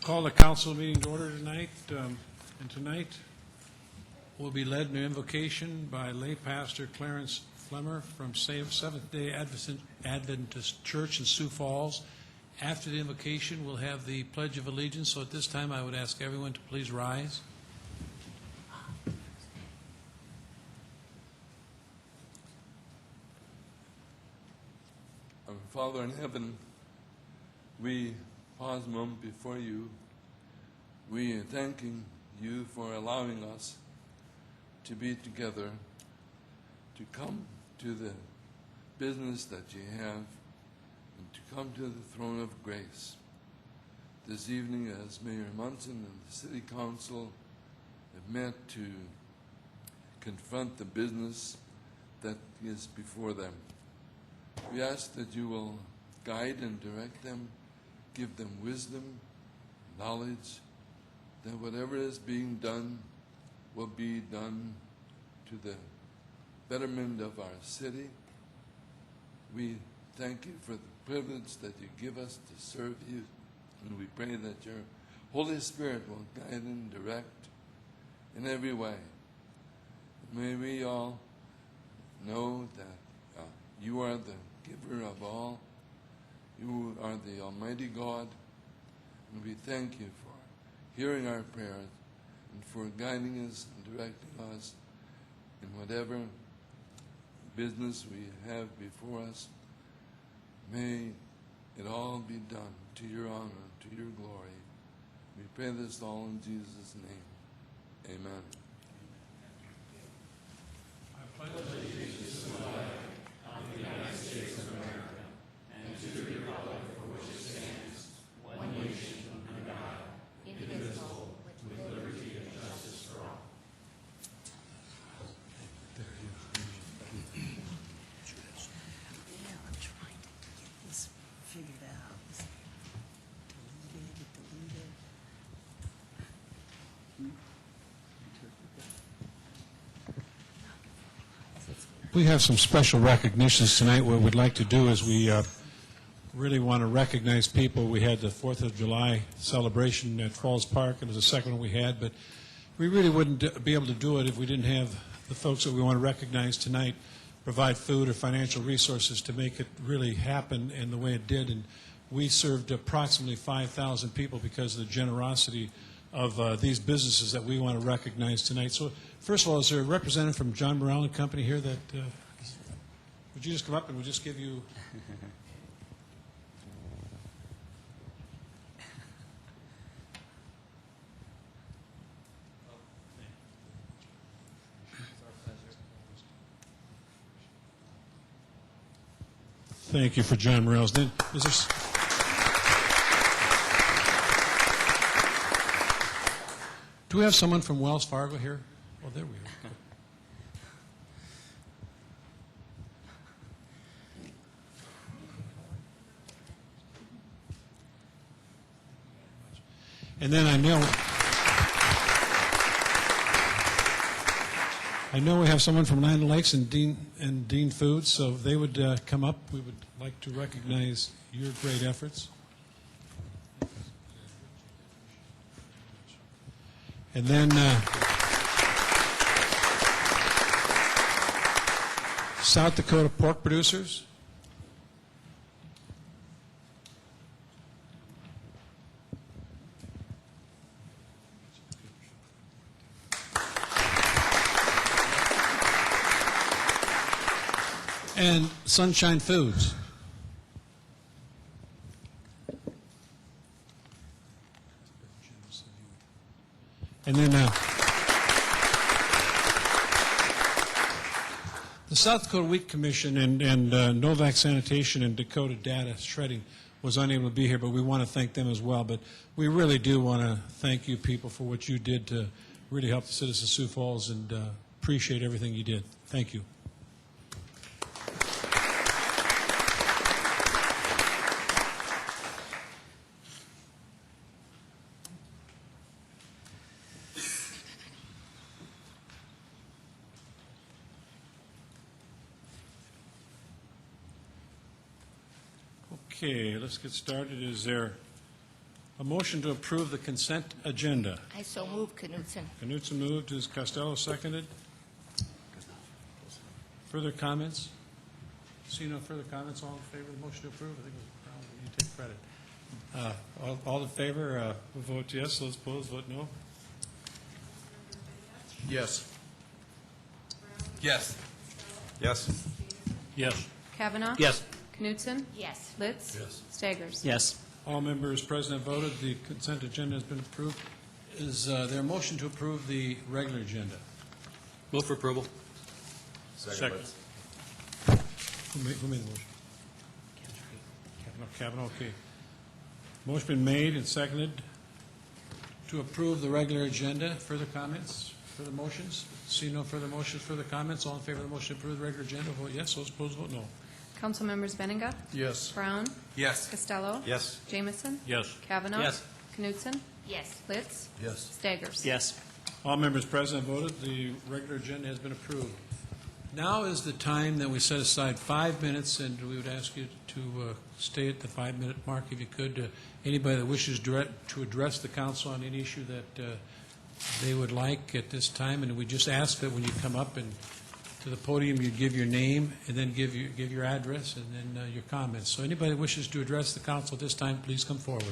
Call the council meeting to order tonight, and tonight will be led in an invocation by lay pastor Clarence Flemmer from Seventh-day Adventist Church in Sioux Falls. After the invocation, we'll have the Pledge of Allegiance, so at this time I would ask everyone to please rise. Our Father in heaven, we pause a moment before you. We are thanking you for allowing us to be together, to come to the business that you have, and to come to the throne of grace. This evening, as Mayor Munson and the City Council have met to confront the business that is before them, we ask that you will guide and direct them, give them wisdom, knowledge, that whatever is being done will be done to the betterment of our city. We thank you for the privilege that you give us to serve you, and we pray that your Holy Spirit will guide and direct in every way. May we all know that you are the giver of all. You are the Almighty God, and we thank you for hearing our prayers and for guiding us and directing us in whatever business we have before us. May it all be done to your honor, to your glory. We pray this all in Jesus' name. Amen. I pledge allegiance to the flag of the United States of America and to the republic for which it stands, one nation under God, indivisible, with liberty and justice for all. Yeah, I'm trying to get this figured out. Delete it. We have some special recognitions tonight. What we'd like to do is we really want to recognize people. We had the 4th of July celebration at Falls Park, and it was the second one we had, but we really wouldn't be able to do it if we didn't have the folks that we want to recognize tonight provide food or financial resources to make it really happen in the way it did. And we served approximately 5,000 people because of the generosity of these businesses that we want to recognize tonight. So first of all, is there a representative from John Morrell and Company here that would you just come up and we'll just give you Thank you for John Morrell's. Then is there Do we have someone from Wells Fargo here? Oh, there we are. And then I know we have someone from Land O'Lakes and Dean Foods, so if they would come up, we would like to recognize your great efforts. And then South Dakota pork producers. And Sunshine Foods. And then the South Dakota Wheat Commission and Novak Sanitation and Dakota Data Shredding was unable to be here, but we want to thank them as well. But we really do want to thank you people for what you did to really help the citizens of Sioux Falls, and appreciate everything you did. Thank you. Okay, let's get started. Is there A motion to approve the consent agenda. I so move, Knutson. Knutson moved. Is Costello seconded? Further comments? See no further comments. All in favor of the motion to approve? I think you take credit. All in favor will vote yes. Those opposed vote no. Yes. Yes. Yes. Yes. Kavanaugh? Yes. Knutson? Yes. Litz? Yes. Staggers? Yes. All members present have voted. The consent agenda has been approved. Is there a motion to approve the regular agenda? Move for approval. Second. Who made the motion? Kavanaugh, okay. Motion been made and seconded to approve the regular agenda. Further comments? Further motions? See no further motions, further comments. All in favor of the motion to approve the regular agenda, vote yes. Those opposed, vote no. Council members Benninga? Yes. Brown? Yes. Costello? Yes. Jamison? Yes. Kavanaugh? Yes. Knutson? Yes. Litz? Yes. Staggers? Yes. All members present have voted. The regular agenda has been approved. Now is the time that we set aside 5 minutes, and we would ask you to stay at the 5-minute mark if you could. Anybody that wishes to address the council on any issue that they would like at this time, and we just ask that when you come up and to the podium, you give your name and then give your address and then your comments. So anybody that wishes to address the council at this time, please come forward.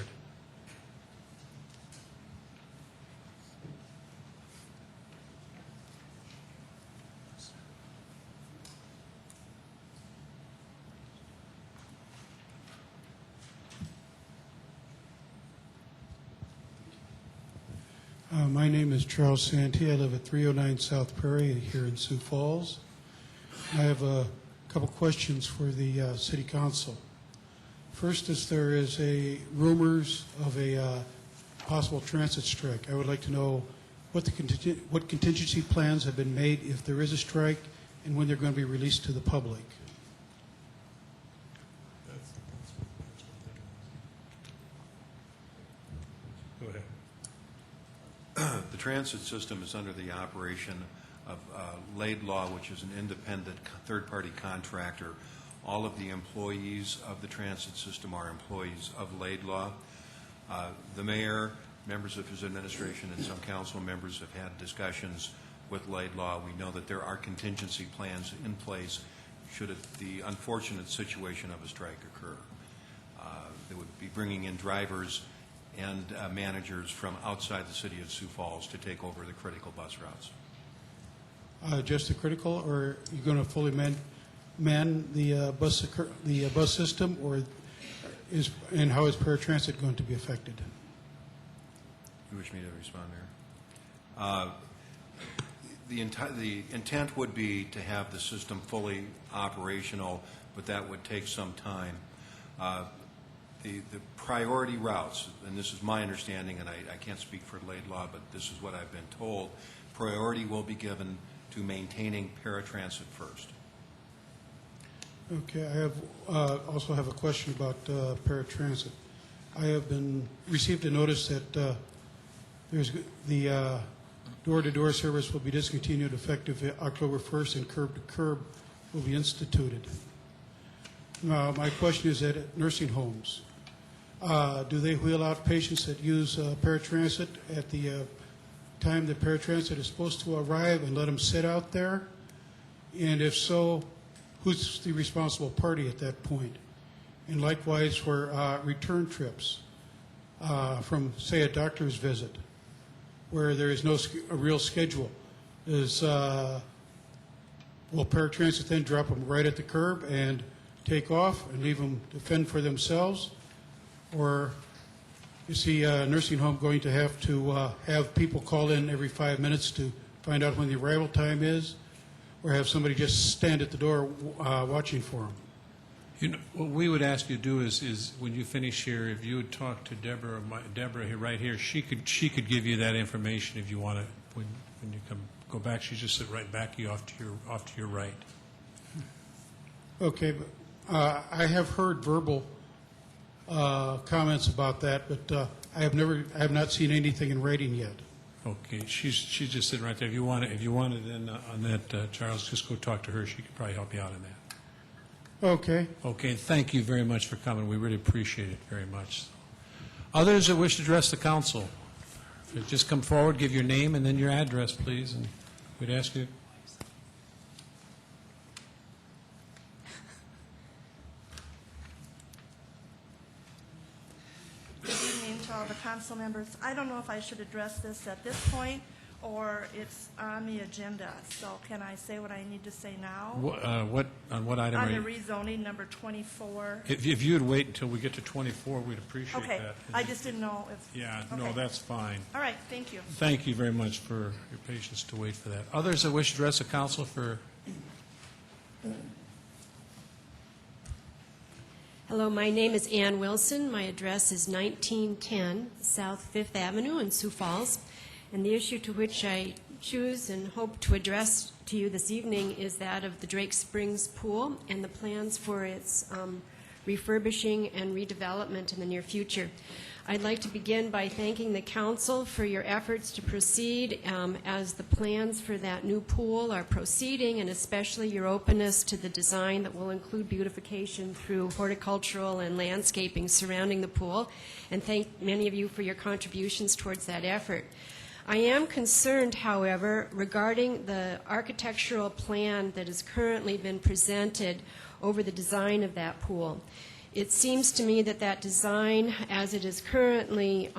My name is Charles Santee. I live at 309 South Prairie here in Sioux Falls. I have a couple questions for the City Council. First is there is rumors of a possible transit strike. I would like to know what contingency plans have been made if there is a strike and when they're going to be released to the public. Go ahead. The transit system is under the operation of Laidlaw, which is an independent third-party contractor. All of the employees of the transit system are employees of Laidlaw. The mayor, members of his administration, and some council members have had discussions with Laidlaw. We know that there are contingency plans in place should the unfortunate situation of a strike occur. They would be bringing in drivers and managers from outside the city of Sioux Falls to take over the critical bus routes. Just the critical, or are you going to fully man the bus system, or and how is paratransit going to be affected? You wish me to respond there? The intent would be to have the system fully operational, but that would take some time. The priority routes, and this is my understanding, and I can't speak for Laidlaw, but this is what I've been told, priority will be given to maintaining paratransit first. Okay, I have also have a question about paratransit. I have received a notice that there's the door-to-door service will be discontinued effective October 1st, and curb-to-curb will be instituted. My question is at nursing homes. Do they wheel out patients that use paratransit at the time that paratransit is supposed to arrive and let them sit out there? And if so, who's the responsible party at that point? And likewise for return trips from, say, a doctor's visit, where there is no a real schedule. Will paratransit then drop them right at the curb and take off and leave them to fend for themselves? Or is the nursing home going to have people call in every 5 minutes to find out when the arrival time is, or have somebody just stand at the door watching for them? You know, what we would ask you to do is when you finish here, if you would talk to Deborah, Deborah here, right here, she could give you that information if you want to. When you go back, she just sit right back you off to your right. Okay, but I have heard verbal comments about that, but I have not seen anything in writing yet. Okay, she's just sitting right there. If you want it, then on that, Charles, just go talk to her. She could probably help you out on that. Okay. Okay, thank you very much for coming. We really appreciate it very much. Others that wish to address the council, just come forward, give your name and then your address, please, and we'd ask you. Good evening to all the council members. I don't know if I should address this at this point or it's on the agenda. So can I say what I need to say now? On what item On are the you? rezoning number 24. If you would wait until we get to 24, we'd appreciate Okay, that. I just didn't know if... Yeah, no, Okay. that's fine. All right, thank you. Thank you very much for your patience to wait for that. Others that wish to address the council for... Hello, my name is Ann Wilson. My address is 1910 South Fifth Avenue in Sioux Falls. And the issue to which I choose and hope to address to you this evening is that of the Drake Springs Pool and the plans for its refurbishing and redevelopment in the near future. I'd like to begin by thanking the council for your efforts to proceed as the plans for that new pool are proceeding, and especially your openness to the design that will include beautification through horticultural and landscaping surrounding the pool, and thank many of you for your contributions towards that effort. I am concerned, however, regarding the architectural plan that has currently been presented over the design of that pool. It seems to me that that design, as it is currently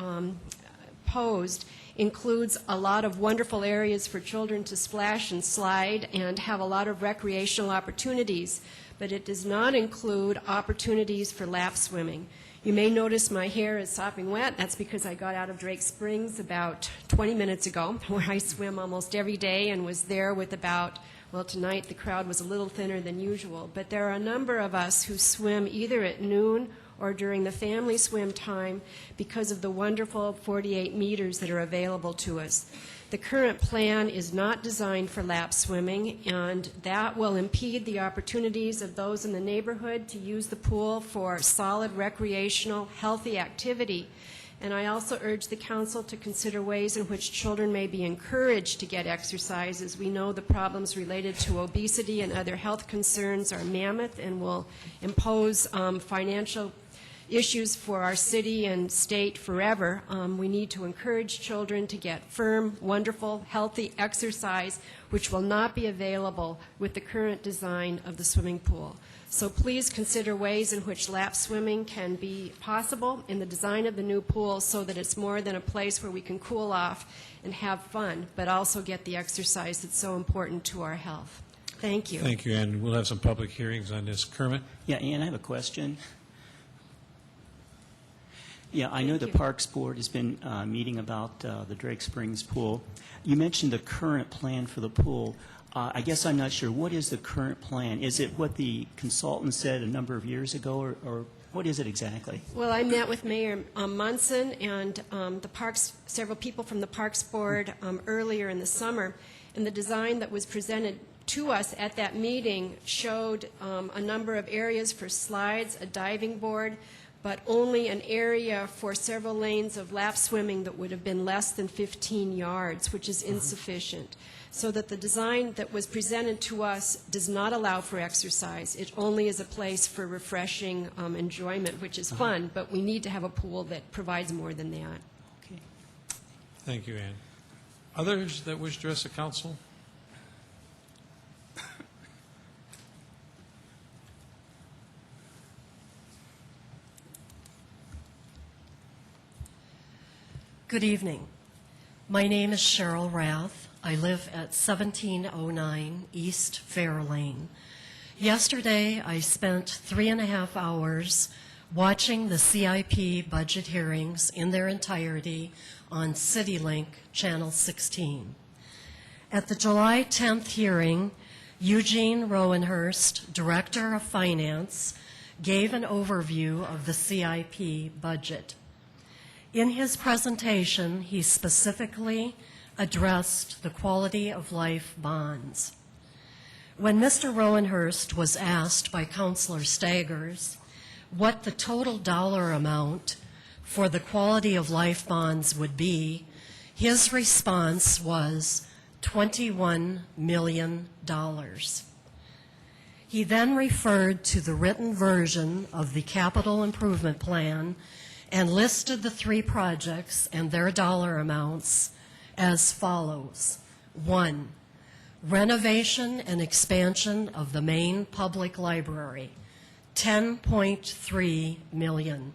posed, includes a lot of wonderful areas for children to splash and slide and have a lot of recreational opportunities, but it does not include opportunities for lap swimming. You may notice my hair is sopping wet. That's because I got out of Drake Springs about 20 minutes ago, where I swim almost every day and was there with about, well, tonight the crowd was a little thinner than usual. But there are a number of us who swim either at noon or during the family swim time because of the wonderful 48 meters that are available to us. The current plan is not designed for lap swimming, and that will impede the opportunities of those in the neighborhood to use the pool for solid recreational, healthy activity. And I also urge the council to consider ways in which children may be encouraged to get exercise, as we know the problems related to obesity and other health concerns are mammoth and will impose financial issues for our city and state forever. We need to encourage children to get firm, wonderful, healthy exercise, which will not be available with the current design of the swimming pool. So please consider ways in which lap swimming can be possible in the design of the new pool so that it's more than a place where we can cool off and have fun, but also get the exercise that's so important to our health. Thank you. Thank you, and we'll have some public hearings on this. Kermit? Yeah, Ann, I have a question. Yeah, I know Thank the you. Parks Board has been meeting about the Drake Springs pool. You mentioned the current plan for the pool. I guess I'm not sure. What is the current plan? Is it what the consultant said a number of years ago, or what is it exactly? Well, I met with Mayor Munson and the Parks, several people from the Parks Board earlier in the summer, and the design that was presented to us at that meeting showed a number of areas for slides, a diving board, but only an area for several lanes of lap swimming that would have been less than 15 yards, which is insufficient. So that the design that was presented to us does not allow for exercise. It only is a place for refreshing enjoyment, which is fun, but we need to have a pool that provides more than that. Okay. Thank you, Ann. Others that wish to address the council? Good evening. My name is Cheryl Rath. I live at 1709 East Fair Lane. Yesterday, I spent 3.5 hours watching the CIP budget hearings in their entirety on CityLink Channel 16. At the July 10th hearing, Eugene Rowenhurst, Director of Finance, gave an overview of the CIP budget. In his presentation, he specifically addressed the quality of life bonds. When Mr. Rowenhurst was asked by Councilor Staggers what the total dollar amount for the quality of life bonds would be, his response was $21 million. He then referred to the written version of the capital improvement plan and listed the three projects and their dollar amounts as follows. 1, renovation and expansion of the main public library, $10.3 million.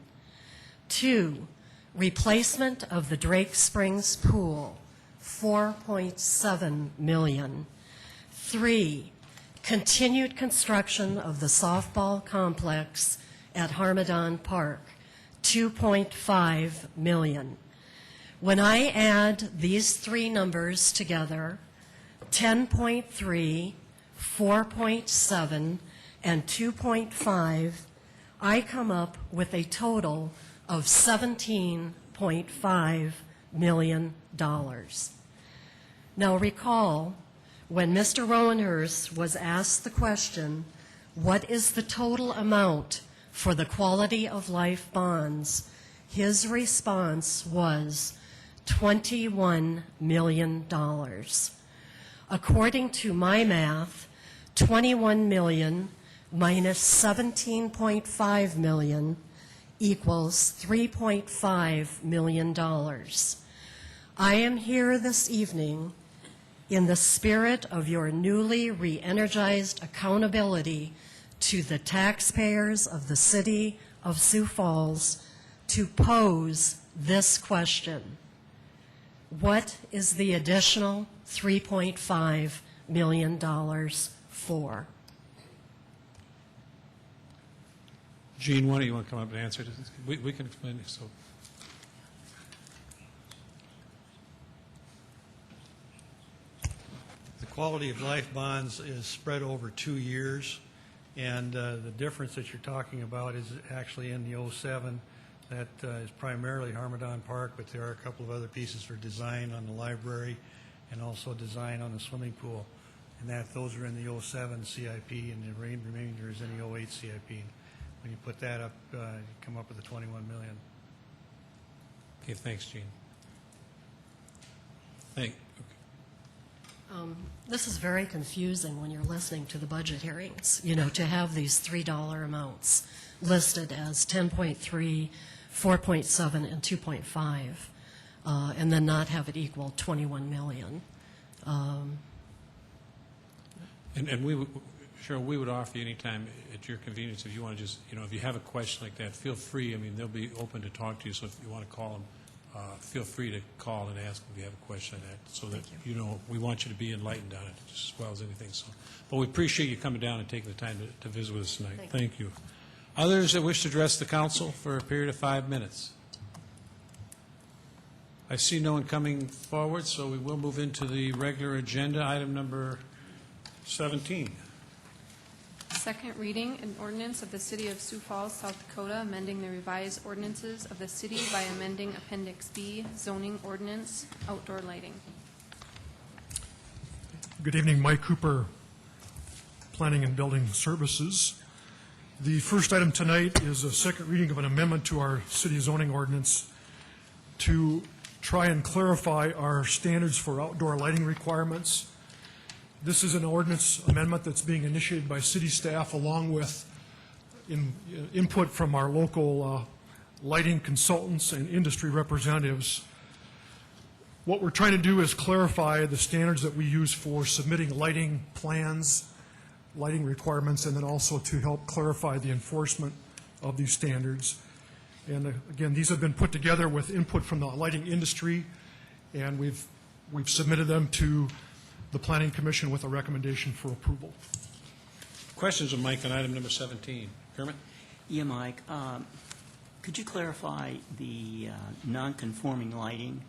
2, replacement of the Drake Springs pool, $4.7 million. 3, continued construction of the softball complex at Harmadon Park, $2.5 million. When I add these three numbers together, 10.3, 4.7, and 2.5, I come up with a total of $17.5 million. Now recall, when Mr. Rowenhurst was asked the question, what is the total amount for the quality of life bonds, his response was $21 million. According to my math, 21 million minus 17.5 million equals $3.5 million. I am here this evening in the spirit of your newly re-energized accountability to the taxpayers of the city of Sioux Falls to pose this question. What is the additional $3.5 million for? Gene, why don't you want to come up and answer this? We can explain this. So. The quality of life bonds is spread over 2 years, and the difference that you're talking about is actually in the 07. That is primarily Harmadon Park, but there are a couple of other pieces for design on the library and also design on the swimming pool. And those are in the 07 CIP, and the remainder is in the 08 CIP. When you put that up, you come up with the $21 million. Okay, thanks, Gene. This is very confusing when you're listening to the budget hearings, you know, to have these $3 amounts listed as 10.3, 4.7, and 2.5, and then not have it equal 21 million. And we would, Cheryl, we would offer you anytime at your convenience, if you want to just, you know, if you have a question like that, feel free. I mean, they'll be open to talk to you, so if you want to call them, feel free to call and ask if you have a question on that, so that you know we want you to be enlightened on it just as well as anything. So, but we appreciate you coming down and taking the time to visit with us tonight. Thank you. Others that wish to address the council for a period of 5 minutes? I see no one coming forward, so we will move into the regular agenda. Item number 17. Second reading, an ordinance of the City of Sioux Falls, South Dakota, amending the revised ordinances of the city by amending Appendix B, zoning ordinance, outdoor lighting. Good evening, Mike Cooper, Planning and Building Services. The first item tonight is a second reading of an amendment to our city zoning ordinance to try and clarify our standards for outdoor lighting requirements. This is an ordinance amendment that's being initiated by city staff along with input from our local lighting consultants and industry representatives. What we're trying to do is clarify the standards that we use for submitting lighting plans, lighting requirements, and then also to help clarify the enforcement of these standards. And again, these have been put together with input from the lighting industry, and we've submitted them to the Planning Commission with a recommendation for approval. Questions of Mike on item number 17. Kermit? Yeah, Mike, could you clarify the non-conforming lighting,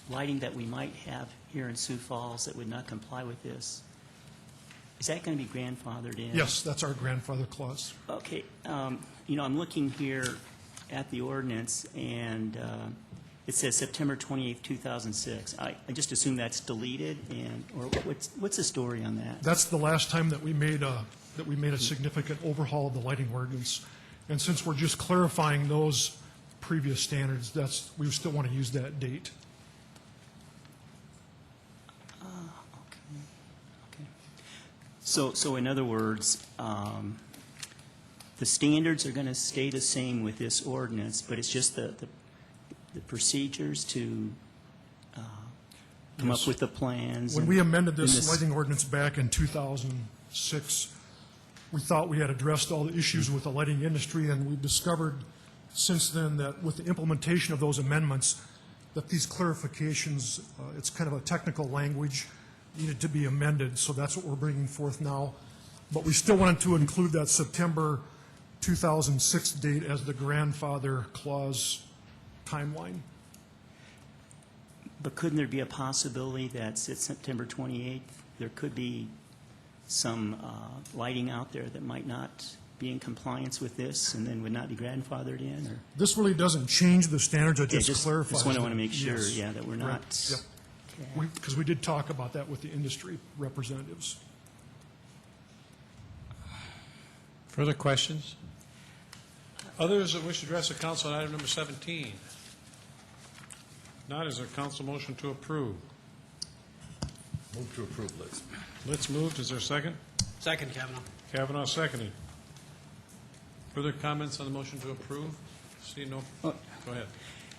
lighting that we might have here in Sioux Falls that would not comply with this? Is that going to be grandfathered in? Yes, that's our grandfather clause. Okay. You know, I'm looking here at the ordinance, and it says September 28th, 2006. I just assume that's deleted, or what's the story on that? That's the last time that we made a significant overhaul of the lighting ordinance. And since we're just clarifying those previous standards, we still want to use that date. Okay. So in other words, the standards are going to stay the same with this ordinance, but it's just the procedures to come up with the plans. When and- we amended and this lighting ordinance back in 2006, we thought we had addressed all the issues with the lighting industry, and we've discovered since then that with the implementation of those amendments, that these clarifications, it's kind of a technical language, needed to be amended, so that's what we're bringing forth now. But we still wanted to include that September 2006 date as the grandfather clause timeline. But couldn't there be a possibility that it's September 28th, there could be some lighting out there that might not be in compliance with this and then would not be grandfathered in? Or? This really doesn't change the standards, it Yeah, just clarifies Just want them. to make sure, Yes. yeah, that we're Right. not. Yep. Because we did talk about that with the industry representatives. Further questions? Others that wish to address the council on item number 17? Not, is there a council motion to approve? Move to approve, Liz. Litz moved, is there a second? Second, Kavanaugh. Kavanaugh seconded. Further comments on the motion to approve? See no? Go ahead.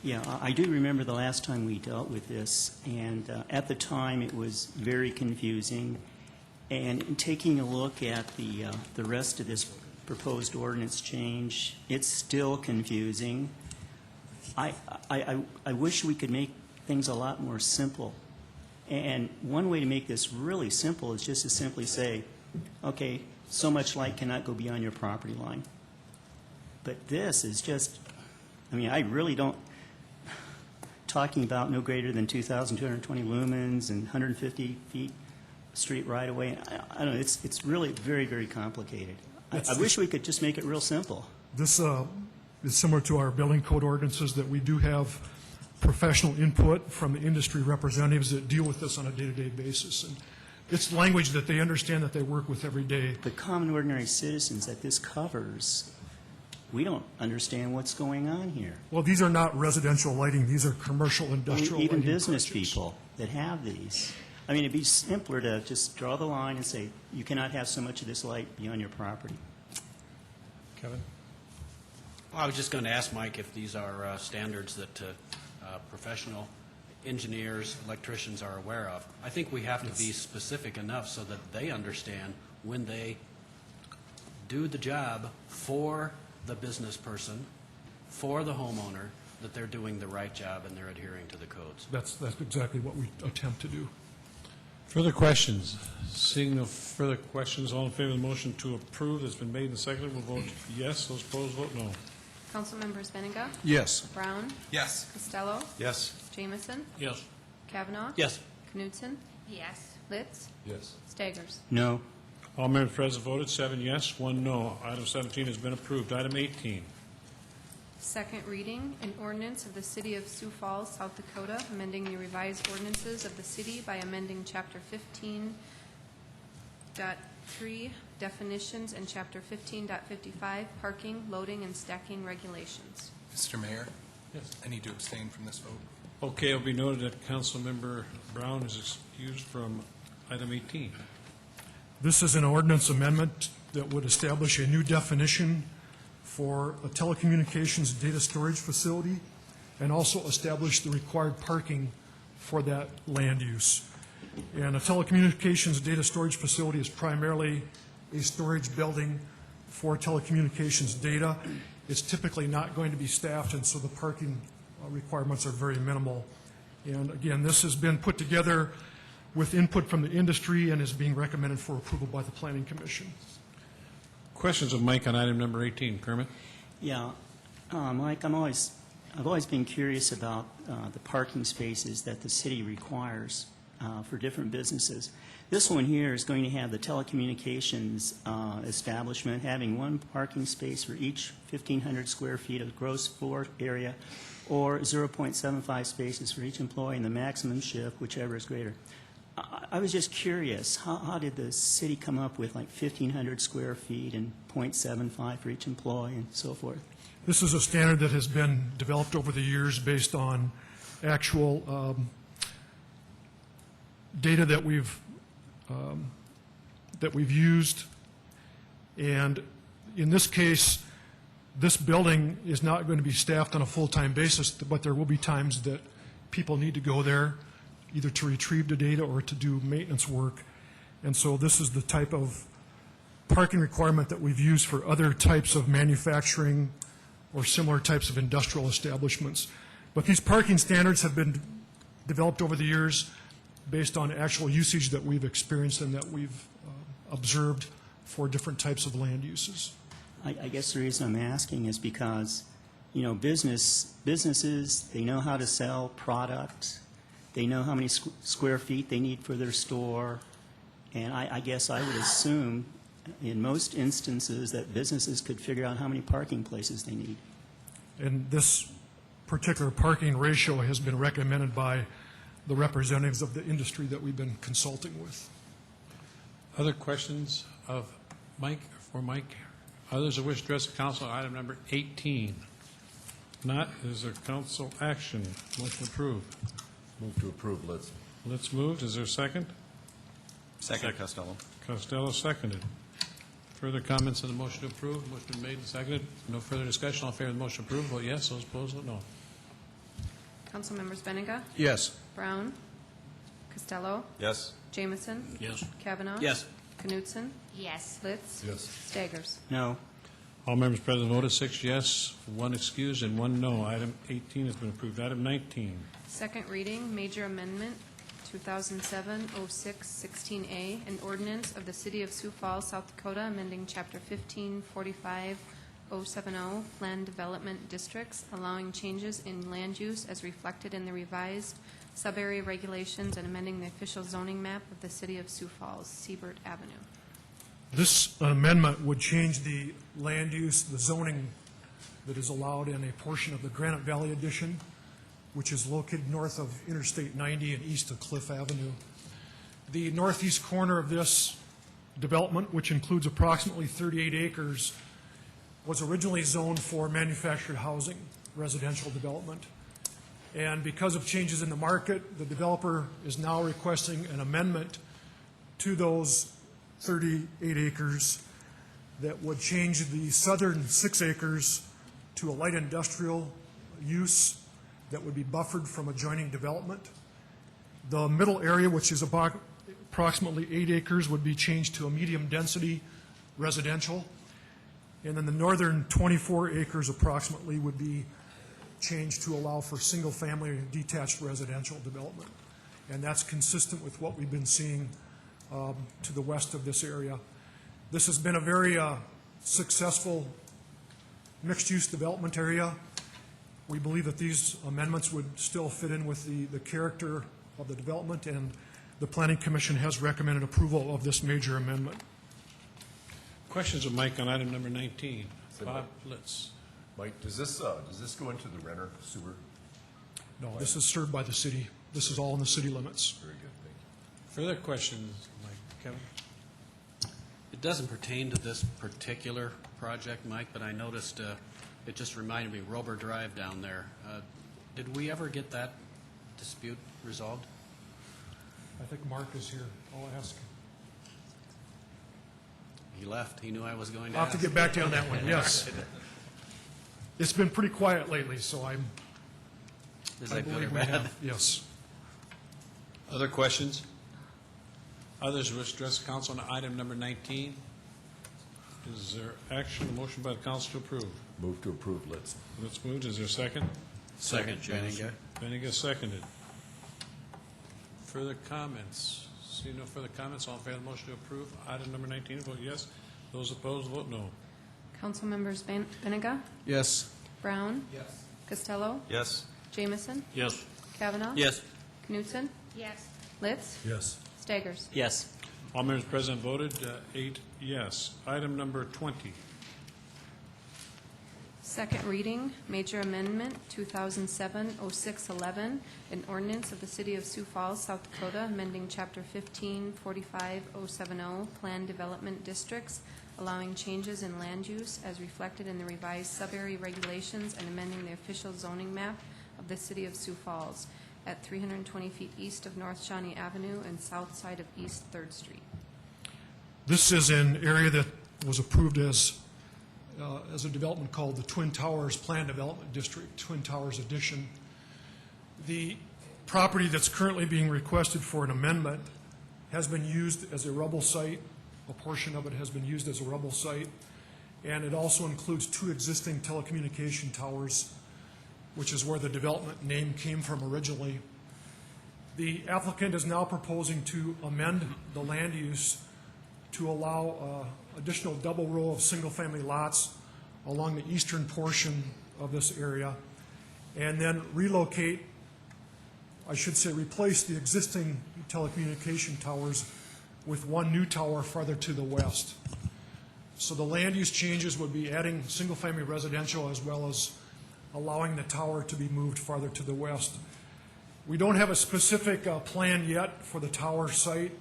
Yeah, I do remember the last time we dealt with this, and at the time, it was very confusing. And in taking a look at the rest of this proposed ordinance change, it's still confusing. I wish we could make things a lot more simple. And one way to make this really simple is just to simply say, okay, so much light cannot go beyond your property line. But this is just, I mean, I really don't, talking about no greater than 2,220 lumens and 150 feet street right away, I don't know, it's really very, very complicated. I wish we could just make it real simple. This is similar to our building code ordinances, that we do have professional input from the industry representatives that deal with this on a day-to-day basis. And it's language that they understand, that they work with every day. The common ordinary citizens that this covers, we don't understand what's going on here. Well, these are not residential lighting, these are commercial, industrial Even lighting business projects. people that have these. I mean, it'd be simpler to just draw the line and say, you cannot have so much of this light beyond your property. Kevin? Well, I was just going to ask Mike if these are standards that professional engineers, electricians are aware of. I think we have to be specific enough so that they understand when they do the job for the business person, for the homeowner, that they're doing the right job and they're adhering to the codes. That's exactly what we attempt to do. Further questions? Seeing no further questions, all in favor of the motion to approve that's been made and seconded will vote yes. Those opposed, vote no. Councilmembers Benega? Yes. Brown? Yes. Costello? Yes. Jamison? Yes. Kavanaugh? Yes. Knudsen? Yes. Litz? Yes. Staggers? No. All members present voted 7 yes, 1 no. Item 17 has been approved. Item 18. Second reading, an ordinance of the City of Sioux Falls, South Dakota, amending the revised ordinances of the city by amending Chapter 15.3 definitions and Chapter 15.55 parking, loading, and stacking regulations. Mr. Mayor, Yes. I need to abstain from this vote. Okay, it'll be noted that Councilmember Brown is excused from item 18. This is an ordinance amendment that would establish a new definition for a telecommunications data storage facility and also establish the required parking for that land use. And a telecommunications data storage facility is primarily a storage building for telecommunications data. It's typically not going to be staffed, and so the parking requirements are very minimal. And again, this has been put together with input from the industry and is being recommended for approval by the Planning Commission. Questions of Mike on item number 18. Kermit? Yeah, Mike, I've always been curious about the parking spaces that the city requires for different businesses. This one here is going to have the telecommunications establishment having one parking space for each 1,500 square feet of gross floor area, or 0.75 spaces for each employee in the maximum shift, whichever is greater. I was just curious, how did the city come up with like 1,500 square feet and 0.75 for each employee and so forth? This is a standard that has been developed over the years based on actual data that we've used, and in this case, this building is not going to be staffed on a full-time basis, but there will be times that people need to go there either to retrieve the data or to do maintenance work. And so this is the type of parking requirement that we've used for other types of manufacturing or similar types of industrial establishments. But these parking standards have been developed over the years based on actual usage that we've experienced and that we've observed for different types of land uses. I guess the reason I'm asking is because, you know, businesses, they know how to sell product, they know how many square feet they need for their store, and I guess I would assume in most instances that businesses could figure out how many parking places they need. And this particular parking ratio has been recommended by the representatives of the industry that we've been consulting with. Other questions of Mike, for Mike? Others who wish to address the council on item number 18? Not, is there council action? Motion approved. Move to approve, Litz. Let's move. Is there a second? Second, Costello. Costello seconded. Further comments on the motion to approve? Motion been made and seconded. No further discussion. All in favor of the motion to approve, vote yes. Those opposed, vote no. Councilmembers Benega? Yes. Brown? Costello? Yes. Jamison? Yes. Kavanaugh? Yes. Knutson? Yes. Litz? Yes. Staggers? No. All members present voted 6 yes, 1 excused, and 1 no. Item 18 has been approved. Item 19. Second reading, major amendment, 2007-06-16A, an ordinance of the City of Sioux Falls, South Dakota, amending Chapter 1545-070, Plan Development Districts, allowing changes in land use as reflected in the revised sub-area regulations and amending the official zoning map of the City of Sioux Falls, Siebert Avenue. This amendment would change the land use, the zoning that is allowed in a portion of the Granite Valley Addition, which is located north of Interstate 90 and east of Cliff Avenue. The northeast corner of this development, which includes approximately 38 acres, was originally zoned for manufactured housing, residential development. And because of changes in the market, the developer is now requesting an amendment to those 38 acres that would change the southern 6 acres to a light industrial use that would be buffered from adjoining development. The middle area, which is about approximately 8 acres, would be changed to a medium-density residential. And then the northern 24 acres approximately would be changed to allow for single-family detached residential development. And that's consistent with what we've been seeing to the west of this area. This has been a very successful mixed-use development area. We believe that these amendments would still fit in with the character of the development, and the Planning Commission has recommended approval of this major amendment. Questions of Mike on item number 19? Bob Litz. Mike, does this go into the renter sewer? No, this is served by the city. This is all in the city limits. Very good, thank you. Further questions, Mike? Kevin? It doesn't pertain to this particular project, Mike, but I noticed it just reminded me, Rober Drive down there. Did we ever get that dispute resolved? I think Mark is here. I'll ask. He left. He knew I was going to I'll have ask. to get back to you on that one, yes. It's been pretty quiet lately, so Is I that good or believe we bad? have, yes. Other questions? Others wish to address the council on item number 19? Is there action, a motion by the council to approve? Move to approve, Litz. Let's move. Is there a second? Second, Benega. Benega seconded. Further comments? See no further comments. All in favor of the motion to approve item number 19, vote yes. Those opposed, vote no. Councilmembers Benega? Yes. Brown? Yes. Costello? Yes. Jamison? Yes. Kavanaugh? Yes. Knutson? Yes. Litz? Yes. Staggers? Yes. All members present voted 8 yes. Item number 20. Second reading, major amendment, 2007-06-11, an ordinance of the City of Sioux Falls, South Dakota, amending Chapter 1545-070, Plan Development Districts, allowing changes in land use as reflected in the revised sub-area regulations and amending the official zoning map of the City of Sioux Falls at 320 feet east of North Shawnee Avenue and south side of East 3rd Street. This is an area that was approved as as a development called the Twin Towers Planned Development District, Twin Towers Addition. The property that's currently being requested for an amendment has been used as a rubble site. A portion of it has been used as a rubble site. And it also includes 2 existing telecommunication towers, which is where the development name came from originally. The applicant is now proposing to amend the land use to allow additional double row of single-family lots along the eastern portion of this area, and then relocate, I should say replace the existing telecommunication towers with 1 new tower farther to the west. So the land use changes would be adding single-family residential as well as allowing the tower to be moved farther to the west. We don't have a specific plan yet for the tower site,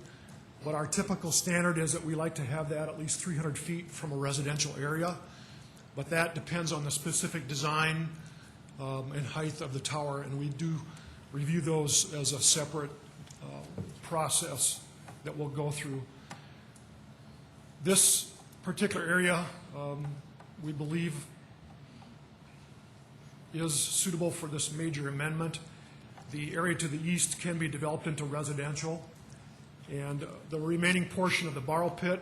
but our typical standard is that we like to have that at least 300 feet from a residential area. But that depends on the specific design and height of the tower, and we do review those as a separate process that we'll go through. This particular area, we believe, is suitable for this major amendment. The area to the east can be developed into residential, and the remaining portion of the borrow pit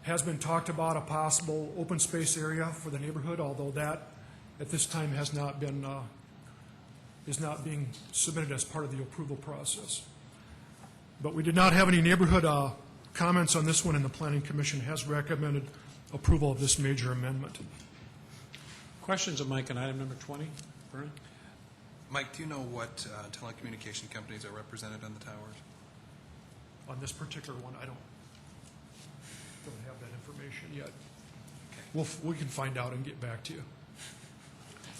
has been talked about a possible open space area for the neighborhood, although that at this time has not been is not being submitted as part of the approval process. But we did not have any neighborhood comments on this one, and the Planning Commission has recommended approval of this major amendment. Questions of Mike on item number 20? Vernon? Mike, do you know what telecommunication companies are represented on the towers? On this particular one, I don't have that information yet. Okay. We can find out and get back to you.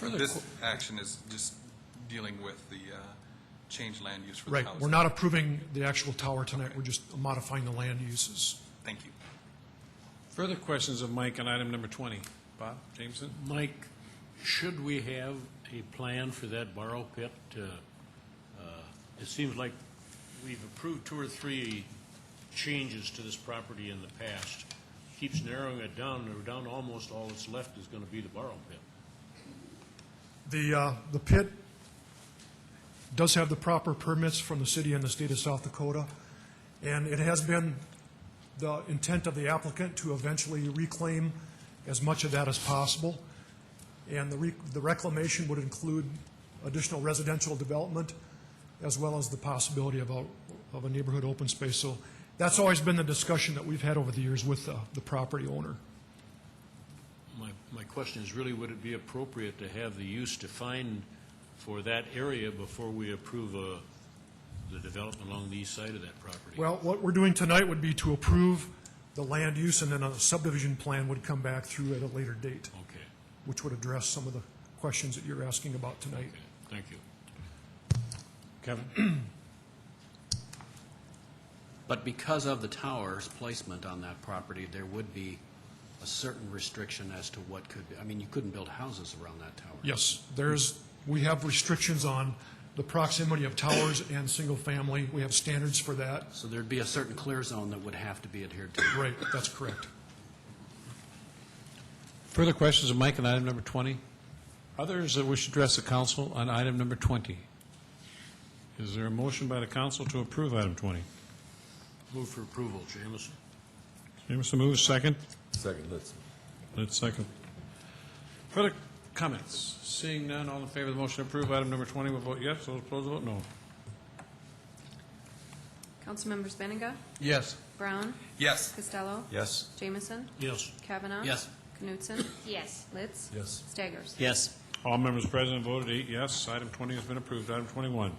This action is just dealing with the change land use for the Right. house. We're not approving the actual tower tonight. We're just modifying the land uses. Thank you. Further questions of Mike on item number 20? Bob, Jameson? Mike, should we have a plan for that borrow pit? It seems like we've approved 2 or 3 changes to this property in the past. Keeps narrowing it down, and down almost all that's left is going to be the borrow pit. The pit does have the proper permits from the city and the state of South Dakota, and it has been the intent of the applicant to eventually reclaim as much of that as possible. And the reclamation would include additional residential development as well as the possibility of a neighborhood open space. So that's always been the discussion that we've had over the years with the property owner. My question is really, would it be appropriate to have the use defined for that area before we approve the development along the east side of that property? Well, what we're doing tonight would be to approve the land use, and then a subdivision plan would come back through at a later date, Okay, which would address some of the questions that you're asking about tonight. okay, thank you. Kevin? But because of the tower's placement on that property, there would be a certain restriction as to what could be. I mean, you couldn't build houses around that tower. Yes, we have restrictions on the proximity of towers and single family. We have standards for that. So there'd be a certain clear zone that would have to be adhered to. Right, that's correct. Further questions of Mike on item number 20? Others that wish to address the council on item number 20? Is there a motion by the council to approve item 20? Move for approval, Jameson. Jameson moves, second. Second, Litz. Let's second. Further comments? Seeing none, all in favor of the motion to approve item number 20 will vote yes. Those opposed will vote no. Councilmembers Benega? Yes. Brown? Yes. Costello? Yes. Jameson? Yes. Kavanaugh? Yes. Knutson? Yes. Litz? Yes. Staggers? Yes. All members present voted 8 yes. Item 20 has been approved. Item 21.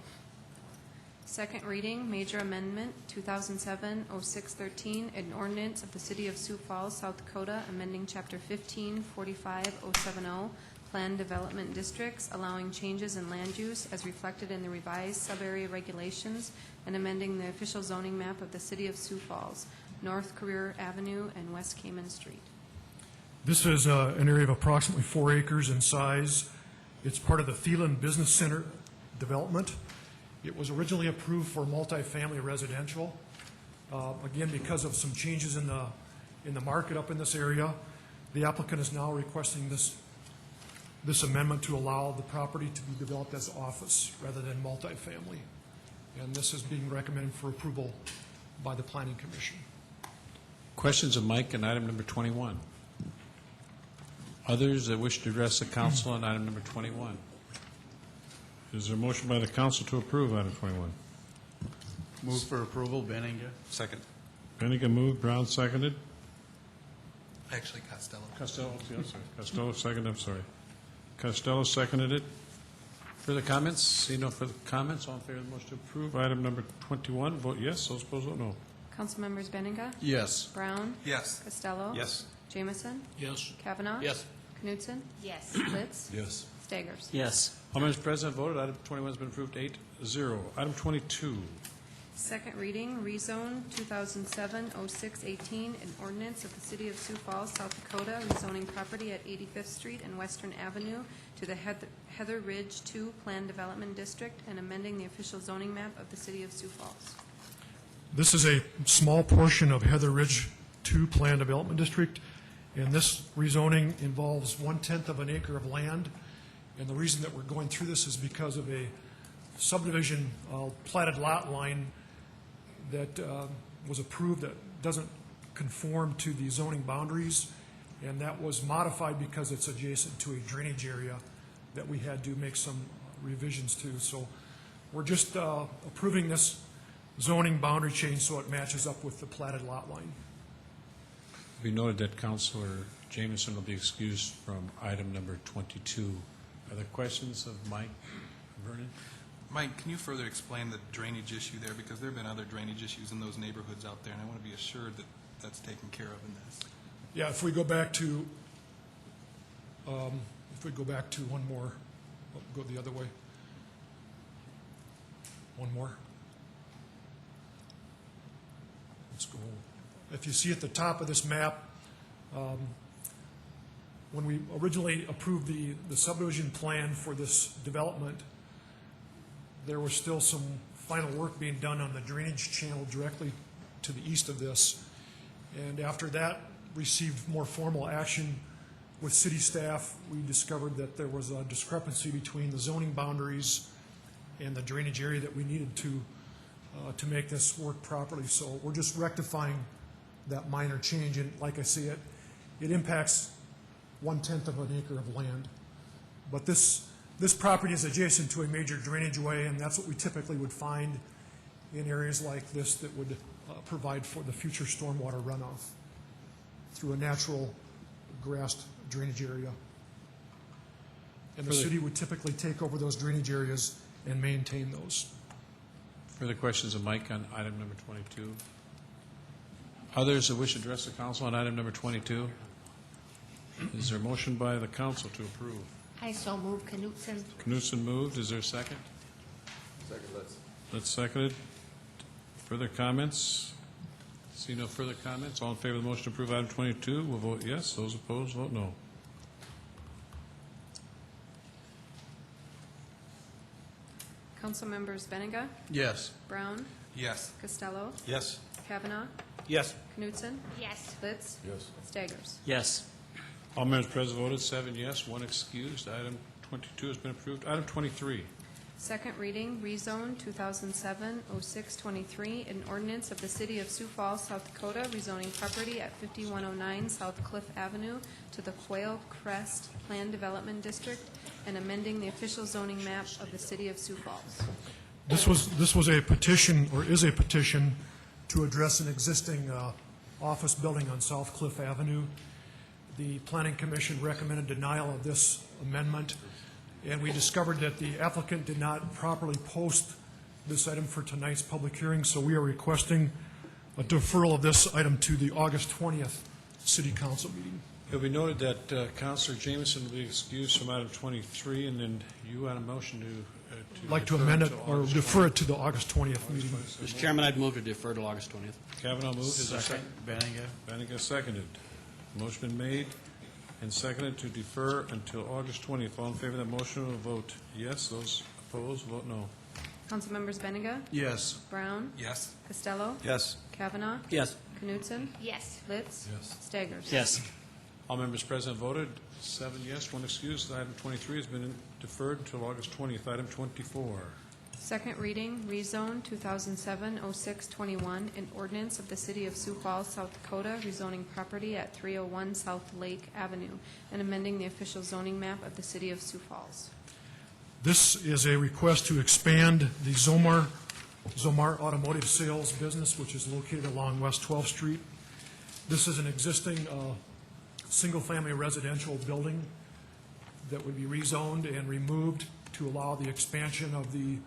Second reading, major amendment, 2007-0613, an ordinance of the City of Sioux Falls, South Dakota, amending Chapter 15, 45070, Planned Development Districts, allowing changes in land use as reflected in the revised sub-area regulations, and amending the official zoning map of the City of Sioux Falls, North Career Avenue and West Cayman Street. This is an area of approximately 4 acres in size. It's part of the Thielen Business Center development. It was originally approved for multifamily residential. Again, because of some changes in the market up in this area, The applicant is now requesting this amendment to allow the property to be developed as office rather than multifamily. And this is being recommended for approval by the Planning Commission. Questions of Mike on item number 21? Others that wish to address the council on item number 21? Is there a motion by the council to approve item 21? Move for approval, Benninga. Second. Bennigan moved, Brown seconded. Actually, Costello. Costello, I'm sorry. Costello seconded, I'm sorry. Costello seconded it. Further comments? See no further comments. All in favor of the motion to approve item number 21, vote yes. Those opposed, vote no. Councilmembers Benninga? Yes. Brown? Yes. Costello? Yes. Jamison? Yes. Kavanaugh? Yes. Knutson? Yes. Litz? Yes. Staggers? Yes. All members present voted. Item 21 has been approved 8-0. Item 22. Second reading, rezone 2007-0618, an ordinance of the City of Sioux Falls, South Dakota, rezoning property at 85th Street and Western Avenue to the Heather Ridge 2 Planned Development District and amending the official zoning map of the City of Sioux Falls. This is a small portion of Heather Ridge 2 Planned Development District, and this rezoning involves 1/10 of an acre of land. And the reason that we're going through this is because of a subdivision platted lot line that was approved that doesn't conform to the zoning boundaries, and that was modified because it's adjacent to a drainage area that we had to make some revisions to. So we're just approving this zoning boundary change so it matches up with the platted lot line. We noted that Councilor Jamison will be excused from item number 22. Are there questions of Mike Vernon? Mike, can you further explain the drainage issue there? Because there have been other drainage issues in those neighborhoods out there, and I want to be assured that that's taken care of in this. Yeah, if we go back to one more, go the other way. One more. Let's go. If you see at the top of this map, when we originally approved the subdivision plan for this development, there was still some final work being done on the drainage channel directly to the east of this. And after that received more formal action with city staff, we discovered that there was a discrepancy between the zoning boundaries and the drainage area that we needed to make this work properly. So we're just rectifying that minor change. And like I say, it impacts 1/10 of an acre of land. But this property is adjacent to a major drainage way, and that's what we typically would find in areas like this that would provide for the future stormwater runoff through a natural grassed drainage area. And the city would typically take over those drainage areas and maintain those. Further questions of Mike on item number 22? Others that wish to address the council on item number 22? Is there a motion by the council to approve? I so move. Knutson. Knutson moved. Is there a second? Second, Litz. Let's seconded. Further comments? See no further comments. All in favor of the motion to approve item 22 will vote yes. Those opposed, vote no. Council members Benninga? Yes. Brown? Yes. Costello? Yes. Kavanaugh? Yes. Knutson? Yes. Litz? Yes. Staggers? Yes. All members present voted 7 yes, 1 excused. Item 22 has been approved. Item 23. Second reading, rezone 2007-0623, an ordinance of the City of Sioux Falls, South Dakota, rezoning property at 5109 South Cliff Avenue to the Quail Crest Planned Development District and amending the official zoning map of the City of Sioux Falls. This was a petition, or is a petition, to address an existing office building on South Cliff Avenue. The Planning Commission recommended denial of this amendment, and we discovered that the applicant did not properly post this item for tonight's public hearing, so we are requesting a deferral of this item to the August 20th City Council meeting. It will be noted that Councilor Jamison will be excused from item 23, and then you had a motion to I'd like to defer amend it to or August defer 20th. it to the August 20th meeting. Mr. Chairman, I'd move to defer to August 20th. Kavanaugh moved. Is there a second? Benninga. Bennigan seconded. Motion been made and seconded to defer until August 20th. All in favor of that motion will vote yes. Those opposed, vote no. Council members Benninga? Yes. Brown? Yes. Costello? Yes. Kavanaugh? Yes. Knutson? Yes. Litz? Yes. Staggers? Yes. All members present voted, 7 yes, 1 excused. Item 23 has been deferred until August 20th. Item 24. Second reading, rezone 2007-0621, an ordinance of the City of Sioux Falls, South Dakota, rezoning property at 301 South Lake Avenue and amending the official zoning map of the City of Sioux Falls. This is a request to expand the Zomar Automotive Sales business, which is located along West 12th Street. This is an existing single-family residential building that would be rezoned and removed to allow the expansion of the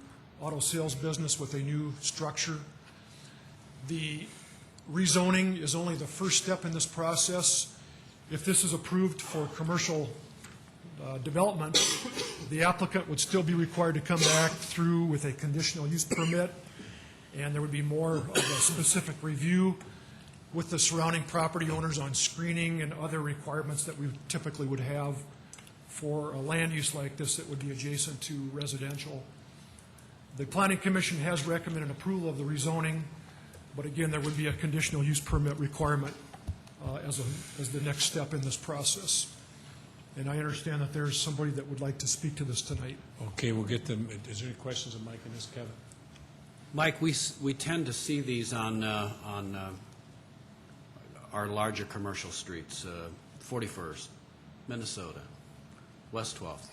auto sales business with a new structure. The rezoning is only the first step in this process. If this is approved for commercial development, the applicant would still be required to come back through with a conditional use permit, and there would be more of a specific review with the surrounding property owners on screening and other requirements that we typically would have for a land use like this that would be adjacent to residential. The Planning Commission has recommended approval of the rezoning, but again, there would be a conditional use permit requirement as the next step in this process. And I understand that there's somebody that would like to speak to this tonight. Okay, we'll get them. Is there any questions of Mike and this, Kevin? Mike, we tend to see these on our larger commercial streets, 41st, Minnesota, West 12th.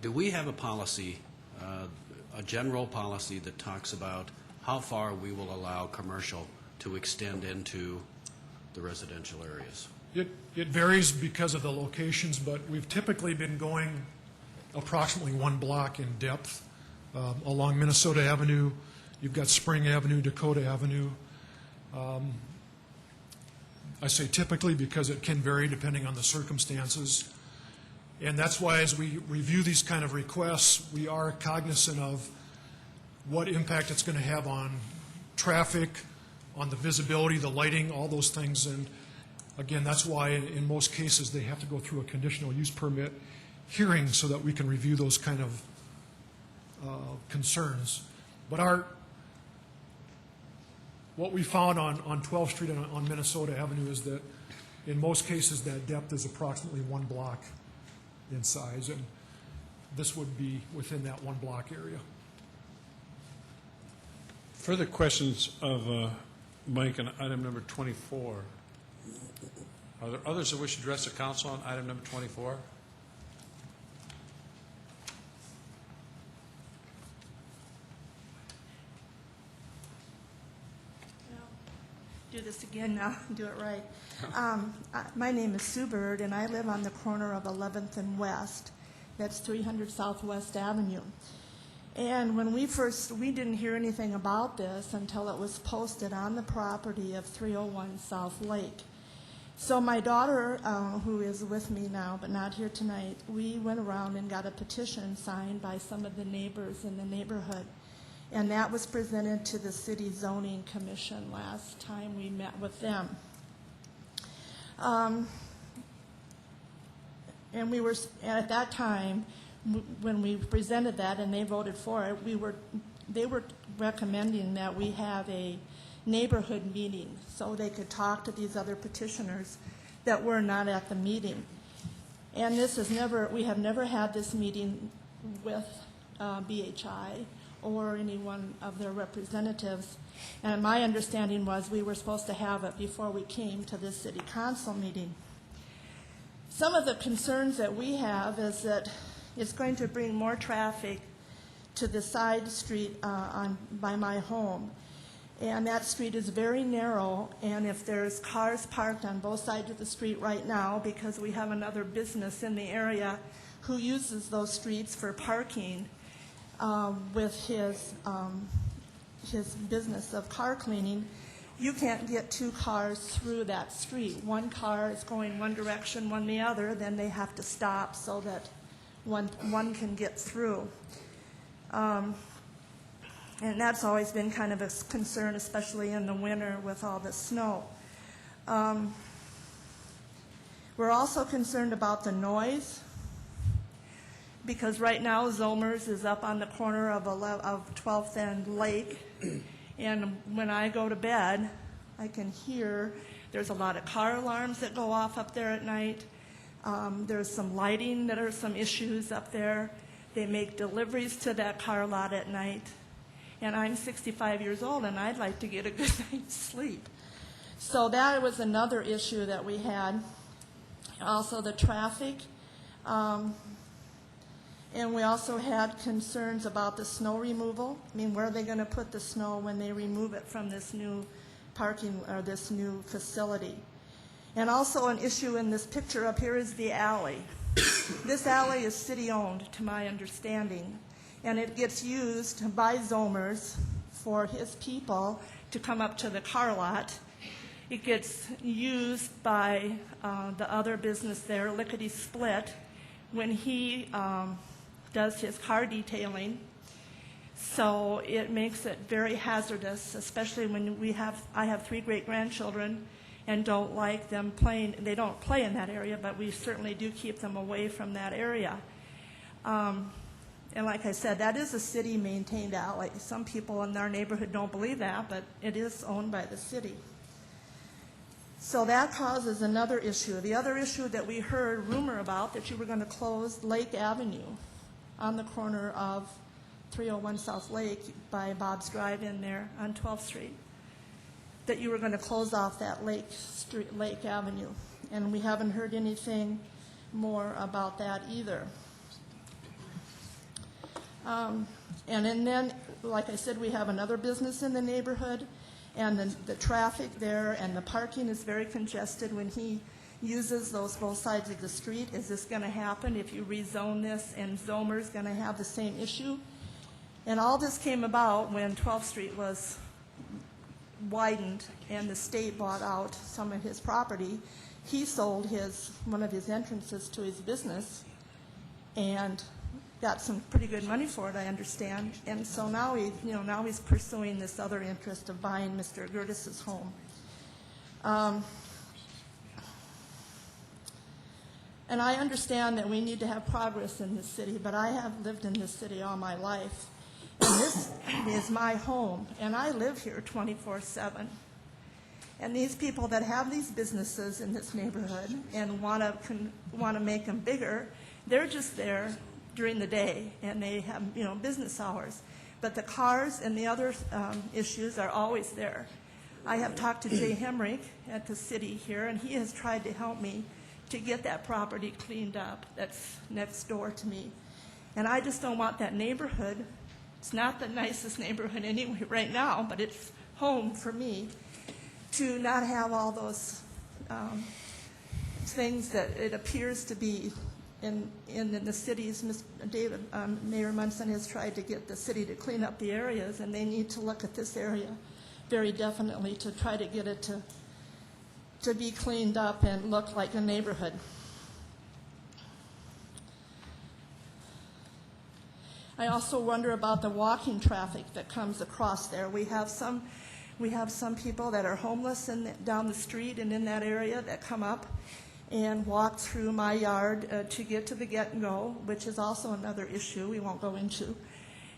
Do we have a policy, a general policy that talks about how far we will allow commercial to extend into the residential areas? It varies because of the locations, but we've typically been going approximately 1 block in depth. Along Minnesota Avenue, you've got Spring Avenue, Dakota Avenue. I say typically because it can vary depending on the circumstances. And that's why as we review these kind of requests, we are cognizant of what impact it's going to have on traffic, on the visibility, the lighting, all those things. And again, that's why in most cases they have to go through a conditional use permit hearing so that we can review those kind of concerns. But what we found on 12th Street and on Minnesota Avenue is that in most cases that depth is approximately 1 block in size, and this would be within that 1 block area. Further questions of Mike on item number 24? Are there others that wish to address the council on item number 24? Do this again now, do it right. My name is Sue Bird, and I live on the corner of 11th and West. That's 300 Southwest Avenue. And when we didn't hear anything about this until it was posted on the property of 301 South Lake. So my daughter, who is with me now but not here tonight, we went around and got a petition signed by some of the neighbors in the neighborhood. And that was presented to the City Zoning Commission last time we met with them. And we were, at that time, when we presented that and they voted for it, they were recommending that we have a neighborhood meeting so they could talk to these other petitioners that were not at the meeting. And we have never had this meeting with BHI or any one of their representatives. And my understanding was we were supposed to have it before we came to this city council meeting. Some of the concerns that we have is that it's going to bring more traffic to the side street by my home. And that street is very narrow, and if there's cars parked on both sides of the street right now, because we have another business in the area who uses those streets for parking, with his business of car cleaning, you can't get 2 cars through that street. 1 car is going one direction, one the other, then they have to stop so that one can get through. And that's always been kind of a concern, especially in the winter with all the snow. We're also concerned about the noise, because right now Zomer's is up on the corner of 12th and Lake, and when I go to bed, I can hear There's a lot of car alarms that go off up there at night. There's some lighting that are some issues up there. They make deliveries to that car lot at night. And I'm 65 years old, and I'd like to get a good night's sleep. So that was another issue that we had. Also the traffic. And we also had concerns about the snow removal. I mean, where are they going to put the snow when they remove it from this new parking or this new facility? And also an issue in this picture up here is the alley. This alley is city-owned, to my understanding, and it gets used by Zomers for his people to come up to the car lot. It gets used by the other business there, Lickety Split, when he does his car detailing. So it makes it very hazardous, especially when I have 3 great-grandchildren and don't like them playing. They don't play in that area, but we certainly do keep them away from that area. And like I said, that is a city-maintained alley. Some people in our neighborhood don't believe that, but it is owned by the city. So that causes another issue. The other issue that we heard rumor about, that you were going to close Lake Avenue on the corner of 301 South Lake by Bob's Drive-In there on 12th Street, that you were going to close off that Lake Avenue. And we haven't heard anything more about that either. And then, like I said, we have another business in the neighborhood, and the traffic there and the parking is very congested when he uses those both sides of the street. Is this going to happen if you rezone this, and Zomer's going to have the same issue? And all this came about when 12th Street was widened and the state bought out some of his property. He sold one of his entrances to his business and got some pretty good money for it, I understand. And so now he's pursuing this other interest of buying Mr. Gertis's home. And I understand that we need to have progress in this city, but I have lived in this city all my life. And this is my home, and I live here 24/7. And these people that have these businesses in this neighborhood and want to make them bigger, they're just there during the day, and they have business hours. But the cars and the other issues are always there. I have talked to Jay Hemrick at the city here, and he has tried to help me to get that property cleaned up that's next door to me. And I just don't want that neighborhood. It's not the nicest neighborhood anyway right now, but it's home for me, to not have all those things that it appears to be in the cities. Mayor Munson has tried to get the city to clean up the areas, and they need to look at this area very definitely to try to get it to be cleaned up and look like a neighborhood. I also wonder about the walking traffic that comes across there. We have some people that are homeless down the street and in that area that come up and walk through my yard to get to the get-and-go, which is also another issue we won't go into.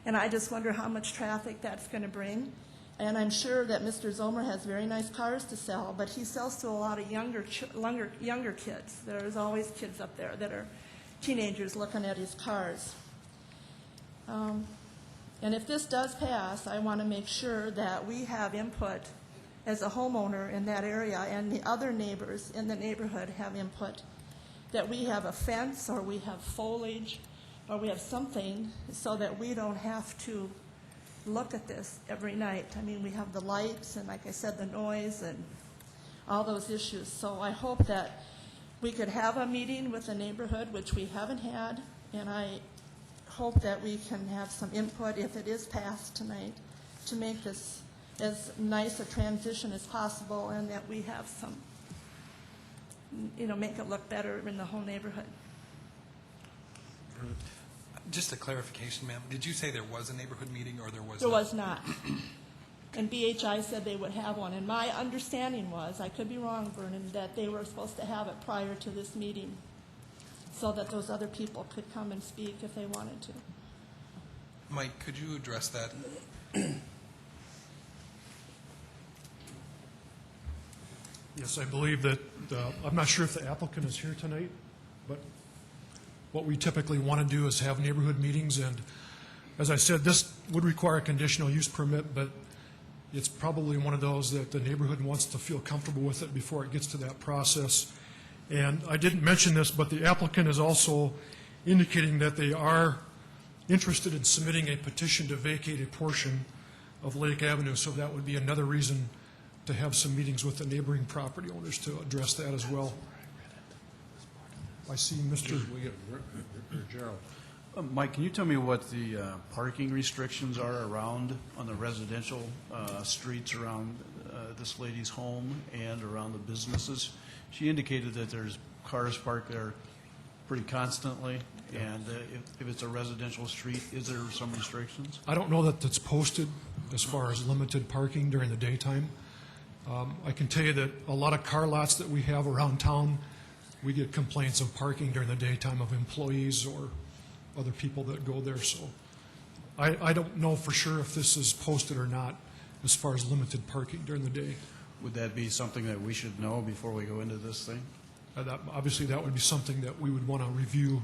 And I just wonder how much traffic that's going to bring. And I'm sure that Mr. Zomer has very nice cars to sell, but he sells to a lot of younger kids. There's always kids up there that are teenagers looking at his cars. And if this does pass, I want to make sure that we have input as a homeowner in that area, and the other neighbors in the neighborhood have input, that we have a fence or we have foliage or we have something so that we don't have to look at this every night. I mean, we have the lights and, like I said, the noise and all those issues. So I hope that we could have a meeting with the neighborhood, which we haven't had, and I hope that we can have some input, if it is passed tonight, to make this as nice a transition as possible, and that we have some, make it look better in the whole neighborhood. Just a clarification, ma'am. Did you say there was a neighborhood meeting, or there was There was not. And BHI said they would have one. And my understanding was, I could be wrong, Vernon, that they were supposed to have it prior to this meeting so that those other people could come and speak if they wanted to. Mike, could you address that? Yes, I believe that, I'm not sure if the applicant is here tonight, but what we typically want to do is have neighborhood meetings, and as I said, this would require a conditional use permit, but it's probably one of those that the neighborhood wants to feel comfortable with it before it gets to that process. And I didn't mention this, but the applicant is also indicating that they are interested in submitting a petition to vacate a portion of Lake Avenue, so that would be another reason to have some meetings with the neighboring property owners to address that as well. I see Mr. Gerald. Mike, can you tell me what the parking restrictions are around on the residential streets around this lady's home and around the businesses? She indicated that there's cars parked there pretty constantly, and if it's a residential street, is there some restrictions? I don't know that it's posted as far as limited parking during the daytime. I can tell you that a lot of car lots that we have around town, we get complaints of parking during the daytime of employees or other people that go there. So I don't know for sure if this is posted or not as far as limited parking during the day. Would that be something that we should know before we go into this thing? Obviously, that would be something that we would want to review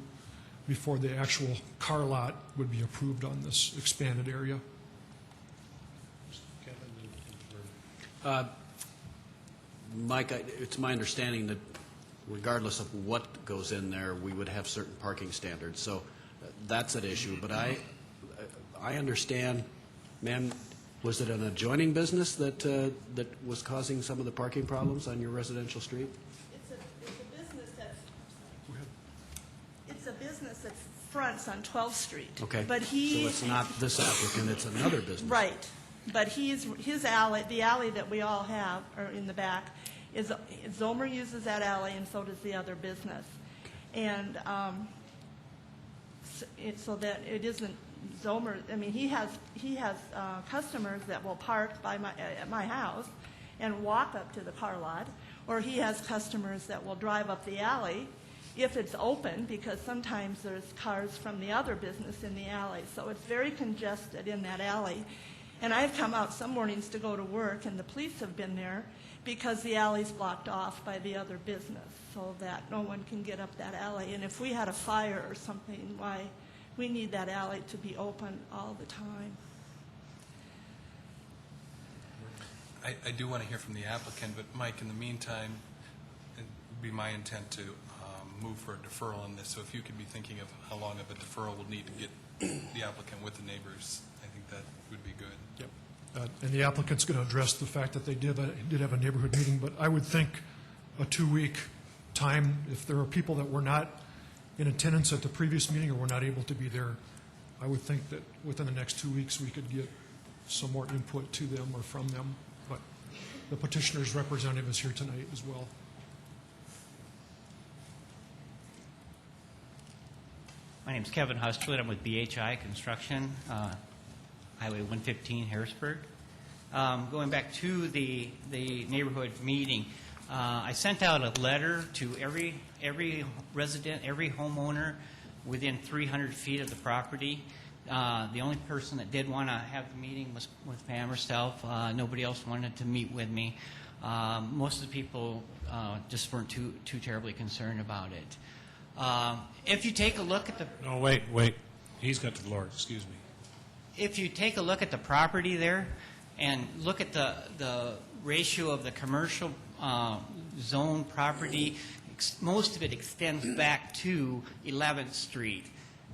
before the actual car lot would be approved on this expanded area. Mike, it's my understanding that regardless of what goes in there, we would have certain parking standards. So that's an issue. But I understand, ma'am, was it an adjoining business that that was causing some of the parking problems on your residential street? It's a business that fronts on 12th Street. Okay. But so it's not this applicant, it's another business. Right. But his alley, the alley that we all have, or in the back, is Zomer uses that alley, and so does the other business. And so that it isn't Zomer. I mean, he has customers that will park by at my house and walk up to the car lot, or he has customers that will drive up the alley if it's open, because sometimes there's cars from the other business in the alley. So it's very congested in that alley. And I've come out some mornings to go to work, and the police have been there because the alley's blocked off by the other business so that no one can get up that alley. And if we had a fire or something, why, we need that alley to be open all the time. I do want to hear from the applicant, but Mike, in the meantime, it would be my intent to move for a deferral on this. So if you could be thinking of how long of a deferral we'll need to get the applicant with the neighbors, I think that would be good. Yep. And the applicant's going to address the fact that they did have a neighborhood meeting, but I would think a 2-week time, if there are people that were not in attendance at the previous meeting or were not able to be there, I would think that within the next 2 weeks we could get some more input to them or from them. But the petitioner's representative is here tonight as well. My name is Kevin Hustler. I'm with BHI Construction, Highway 115, Harrisburg. Going back to the neighborhood meeting, I sent out a letter to every resident, every homeowner within 300 feet of the property. The only person that did want to have the meeting was Pam herself. Nobody else wanted to meet with me. Most of the people just weren't too terribly concerned about it. If you take a look at the... No, wait. He's got the floor. Excuse me. If you take a look at the property there and look at the ratio of the commercial zone property, most of it extends back to 11th Street.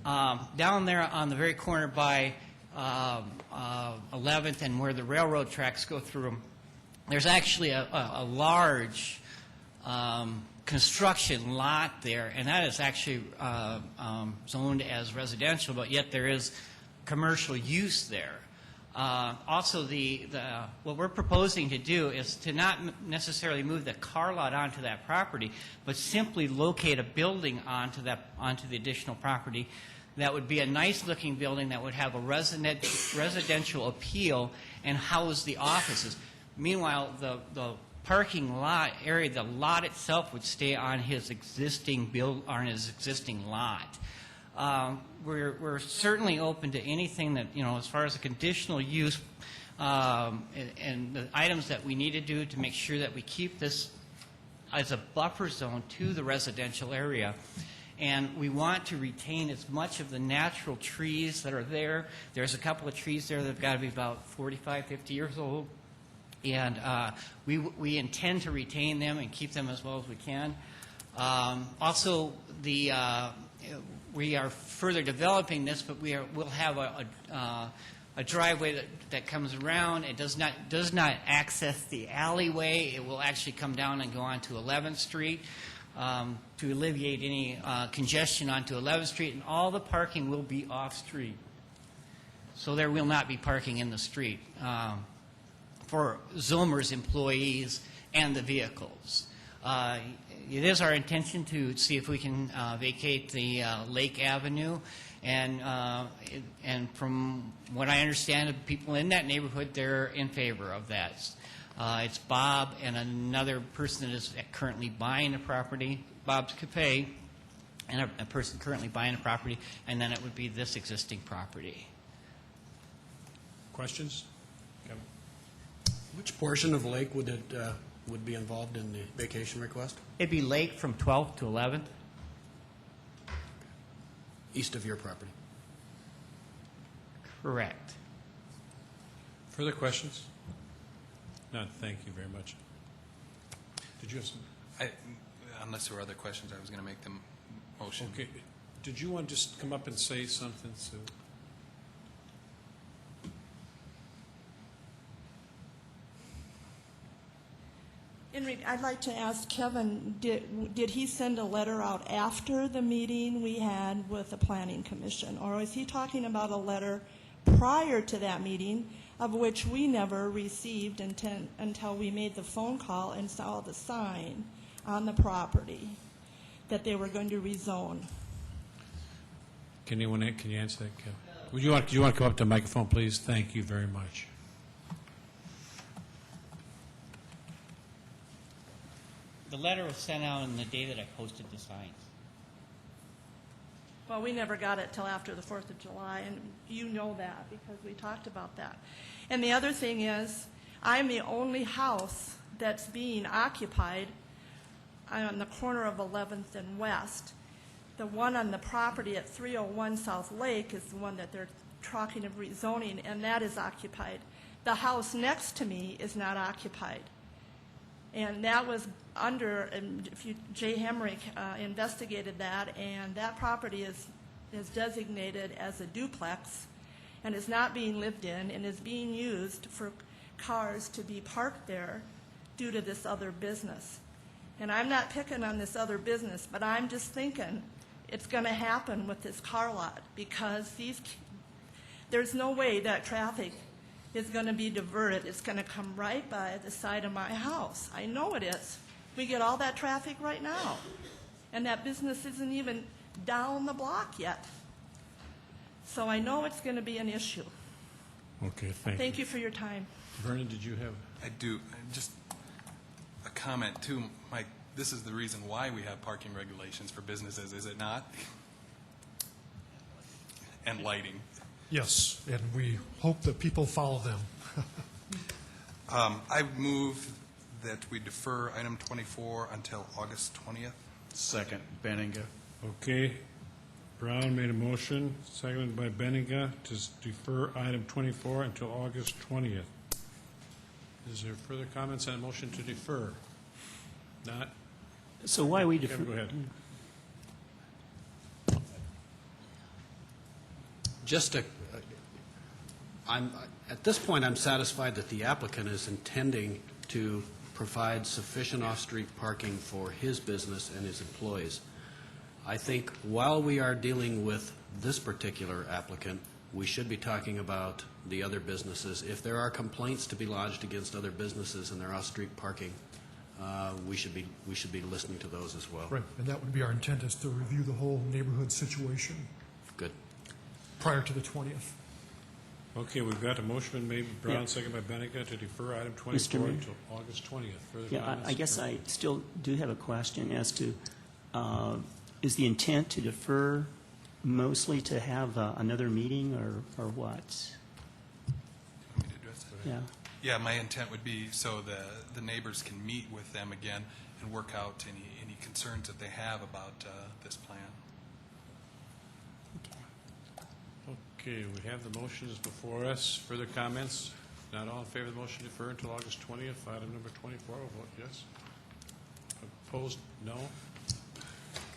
Down there on the very corner by 11th and where the railroad tracks go through them, there's actually a large construction lot there, and that is actually zoned as residential, but yet there is commercial use there. Also, what we're proposing to do is to not necessarily move the car lot onto that property, but simply locate a building onto the additional property. That would be a nice-looking building that would have a residential appeal and house the offices. Meanwhile, the parking lot area, the lot itself would stay on his existing lot. We're certainly open to anything that, as far as a conditional use and the items that we need to do to make sure that we keep this as a buffer zone to the residential area. And we want to retain as much of the natural trees that are there. There's a couple of trees there that have got to be about 45, 50 years old. And we intend to retain them and keep them as well as we can. Also, we are further developing this, but we'll have a driveway that comes around. It does not access the alleyway. It will actually come down and go onto 11th Street. To alleviate any congestion onto 11th Street, and all the parking will be off-street. So there will not be parking in the street for Zomer's employees and the vehicles. It is our intention to see if we can vacate the Lake Avenue, and from what I understand of people in that neighborhood, they're in favor of that. It's Bob and another person that is currently buying the property, Bob's Cafe, and a person currently buying the property, and then it would be this existing property. Questions? Kevin? Which portion of Lake would be involved in the vacation request? It'd be Lake from 12th to 11th. East of your property? Correct. Further questions? None. Thank you very much. Did you have some? Unless there were other questions, I was going to make the motion. Okay. Did you want to just come up and say something, Sue? I'd like to ask Kevin, did he send a letter out after the meeting we had with the Planning Commission? Or is he talking about a letter prior to that meeting, of which we never received until we made the phone call and saw the sign on the property that they were going to rezone? Can you answer that, Kevin? Do you want to come up to the microphone, please? Thank you very much. The letter was sent out on the day that I posted the signs. Well, we never got it till after the 4th of July, and you know that because we talked about that. And the other thing is, I'm the only house that's being occupied on the corner of 11th and West. The one on the property at 301 South Lake is the one that they're talking of rezoning, and that is occupied. The house next to me is not occupied. And that was under, and Jay Hemrick investigated that, and that property is designated as a duplex and is not being lived in and is being used for cars to be parked there due to this other business. And I'm not picking on this other business, but I'm just thinking it's going to happen with this car lot because there's no way that traffic is going to be diverted. It's going to come right by the side of my house. I know it is. We get all that traffic right now. And that business isn't even down the block yet. So I know it's going to be an issue. Okay, thank you. Thank you for your time. Vernon, did you have? I do. Just a comment, too, Mike. This is the reason why we have parking regulations for businesses, is it not? And lighting. Yes, and we hope that people follow them. I move that we defer item 24 until August 20th. Second, Benninga. Okay. Brown made a motion, seconded by Benninga, to defer item 24 until August 20th. Is there further comments on the motion to defer? Not? So why we defer? Kevin, go ahead. At this point, I'm satisfied that the applicant is intending to provide sufficient off-street parking for his business and his employees. I think while we are dealing with this particular applicant, we should be talking about the other businesses. If there are complaints to be lodged against other businesses and their off-street parking, we should be listening to those as well. Right, and that would be our intent, is to review the whole neighborhood situation. Good. Prior to the 20th. Okay, we've got a motion made by Brown, seconded by Benninga, to defer item 24 until August 20th. Further comments? I guess I still do have a question as to, is the intent to defer mostly to have another meeting or what? Want me to address that? Yeah. Yeah, my intent would be so the neighbors can meet with them again and work out any concerns that they have about this plan. Okay, we have the motions before us. Further comments? Not all in favor of the motion to defer until August 20th. Item number 24, will vote yes. Opposed, no.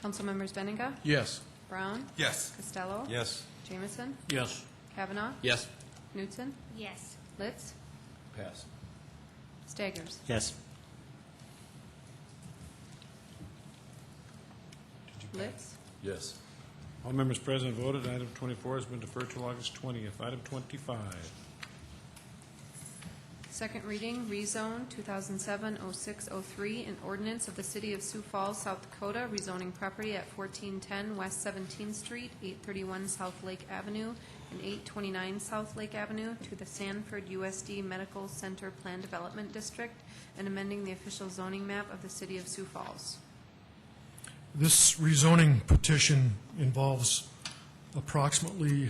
Councilmembers Benega? Yes. Brown? Yes. Costello? Yes. Jamison? Yes. Kavanaugh? Yes. Knutson? Yes. Litz? Pass. Staggers? Yes. Litz? Yes. All members present voted. Item 24 has been deferred till August 20th. Item 25. Second reading, rezone 2007-0603, an ordinance of the City of Sioux Falls, South Dakota, rezoning property at 1410 West 17th Street, 831 South Lake Avenue, and 829 South Lake Avenue to the Sanford USD Medical Center Plan Development District, and amending the official zoning map of the City of Sioux Falls. This rezoning petition involves approximately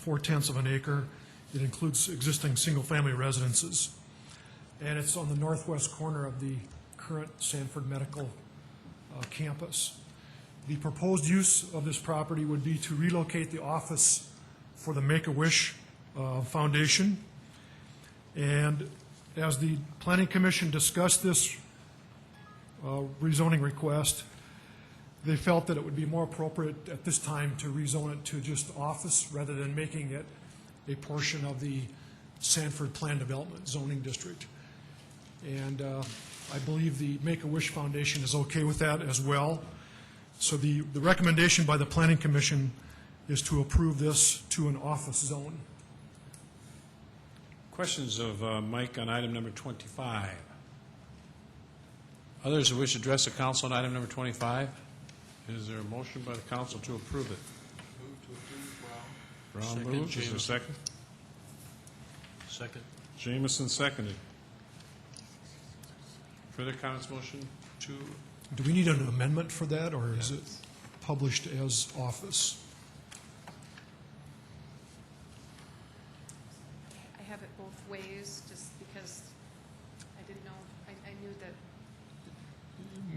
4/10 of an acre. It includes existing single-family residences, and it's on the northwest corner of the current Sanford Medical campus. The proposed use of this property would be to relocate the office for the Make-A-Wish Foundation. And as the Planning Commission discussed this rezoning request, they felt that it would be more appropriate at this time to rezone it to just office rather than making it a portion of the Sanford Plan Development Zoning District. And I believe the Make-A-Wish Foundation is okay with that as well. So the recommendation by the Planning Commission is to approve this to an office zone. Questions of Mike on item number 25? Others who wish to address the council on item number 25? Is there a motion by the council to approve it? Move to approve Brown. Brown Second, moves. Is there a Jamison. second? Second. Jamison seconded. Further comments, motion to, Do we need an amendment for that, or is it published as office? I have it both ways, just because I didn't know, I knew that.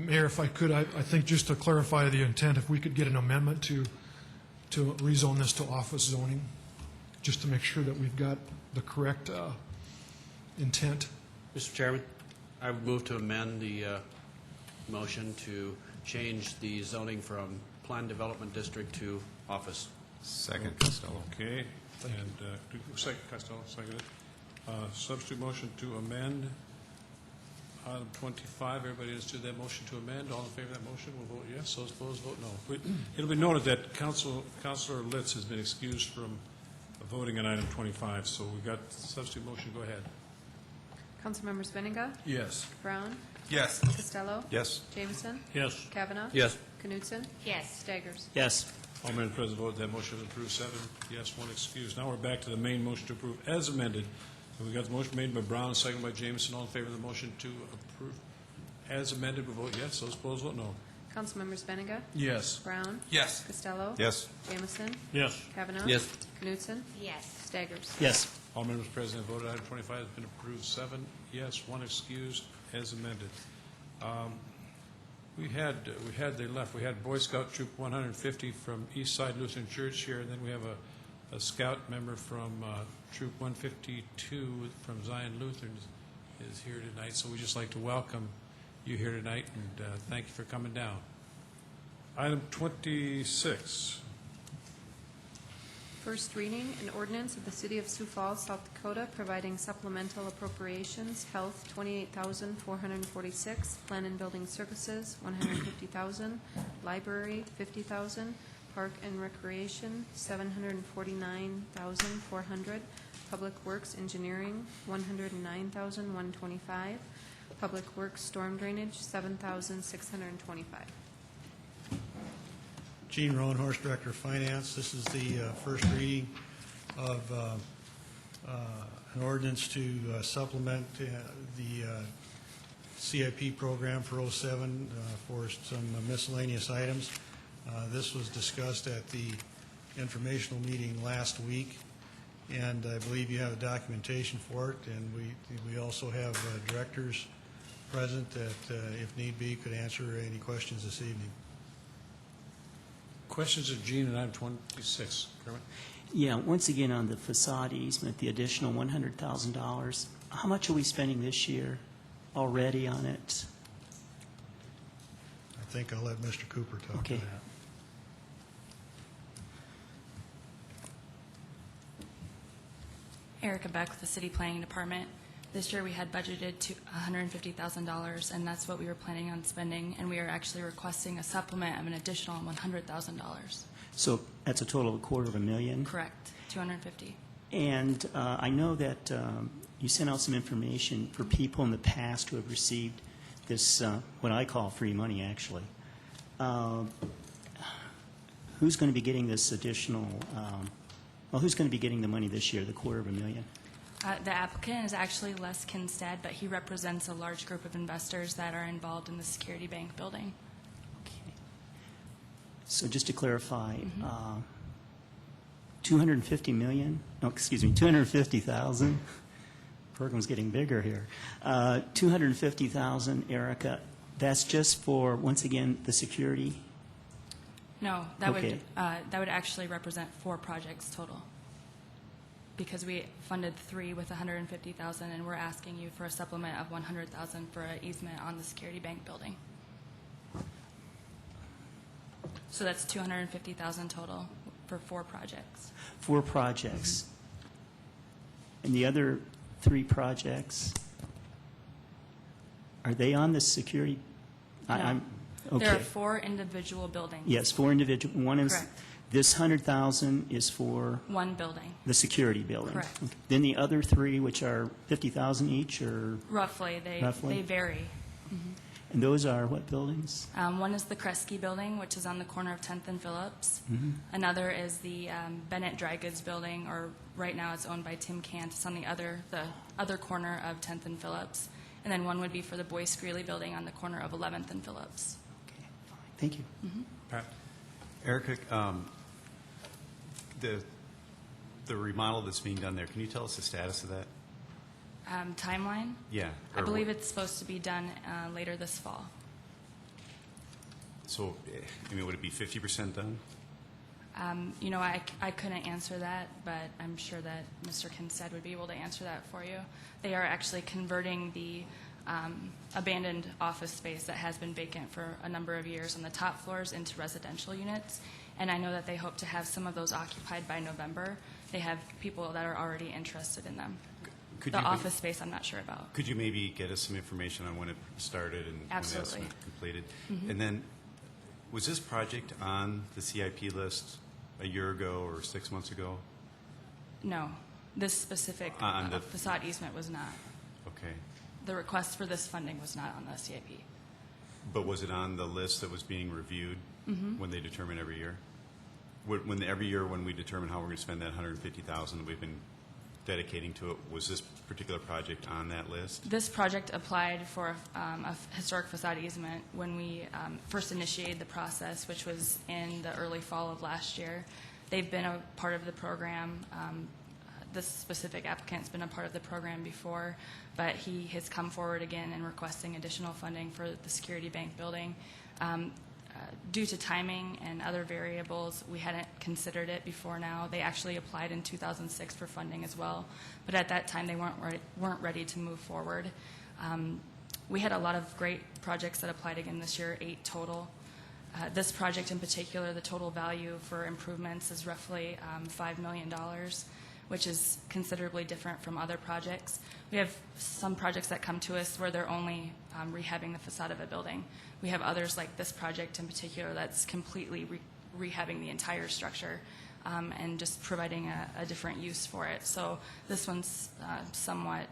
Mayor, if I could, I think just to clarify the intent, if we could get an amendment to rezone this to office zoning, just to make sure that we've got the correct intent. Mr. Chairman, I would move to amend the motion to change the zoning from Plan Development District to office. Second, Costello. okay. And second, Costello, seconded. Substitute motion to amend item 25. Everybody understood that motion to amend? All in favor of that motion will vote yes. Those opposed, vote no. It'll be noted that Councilor Litz has been excused from voting on item 25, so we've got substitute motion. Go ahead. Councilmembers Benega? Yes. Brown? Yes. Costello? Yes. Jamison? Yes. Kavanaugh? Yes. Knutson? Yes. Staggers? Yes. All members present voted that motion is approved. 7 yes, 1 excused. Now we're back to the main motion to approve as amended. And we got the motion made by Brown, seconded by Jameson. All in favor of the motion to approve as amended will vote yes. Those opposed vote no. Councilmembers Benega? Yes. Brown? Yes. Costello? Yes. Jamison? Yes. Kavanaugh? Yes. Knutson? Yes. Staggers? Yes. All members present voted item 25 has been approved. 7 yes, 1 excused as amended. They left. We had Boy Scout Troop 150 from East Side Lutheran Church here, and then we have a scout member from Troop 152 from Zion Lutheran is here tonight. So we'd just like to welcome you here tonight, and thank you for coming down. Item 26. First reading, an ordinance of the City of Sioux Falls, South Dakota, providing supplemental appropriations, health, $28,446, plan and building services, $150,000, library, $50,000, park and recreation, $749,400, public works engineering, $109,125, public works storm drainage, $7,625. Gene Roanhorse, Director of Finance. This is the first reading of an ordinance to supplement the CIP program for 07 for some miscellaneous items. This was discussed at the informational meeting last week, and I believe you have documentation for it, and we also have directors present that, if need be, could answer any questions this evening. Questions of Gene on item 26. Kermit? Yeah, once again, on the facade easement, the additional $100,000, how much are we spending this year already on it? I think I'll let Mr. Cooper talk to Okay. that. Erica Beck with the City Planning Department. This year we had budgeted to $150,000, and that's what we were planning on spending, and we are actually requesting a supplement of an additional $100,000. So that's a total of $250,000? Correct, 250. And I know that you sent out some information for people in the past who have received this, what I call free money, actually. Who's going to be getting this additional, who's going to be getting the money this year, the $250,000? The applicant is actually Les Kinstead, but he represents a large group of investors that are involved in the Security Bank building. Okay. So just to clarify, $250 million? No, excuse me, $250,000. Program's getting bigger here. $250,000, Erica. That's just for, once again, the security. No, that Okay. would actually represent 4 projects total, because we funded 3 with $150,000, and we're asking you for a supplement of $100,000 for an easement on the Security Bank building. So that's $250,000 total for 4 projects. 4 projects. And the other 3 projects, are they on the security? No. Okay. There are 4 individual buildings. Yes, 4 individual. One is, Correct. this $100,000 is for? One building. The security building. Correct. Okay. Then the other 3, which are $50,000 each, or? Roughly. They vary. And those are what buildings? One is the Kresge building, which is on the corner of 10th and Phillips. Another is the Bennett Dry Goods building, or right now it's owned by Tim Cant. It's on the other corner of 10th and Phillips. And then one would be for the Boyce Greeley building on the corner of 11th and Phillips. Okay, fine. Thank you. Pat? Erica, the remodel that's being done there, can you tell us the status of that? Timeline? Yeah. I believe it's supposed to be done later this fall. So, I mean, would it be 50% done? I couldn't answer that, but I'm sure that Mr. Kinstead would be able to answer that for you. They are actually converting the abandoned office space that has been vacant for a number of years on the top floors into residential units, and I know that they hope to have some of those occupied by November. They have people that are already interested in them. The office space I'm not sure about. Could you maybe get us some information on when it started and Absolutely. when that's completed? And then, was this project on the CIP list a year ago or 6 months ago? No, this specific On the- facade easement was not. Okay. The request for this funding was not on the CIP. But was it on the list that was being reviewed when they determine every year? Every year when we determine how we're going to spend that $150,000 that we've been dedicating to it, was this particular project on that list? This project applied for a historic facade easement when we first initiated the process, which was in the early fall of last year. They've been a part of the program. This specific applicant's been a part of the program before, but he has come forward again and requesting additional funding for the Security Bank building. Due to timing and other variables, we hadn't considered it before now. They actually applied in 2006 for funding as well, but at that time they weren't ready to move forward. We had a lot of great projects that applied again this year, 8 total. This project in particular, the total value for improvements is roughly $5 million, which is considerably different from other projects. We have some projects that come to us where they're only rehabbing the facade of a building. We have others like this project in particular that's completely rehabbing the entire structure and just providing a different use for it. So this one's somewhat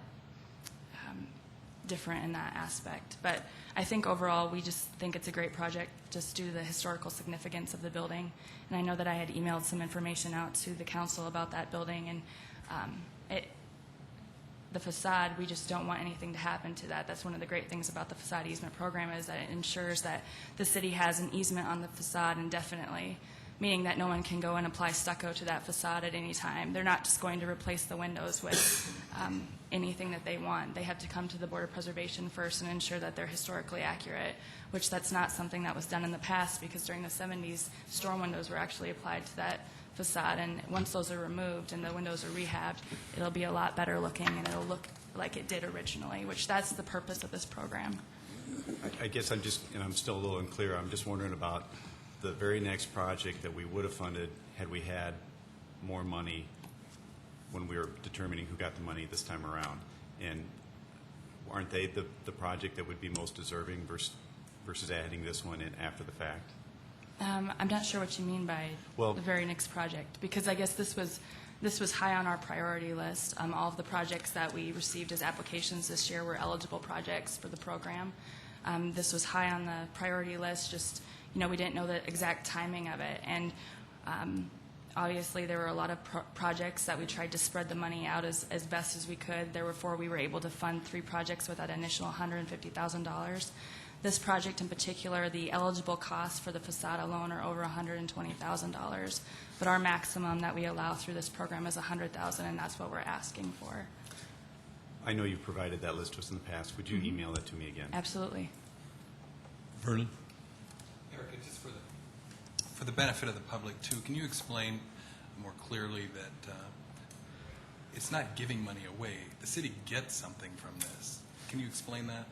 different in that aspect. But I think overall we just think it's a great project just due to the historical significance of the building. And I know that I had emailed some information out to the council about that building, and the facade, we just don't want anything to happen to that. That's one of the great things about the facade easement program, is that it ensures that the city has an easement on the facade indefinitely meaning that no one can go and apply stucco to that facade at any time. They're not just going to replace the windows with anything that they want. They have to come to the Board of Preservation first and ensure that they're historically accurate, which that's not something that was done in the past, because during the 70s, storm windows were actually applied to that facade, and once those are removed and the windows are rehabbed, it'll be a lot better looking and it'll look like it did originally, which that's the purpose of this program. I guess I'm still a little unclear. I'm just wondering about the very next project that we would have funded had we had more money when we were determining who got the money this time around. And aren't they the project that would be most deserving versus adding this one in after the fact? I'm not sure what you mean by the very next project, because I guess this was high on our priority list. All of the projects that we received as applications this year were eligible projects for the program. This was high on the priority list, just, we didn't know the exact timing of it. And obviously there were a lot of projects that we tried to spread the money out as best as we could. Therefore, we were able to fund 3 projects with that initial $150,000. This project in particular, the eligible costs for the facade alone are over $120,000, but our maximum that we allow through this program is $100,000, and that's what we're asking for. I know you've provided that list to us in the past. Would you email that to me again? Absolutely. Vernon? Erica, just for the benefit of the public too, can you explain more clearly that it's not giving money away? The city gets something from this. Can you explain that?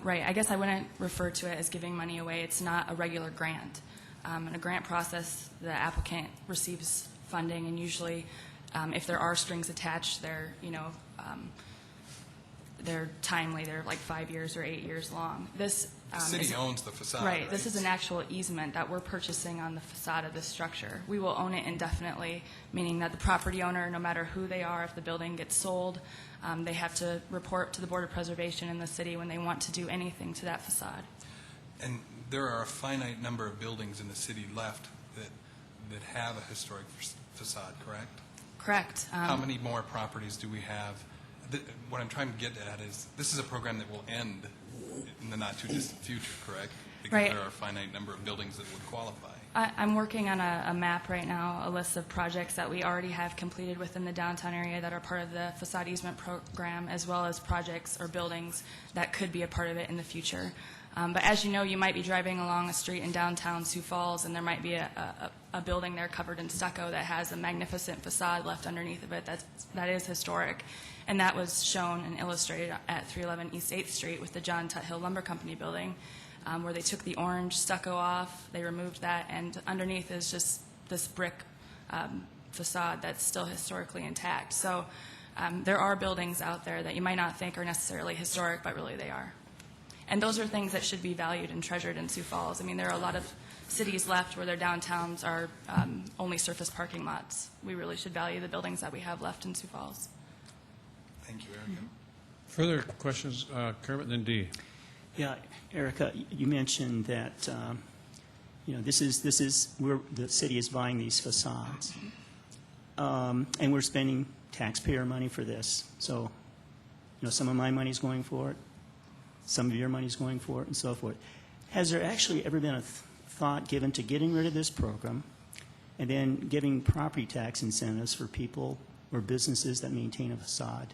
Right. I guess I wouldn't refer to it as giving money away. It's not a regular grant. In a grant process, the applicant receives funding, and usually, if there are strings attached, they're timely. They're like 5 years or 8 years long. This the city owns the facade. Right. This is an actual easement that we're purchasing on the facade of this structure. We will own it indefinitely, meaning that the property owner, no matter who they are, if the building gets sold, they have to report to the Board of Preservation in the city when they want to do anything to that facade. And there are a finite number of buildings in the city left that have a historic facade, correct? Correct. How many more properties do we have? What I'm trying to get at is this is a program that will end in the not-too-distant future, correct? Because right. there are a finite number of buildings that would qualify. I'm working on a map right now, a list of projects that we already have completed within the downtown area that are part of the facade easement program, as well as projects or buildings that could be a part of it in the future. But as you know, you might be driving along a street in downtown Sioux Falls, and there might be a building there covered in stucco that has a magnificent facade left underneath of it that is historic. And that was shown and illustrated at 311 East 8th Street with the John Tuthill Lumber Company building, where they took the orange stucco off, they removed that, and underneath is just this brick facade that's still historically intact. So there are buildings out there that you might not think are necessarily historic, but really they are. And those are things that should be valued and treasured in Sioux Falls. I mean, there are a lot of cities left where their downtowns are only surface parking lots. We really should value the buildings that we have left in Sioux Falls. Thank you, Erica. Further questions, Kermit, then Dee. Yeah, Erica, you mentioned that this is where the city is buying these facades, and we're spending taxpayer money for this. So, some of my money is going for it, some of your money is going for it, and so forth. Has there actually ever been a thought given to getting rid of this program and then giving property tax incentives for people or businesses that maintain a facade?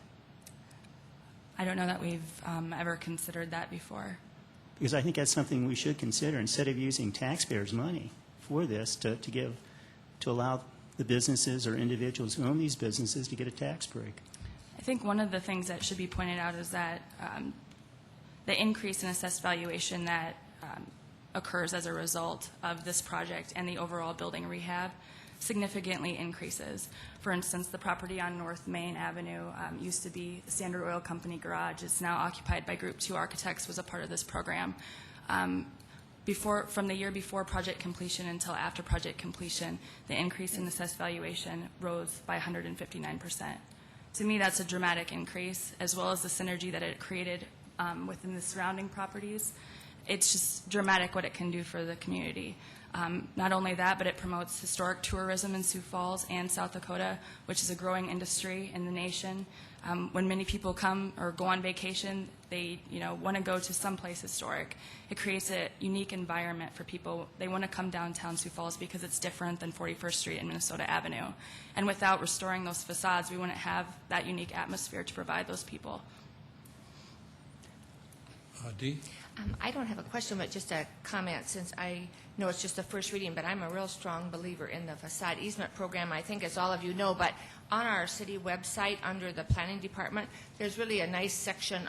I don't know that we've ever considered that before. Because I think that's something we should consider instead of using taxpayers' money for this to allow the businesses or individuals who own these businesses to get a tax break. I think one of the things that should be pointed out is that the increase in assessed valuation that occurs as a result of this project and the overall building rehab significantly increases. For instance, the property on North Main Avenue used to be the Standard Oil Company garage. It's now occupied by Group 2 Architects, was a part of this program. From the year before project completion until after project completion, the increase in assessed valuation rose by 159%. To me, that's a dramatic increase, as well as the synergy that it created within the surrounding properties. It's just dramatic what it can do for the community. Not only that, but it promotes historic tourism in Sioux Falls and South Dakota, which is a growing industry in the nation. When many people come or go on vacation, they want to go to someplace historic. It creates a unique environment for people. They want to come downtown Sioux Falls because it's different than 41st Street and Minnesota Avenue. And without restoring those facades, we wouldn't have that unique atmosphere to provide those people. Dee? I don't have a question, but just a comment, since I know it's just the first reading, but I'm a real strong believer in the facade easement program, I think, as all of you know. But on our city website, under the planning department, there's really a nice section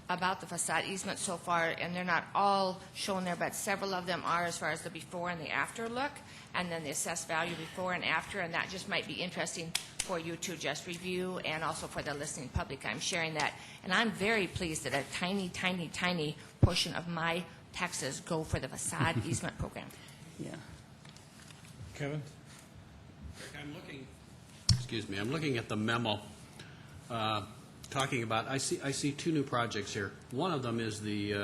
about the facade easement so far, and they're not all shown there, but several of them are, as far as the before and the after look, and then the assessed value before and after, and that just might be interesting for you to just review, and also for the listening public. I'm sharing that. And I'm very pleased that a tiny, tiny, tiny portion of my taxes go for the facade easement program. Yeah. Kevin? I'm looking at the memo talking about, I see two new projects here. One of them is the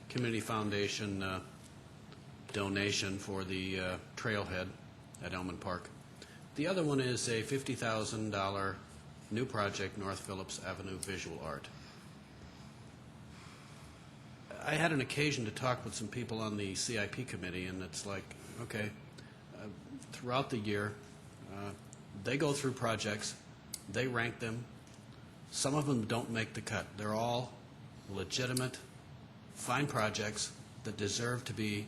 Community Foundation donation for the trailhead at Elman Park. The other one is a $50,000 new project, North Phillips Avenue Visual Art. I had an occasion to talk with some people on the CIP committee, and it's like, okay, throughout the year, they go through projects, they rank them. Some of them don't make the cut. They're all legitimate, fine projects that deserve to be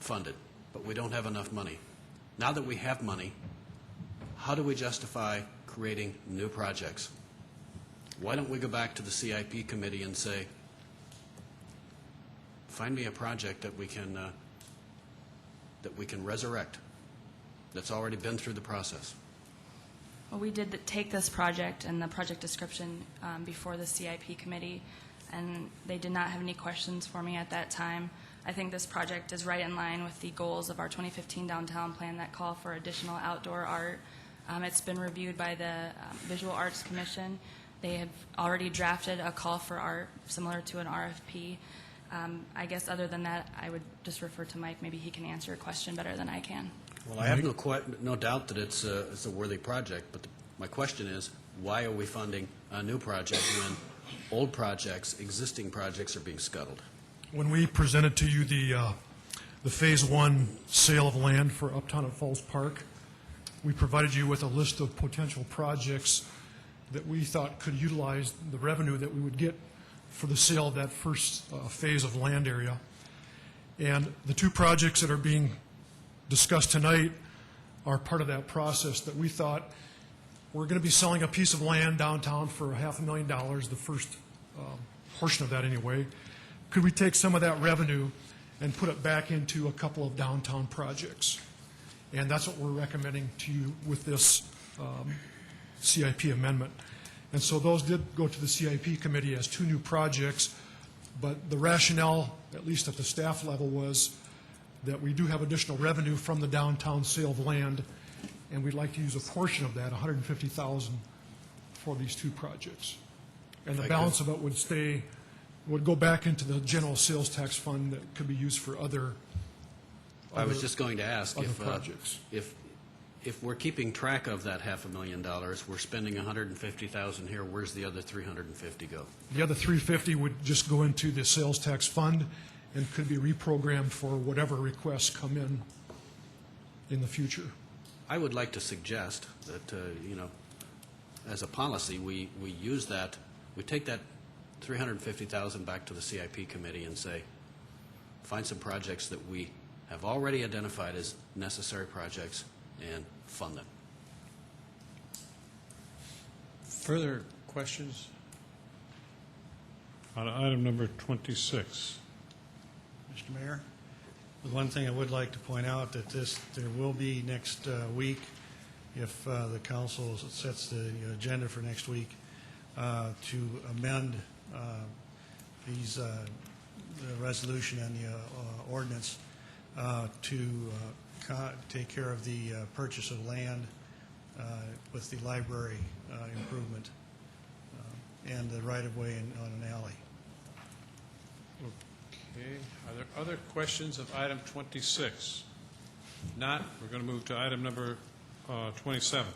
funded, but we don't have enough money. Now that we have money, how do we justify creating new projects? Why don't we go back to the CIP committee and say, find me a project that we can resurrect, that's already been through the process? Well, we did take this project and the project description before the CIP committee, and they did not have any questions for me at that time. I think this project is right in line with the goals of our 2015 downtown plan that call for additional outdoor art. It's been reviewed by the Visual Arts Commission. They have already drafted a call for art similar to an RFP. I guess other than that, I would just refer to Mike. Maybe he can answer a question better than I can. Well, I have no doubt that it's a worthy project, but my question is, why are we funding a new project when old projects, existing projects, are being scuttled? When we presented to you the Phase 1 sale of land for Uptown at Falls Park, we provided you with a list of potential projects that we thought could utilize the revenue that we would get for the sale of that first phase of land area. And the two projects that are being discussed tonight are part of that process, that we thought we're going to be selling a piece of land downtown for $500,000, the first portion of that anyway. Could we take some of that revenue and put it back into a couple of downtown projects? And that's what we're recommending to you with this CIP amendment. And so those did go to the CIP committee as two new projects, but the rationale, at least at the staff level, was that we do have additional revenue from the downtown sale of land, and we'd like to use a portion of that, $150,000, for these two projects. And the balance of it would go back into the general sales tax fund that could be used for other I was just going to ask projects. If we're keeping track of that $500,000, we're spending $150,000 here. Where's the other $350 go? The other $350 would just go into the sales tax fund and could be reprogrammed for whatever requests come in the future. I would like to suggest that, as a policy, we use that, we take that $350,000 back to the CIP committee and say, find some projects that we have already identified as necessary projects and fund them. Further questions on item number 26? Mr. Mayor, the one thing I would like to point out that there will be next week, if the council sets the agenda for next week, to amend the resolution and the ordinance to take care of the purchase of land with the library improvement and the right-of-way on an alley. Okay. Are there other questions of item 26? Not. We're going to move to item number 27.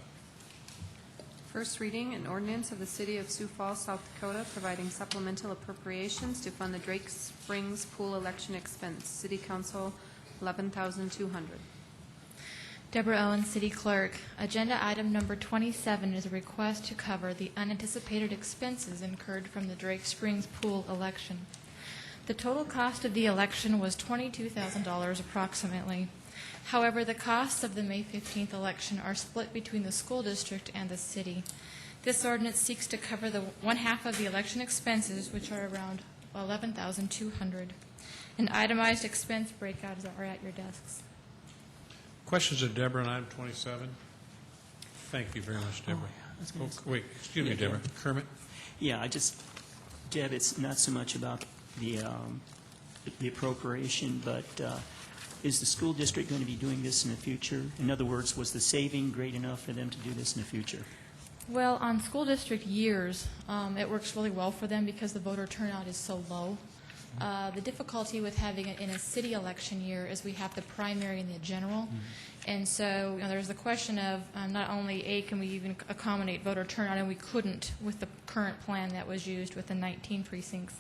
First reading, an ordinance of the City of Sioux Falls, South Dakota, providing supplemental appropriations to fund the Drake Springs Pool election expense. City Council, $11,200. Deborah Owens, City Clerk. Agenda item number 27 is a request to cover the unanticipated expenses incurred from the Drake Springs Pool election. The total cost of the election was $22,000 approximately. However, the costs of the May 15th election are split between the school district and the city. This ordinance seeks to cover the one half of the election expenses, which are around $11,200. An itemized expense breakouts are at your desks. Questions of Deborah on item 27? Thank you very much, Deborah. Wait, excuse me, Deborah. Kermit? Yeah, Deb, it's not so much about the appropriation, but is the school district going to be doing this in the future? In other words, was the saving great enough for them to do this in the future? Well, on school district years, it works really well for them because the voter turnout is so low. The difficulty with having it in a city election year is we have the primary and the general. And so there's the question of not only, can we even accommodate voter turnout, and we couldn't with the current plan that was used with the 19 precincts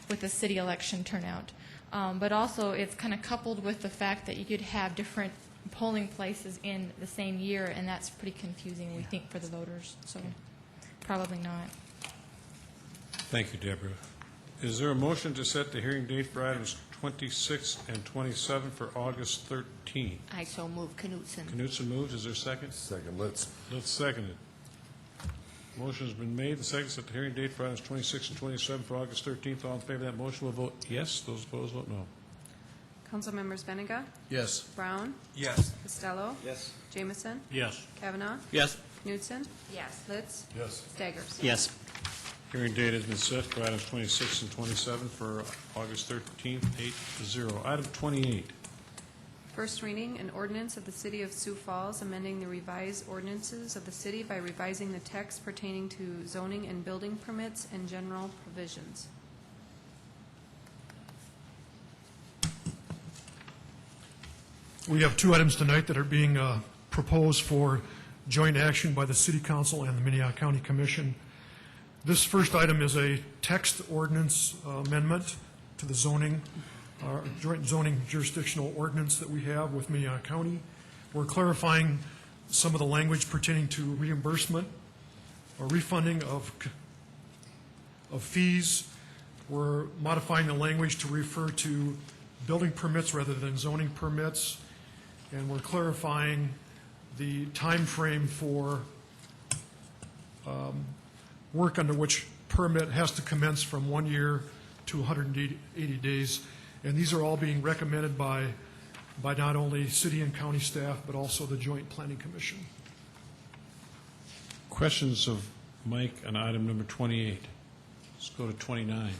with the city election turnout. But also it's kind of coupled with the fact that you could have different polling places in the same year, and that's pretty confusing, we think, for the voters. So probably not. Thank you, Deborah. Is there a motion to set the hearing date for items 26 and 27 for August 13th? I so move. Knutson. Knutson moves. Is there a second? Second, Litz. Let's second it. Motion has been made. The second set the hearing date for items 26 and 27 for August 13th. All in favor of that motion will vote yes. Those opposed vote no. Council members Benega? Yes. Brown? Yes. Costello? Yes. Jamison? Yes. Kavanaugh? Yes. Knutson? Yes. Litz? Yes. Staggers? Yes. Hearing date has been set for items 26 and 27 for August 13th, 8-0. Item 28. First reading, an ordinance of the City of Sioux Falls amending the revised ordinances of the city by revising the text pertaining to zoning and building permits and general provisions. We have two items tonight that are being proposed for joint action by the City Council and the Minnehaha County Commission. This first item is a text ordinance amendment to the zoning, joint zoning jurisdictional ordinance that we have with Minnehaha County. We're clarifying some of the language pertaining to reimbursement or refunding of fees. We're modifying the language to refer to building permits rather than zoning permits. And we're clarifying the time frame for work under which permit has to commence from 1 year to 180 days. And these are all being recommended by not only city and county staff, but also the Joint Planning Commission. Questions of Mike on item number 28. Let's go to 29.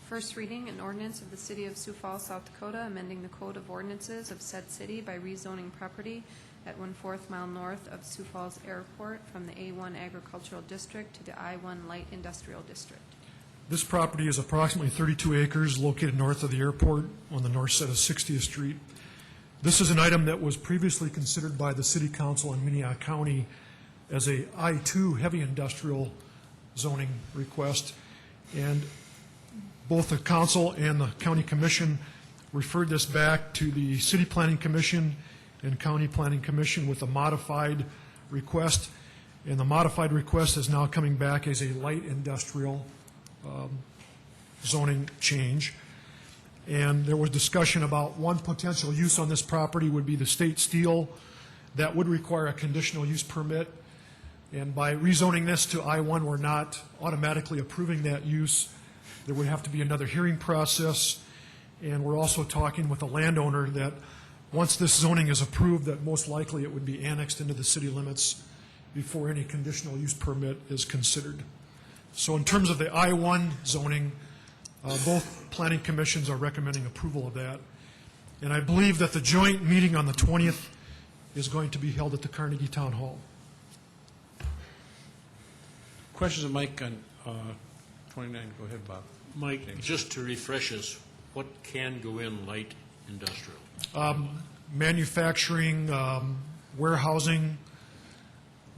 First reading, an ordinance of the City of Sioux Falls, South Dakota, amending the Code of Ordinances of said city by rezoning property at 1/4 mile north of Sioux Falls Airport from the A1 Agricultural District to the I1 Light Industrial District. This property is approximately 32 acres located north of the airport on the north side of 60th Street. This is an item that was previously considered by the City Council in Minnehaha County as a I2 heavy industrial zoning request. And both the council and the county commission referred this back to the City Planning Commission and County Planning Commission with a modified request. And the modified request is now coming back as a light industrial zoning change. And there was discussion about one potential use on this property would be the state steel. That would require a conditional use permit. And by rezoning this to I-1, we're not automatically approving that use. There would have to be another hearing process. And we're also talking with the landowner that once this zoning is approved, that most likely it would be annexed into the city limits before any conditional use permit is considered. So in terms of the I-1 zoning, both planning commissions are recommending approval of that. And I believe that the joint meeting on the 20th is going to be held at the Carnegie Town Hall. Questions of Mike on 29. Go ahead, Bob. Mike, James. Just to refresh us, what can go in light industrial? Manufacturing, warehousing,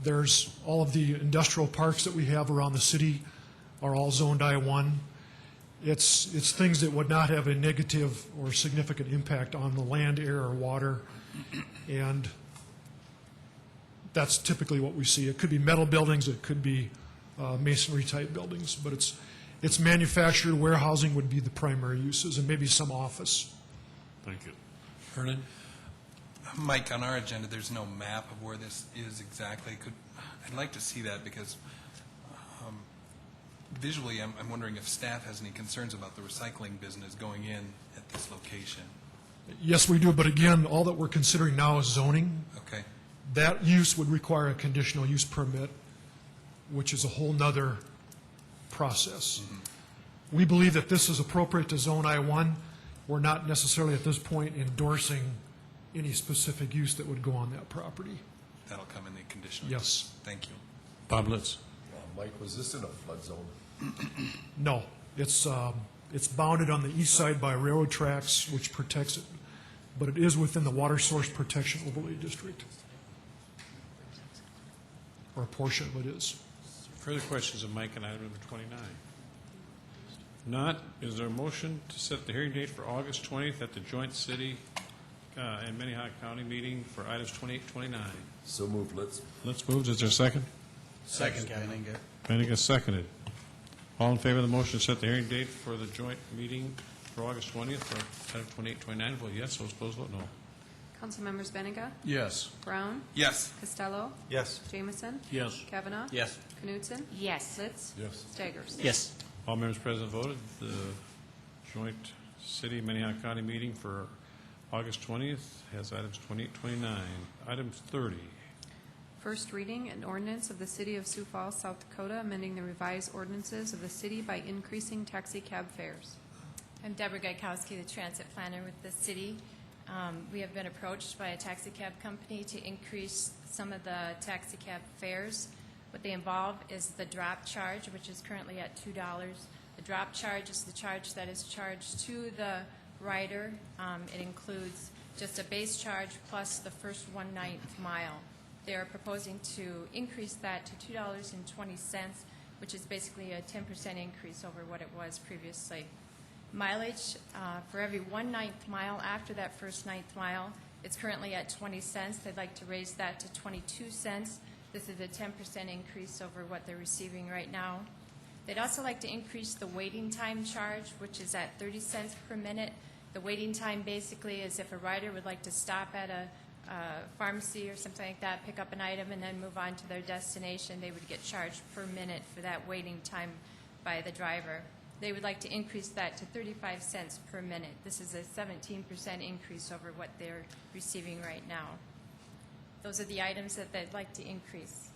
There's all of the industrial parks that we have around the city are all zoned I-1. It's things that would not have a negative or significant impact on the land, air, or water, and that's typically what we see. It could be metal buildings, it could be masonry-type buildings, but it's manufactured, warehousing would be the primary uses, and maybe some office. Thank you. Vernon? Mike, on our agenda, there's no map of where this is exactly. I'd like to see that because visually, I'm wondering if staff has any concerns about the recycling business going in at this location. Yes, we do, but again, all that we're considering now is zoning. Okay. That use would require a conditional use permit, which is a whole nother process. We believe that this is appropriate to zone I-1. We're not necessarily at this point endorsing any specific use that would go on that property. That'll come in the conditional Yes. use. Thank you. Bob Litz? Mike, was this in a flood zone? No, it's bounded on the east side by railroad tracks, which protects it, but it is within the water source protection overlay district, or a portion of it is. Further questions of Mike on item number 29? Not. Is there a motion to set the hearing date for August 20th at the joint city and Minnehaha County meeting for items 28, 29? So moved, Litz. Let's move. Is there a second? Second, Benninger. Benninger seconded. All in favor of the motion to set the hearing date for the joint meeting for August 20th for item 28, 29? Vote yes. Those opposed, vote no. Councilmembers Benega? Yes. Brown? Yes. Costello? Yes. Jameson? Yes. Kavanaugh? Yes. Knutson? Yes. Litz? Yes. Staggers? Yes. All members present voted. The joint city Minnehaha County meeting for August 20th has items 28, 29. Item 30. First reading, an ordinance of the City of Sioux Falls, South Dakota, amending the revised ordinances of the city by increasing taxi cab fares. I'm Deborah Gaikowski, the transit planner with the city. We have been approached by a taxi cab company to increase some of the taxi cab fares. What they involve is the drop charge, which is currently at $2. The drop charge is the charge that is charged to the rider. It includes just a base charge plus the first 1/9 mile. They're proposing to increase that to $2.20, which is basically a 10% increase over what it was previously. Mileage, for every 1/9 mile after that first 9th mile, it's currently at 20 cents. They'd like to raise that to 22 cents. This is a 10% increase over what they're receiving right now. They'd also like to increase the waiting time charge, which is at 30 cents per minute. The waiting time basically is if a rider would like to stop at a pharmacy or something like that, pick up an item, and then move on to their destination, they would get charged per minute for that waiting time by the driver. They would like to increase that to 35 cents per minute. This is a 17% increase over what they're receiving right now. Those are the items that they'd like to increase.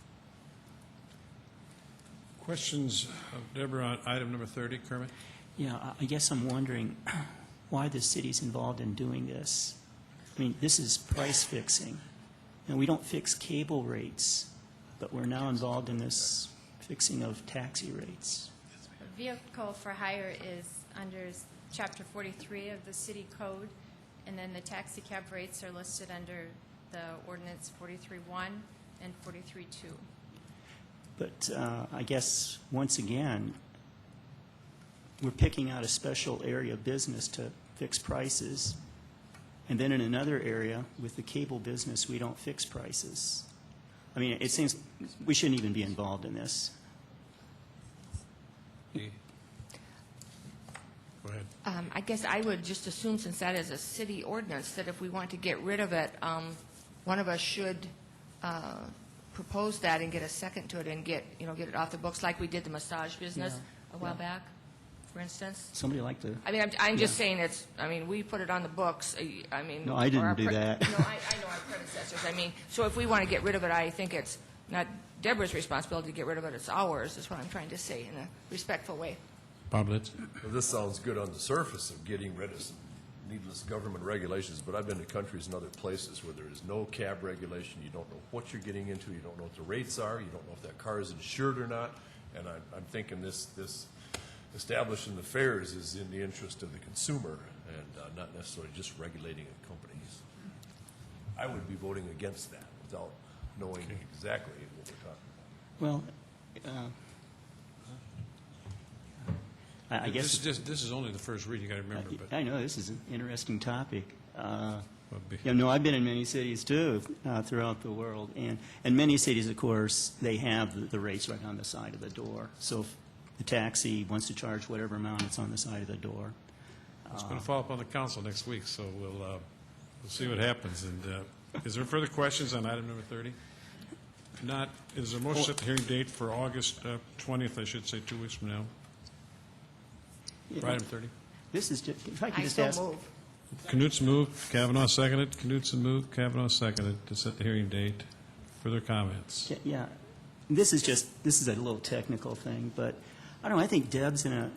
Questions of Deborah on item number 30, Kermit? Yeah, I guess I'm wondering why the city's involved in doing this. I mean, this is price fixing, and we don't fix cable rates, but we're now involved in this fixing of taxi rates. Vehicle for hire is under Chapter 43 of the city code, and then the taxi cab rates are listed under the ordinance 43.1 and 43.2. But I guess, once again, we're picking out a special area of business to fix prices, and then in another area, with the cable business, we don't fix prices. I mean, it seems we shouldn't even be involved in this. Go ahead. I guess I would just assume, since that is a city ordinance, that if we want to get rid of it, one of us should propose that and get a second to it and get it off the books, like we did the massage business a while back, for instance. Somebody like to... I mean, I'm just saying we put it on the books. I mean... No, I didn't do that. No, I know our predecessors. I mean, so if we want to get rid of it, I think it's not Deborah's responsibility to get rid of it. It's ours, is what I'm trying to say in a respectful way. Bob Litz? Well, this sounds good on the surface of getting rid of some needless government regulations, but I've been to countries and other places where there is no cab regulation. You don't know what you're getting into. You don't know what the rates are. You don't know if that car is insured or not. And I'm thinking this establishing the fares is in the interest of the consumer and not necessarily just regulating companies. I would be voting against that without knowing exactly what we're talking about. Well, I guess... This is only the first reading, you got to remember. But I know, this is an interesting topic. I've been in many cities, too, throughout the world. And many cities, of course, they have the rates right on the side of the door. So if the taxi wants to charge whatever amount, it's on the side of the door. It's going to follow up on the council next week, so we'll see what happens. And is there further questions on item number 30? If not, is there a motion to set the hearing date for August 20th, I should say, 2 weeks from now? For item 30? This is just, if I could just ask... Knutson moved, Kavanaugh seconded. Knutson moved, Kavanaugh seconded to set the hearing date. Further comments? Yeah, this is a little technical thing, but I don't know, I think Deb's in a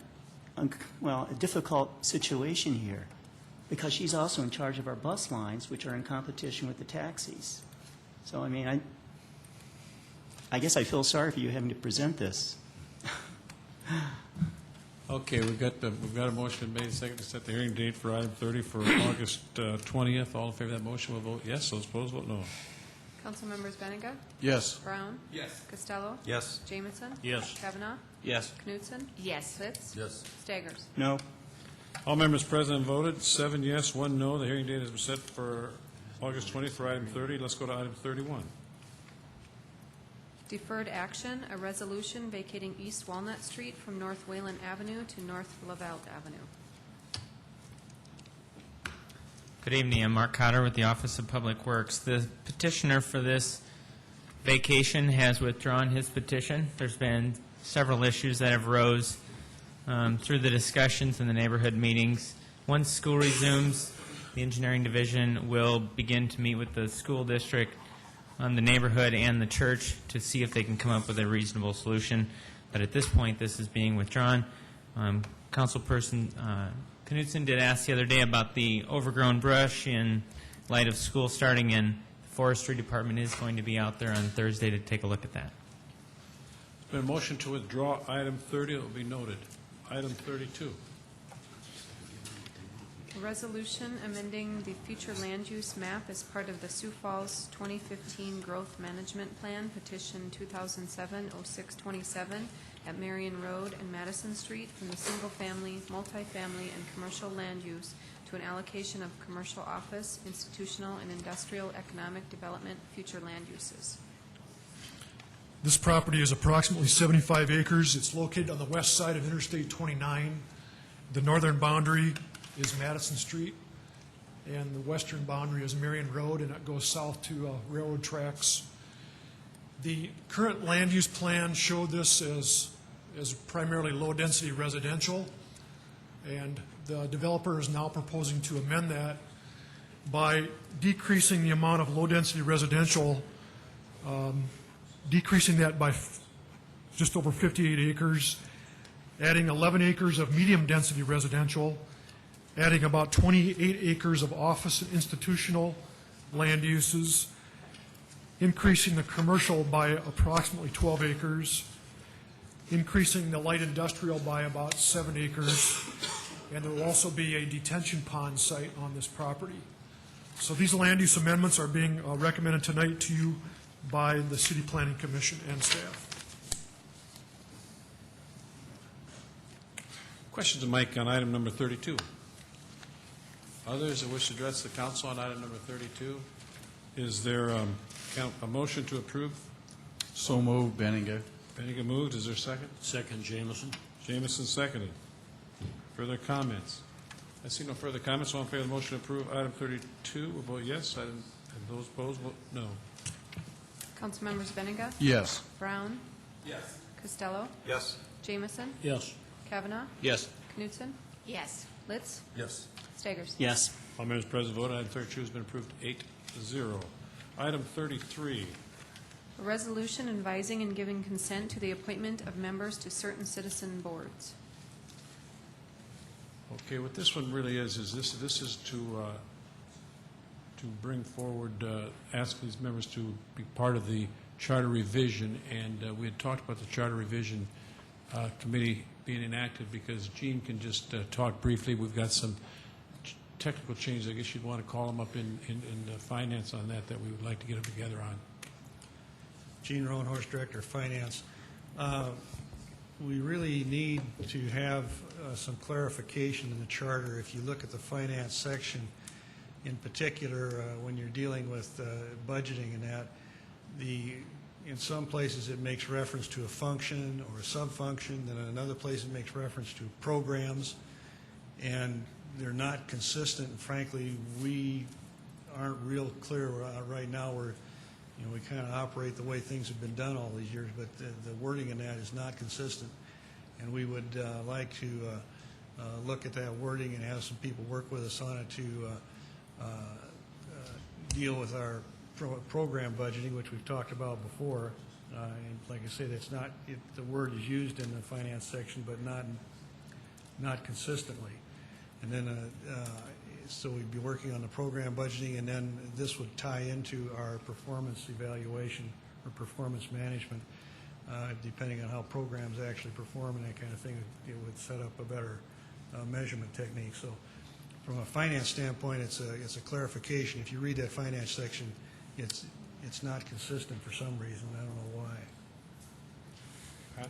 difficult situation here because she's also in charge of our bus lines, which are in competition with the taxis. So, I mean, I guess I feel sorry for you having to present this. Okay, we've got a motion made, second to set the hearing date for item 30 for August 20th. All in favor of that motion will vote yes. Those opposed vote no. Council members Benega? Yes. Brown? Yes. Costello? Yes. Jamison? Yes. Kavanaugh? Yes. Knutson? Yes. Litz? Yes. Staggers? No. All members present voted, 7 yes, 1 no. The hearing date has been set for August 20th for item 30. Let's go to item 31. Deferred action, a resolution vacating East Walnut Street from North Wayland Avenue to North Lavelle Avenue. Good evening. I'm Mark Cotter with the Office of Public Works. The petitioner for this vacation has withdrawn his petition. There's been several issues that have arose through the discussions in the neighborhood meetings. Once school resumes, the engineering division will begin to meet with the school district, the neighborhood, and the church to see if they can come up with a reasonable solution. But at this point, this is being withdrawn. Councilperson Knutson did ask the other day about the overgrown brush in light of school starting, and the forestry department is going to be out there on Thursday to take a look at that. There's been a motion to withdraw item 30. It will be noted. Item 32. A resolution amending the future land use map as part of the Sioux Falls 2015 Growth Management Plan, petition 2007-0627 at Marion Road and Madison Street from the single-family, multifamily, and commercial land use to an allocation of commercial office, institutional, and industrial economic development future land uses. This property is approximately 75 acres. It's located on the west side of Interstate 29. The northern boundary is Madison Street, and the western boundary is Marion Road, and it goes south to railroad tracks. The current land use plan showed this as primarily low-density residential, and the developer is now proposing to amend that by decreasing the amount of low-density residential, decreasing that by just over 58 acres, adding 11 acres of medium-density residential, adding about 28 acres of office and institutional land uses, increasing the commercial by approximately 12 acres, increasing the light industrial by about 7 acres, and there will also be a detention pond site on this property. So these land use amendments are being recommended tonight to you by the City Planning Commission and staff. Questions to Mike on item number 32? Others that wish to address the council on item number 32? Is there a motion to approve? So moved, Benninger. Benninger moved. Is there a second? Second, Jamison. Jamison seconded. Further comments? I see no further comments. All in favor of the motion to approve item 32 will vote yes. And those opposed vote no. Council members Benega? Yes. Brown? Yes. Costello? Yes. Jamison? Yes. Kavanaugh? Yes. Knutson? Yes. Litz? Yes. Staggers? Yes. All members present voted. Item 32 has been approved 8-0. Item 33. A resolution advising and giving consent to the appointment of members to certain citizen boards. Okay, what this one really is this is to bring forward, ask these members to be part of the charter revision, and we had talked about the charter revision committee being inactive because Gene can just talk briefly. We've got some technical changes. I guess you'd want to call them up in finance on that we would like to get them together on. Gene Roanhorse, Director of Finance. We really need to have some clarification in the charter. If you look at the finance section, in particular, when you're dealing with budgeting and that, in some places it makes reference to a function or a sub-function, then in another place it makes reference to programs, and they're not consistent. And frankly, we aren't real clear right now. We kind of operate the way things have been done all these years, but the wording in that is not consistent. And we would like to look at that wording and have some people work with us on it to deal with our program budgeting, which we've talked about before. And like I say, that's not the word is used in the finance section, but not consistently. And then so we'd be working on the program budgeting, and then this would tie into our performance evaluation or performance management, depending on how programs actually perform and that kind of thing. It would set up a better measurement technique. So from a finance standpoint, it's a clarification. If you read that finance section, it's not consistent for some reason. I don't know why.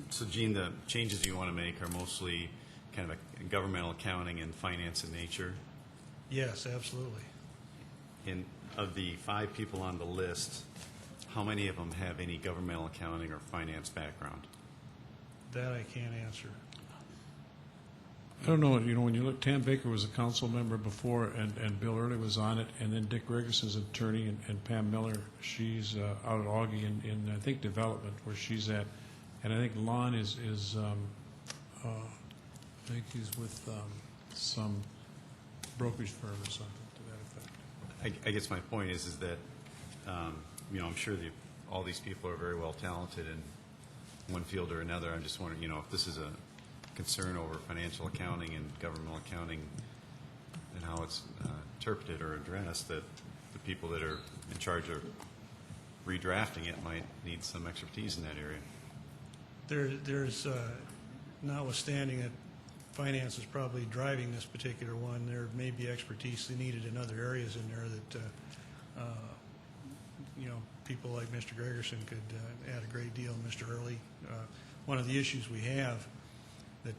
So, Gene, the changes you want to make are mostly kind of a governmental accounting and finance in nature? Yes, absolutely. And of the 5 people on the list, how many of them have any governmental accounting or finance background? That I can't answer. I don't know, when you look, Tam Baker was a council member before, and Bill Early was on it, and then Dick Gregerson's an attorney, and Pam Miller, she's out at Augie in I think, development, where she's at. And I think Lon is I think he's with some brokerage firm or something to that effect. I guess my point is that, I'm sure all these people are very well talented in one field or another. I'm just wondering, if this is a concern over financial accounting and governmental accounting and how it's interpreted or addressed, that the people that are in charge of redrafting it might need some expertise in that area. There's notwithstanding that finance is probably driving this particular one, there may be expertise needed in other areas in there that people like Mr. Gregerson could add a great deal. Mr. Early, one of the issues we have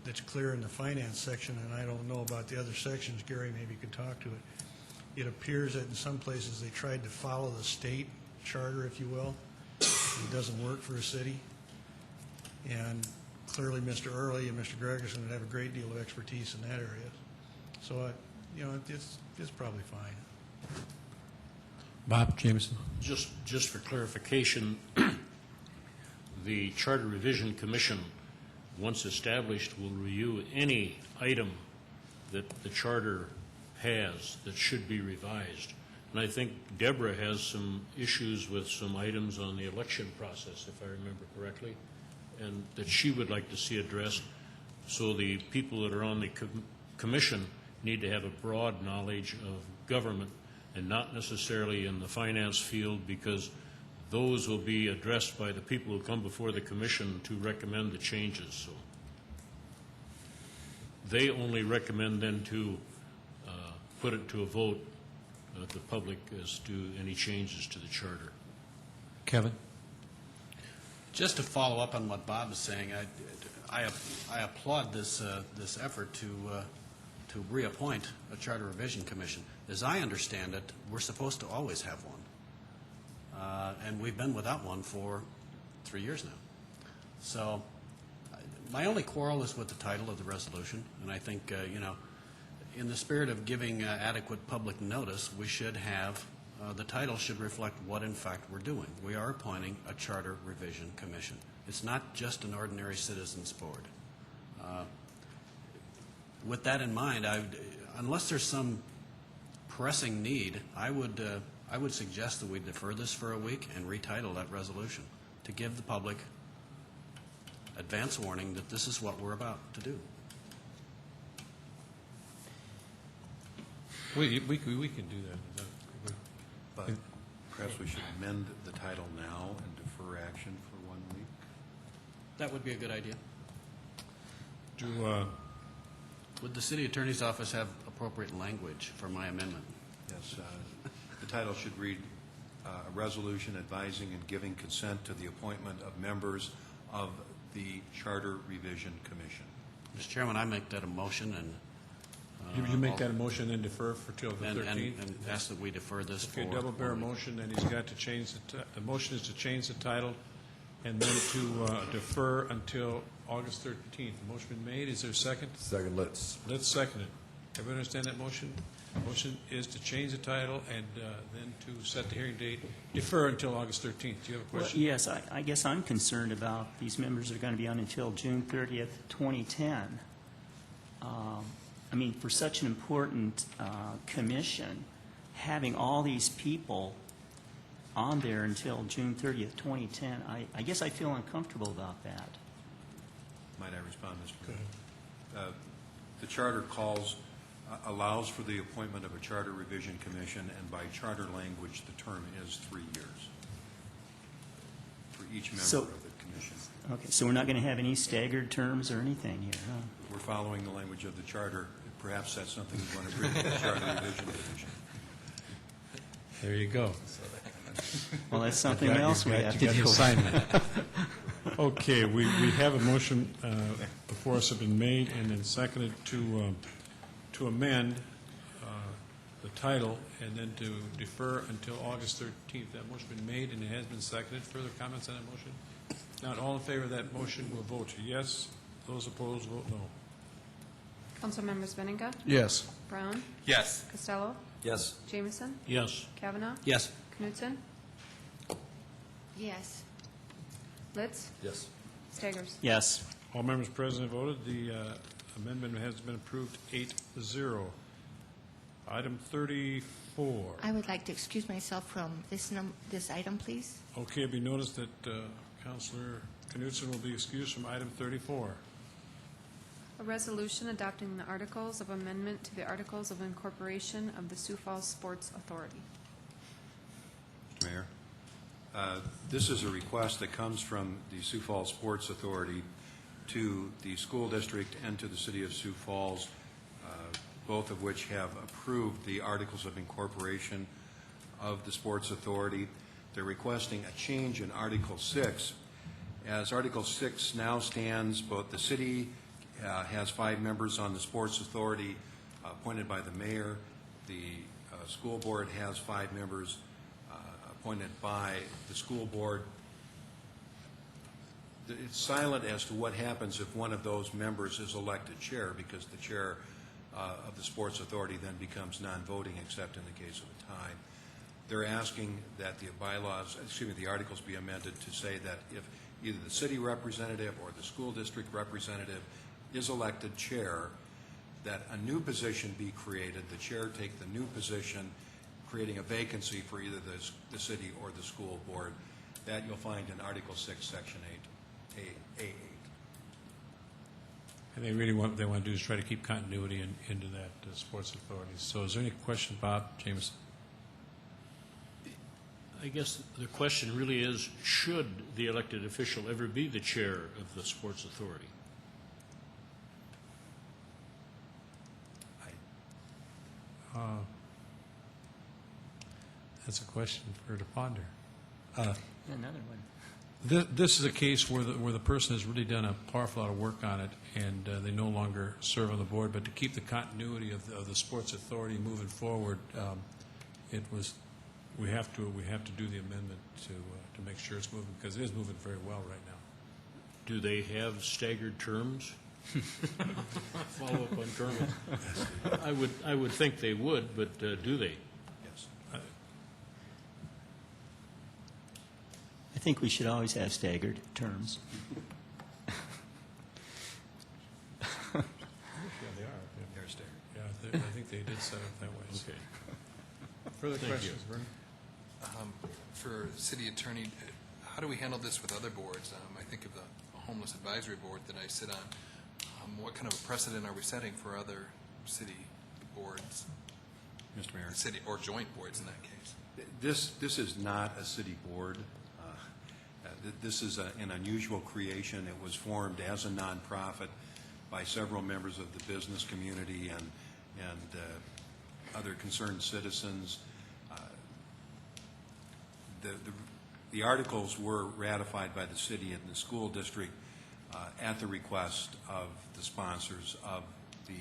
that's clear in the finance section, and I don't know about the other sections, Gary maybe could talk to it. It appears that in some places they tried to follow the state charter, if you will. It doesn't work for a city. And clearly Mr. Early and Mr. Gregerson would have a great deal of expertise in that area. So, it's probably fine. Bob Jameson. Just for clarification, the Charter Revision Commission, once established, will review any item that the charter has that should be revised. And I think Deborah has some issues with some items on the election process, if I remember correctly, and that she would like to see addressed. So the people that are on the commission need to have a broad knowledge of government and not necessarily in the finance field, because those will be addressed by the people who come before the commission to recommend the changes. So they only recommend then to put it to a vote of the public as to any changes to the charter. Kevin? Just to follow up on what Bob is saying, I applaud this effort to reappoint a Charter Revision Commission. As I understand it, we're supposed to always have one, and we've been without one for 3 years now. So my only quarrel is with the title of the resolution, and I think in the spirit of giving adequate public notice, we should have the title should reflect what in fact we're doing. We are appointing a Charter Revision Commission. It's not just an ordinary citizens board. With that in mind, unless there's some pressing need, I would suggest that we defer this for a week and retitle that resolution to give the public advance warning that this is what we're about to do. We can do that. But perhaps we should amend the title now and defer action for 1 week? That would be a good idea. Would the city attorney's office have appropriate language for my amendment? Yes. The title should read a resolution advising and giving consent to the appointment of members of the Charter Revision Commission. Mr. Chairman, I make that a motion and... You make that a motion and defer for till the 13th? And ask that we defer this for... Okay, double bear motion, and he's got to change, the motion is to change the title and then to defer until August 13th. The motion been made, is there a second? Second, let's. Let's second it. Everyone understand that motion? The motion is to change the title and then to set the hearing date, defer until August 13th. Do you have a Well, question? yes, I guess I'm concerned about these members that are going to be on until June 30th, 2010. I mean, for such an important commission, having all these people on there until June 30th, 2010, I guess I feel uncomfortable about that. Might I respond, Mr. President? The charter allows for the appointment of a Charter Revision Commission, and by charter language, the term is 3 years for each member of the commission. Okay, so we're not going to have any staggered terms or anything here, huh? We're following the language of the charter. Perhaps that's something you want to bring to the Charter Revision Commission. There you go. Well, that's something else we have to do. do. Okay, we have a motion before us have been made and then seconded to amend the title and then to defer until August 13th. That motion has been made and it has been seconded. Further comments on that motion? Not all in favor of that motion will vote yes. Those opposed vote no. Councilmembers Benninga? Yes. Brown? Yes. Costello? Yes. Jameson? Yes. Kavanaugh? Yes. Knutson? Yes. Litz? Yes. Staggers? Yes. All members present voted. The amendment has been approved 8-0. Item 34. I would like to excuse myself from this item, please. Okay, be noticed that Councilor Knutson will be excused from item 34. A resolution adopting the Articles of Amendment to the Articles of Incorporation of the Sioux Falls Sports Authority. Mr. Mayor, this is a request that comes from the Sioux Falls Sports Authority to the school district and to the city of Sioux Falls, both of which have approved the Articles of Incorporation of the Sports Authority. They're requesting a change in Article 6. As Article 6 now stands, both the city has 5 members on the Sports Authority appointed by the mayor. The school board has 5 members appointed by the school board. It's silent as to what happens if one of those members is elected chair, because the chair of the Sports Authority then becomes non-voting except in the case of a tie. They're asking that the articles be amended to say that if either the city representative or the school district representative is elected chair, that a new position be created, the chair take the new position, creating a vacancy for either the city or the school board. That you'll find in Article 6, Section 8, A8. And they want to do is try to keep continuity into that sports authority. So is there any question, Bob Jameson? I guess the question really is, should the elected official ever be the chair of the sports authority? That's a question for her to ponder. Another one. This is a case where the person has really done a powerful lot of work on it, and they no longer serve on the board. But to keep the continuity of the sports authority moving forward, we have to do the amendment to make sure it's moving, because it is moving very well right now. Do they have staggered terms? Follow up on Kermit. I would think they would, but do they? Yes. I think we should always have staggered terms. Yeah, they are. They're staggered. Yeah, I think they did set it that way. Okay. Further Thank questions, you. Vern? For city attorney, how do we handle this with other boards? I think of the homeless advisory board that I sit on. What kind of a precedent are we setting for other city boards? Mr. Mayor. City or joint boards in that case? This is not a city board. This is an unusual creation. It was formed as a nonprofit by several members of the business community and other concerned citizens. the articles were ratified by the city and the school district at the request of the sponsors of the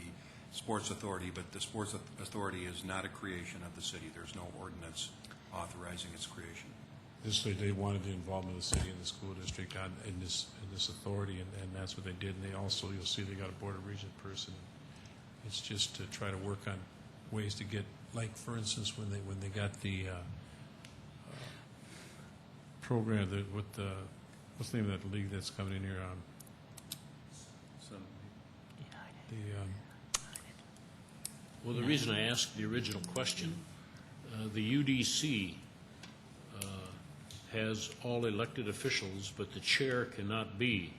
Sports Authority, but the Sports Authority is not a creation of the city. There's no ordinance authorizing its creation. They wanted the involvement of the city and the school district in this authority, and that's what they did. And they also, you'll see, they got a Board of Regents person. It's just to try to work on ways to get, like, for instance, when they got the program with the, what's the name of that league that's coming in here? Well, the reason I asked the original question, the UDC has all elected officials, but the chair cannot be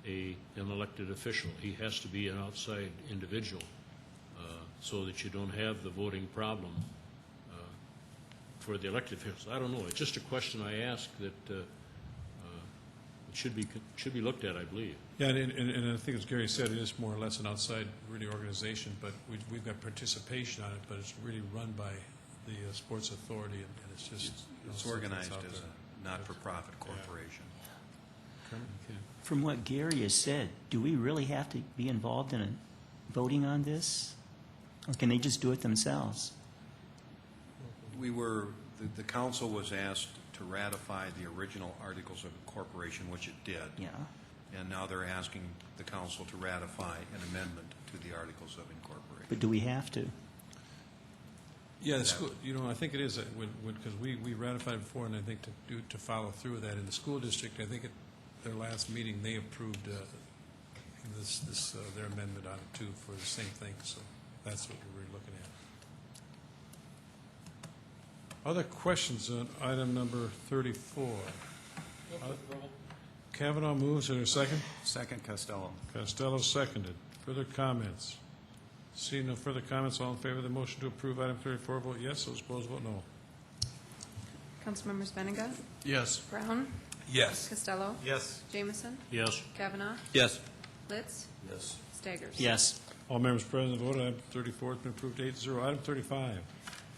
an elected official. He has to be an outside individual so that you don't have the voting problem for the elected officials. I don't know. It's just a question I ask that it should be looked at, I believe. Yeah, and I think as Gary said, it is more or less an outside really organization, but we've got participation on it, but it's really run by the Sports Authority, and it's just... It's organized as a not-for-profit corporation. From what Gary has said, do we really have to be involved in voting on this? Or can they just do it themselves? The council was asked to ratify the original Articles of Incorporation, which it did. Yeah. And now they're asking the council to ratify an amendment to the Articles of Incorporation. But do we have to? Yeah, the school, I think it is, because we ratified it before, and I think to follow through with that in the school district, I think at their last meeting, they approved their amendment on it too for the same thing, so that's what we're looking at. Other questions on item number 34? Kavanaugh moves. Is there a second? Second, Costello. Costello seconded. Further comments? Seeing no further comments, all in favor of the motion to approve item 34, vote yes. Those opposed, vote no. Councilmembers Benega? Yes. Brown? Yes. Costello? Yes. Jameson? Yes. Kavanaugh? Yes. Litz? Yes. Staggers? Yes. All members present voted. Item 34 has been approved 8-0. Item 35.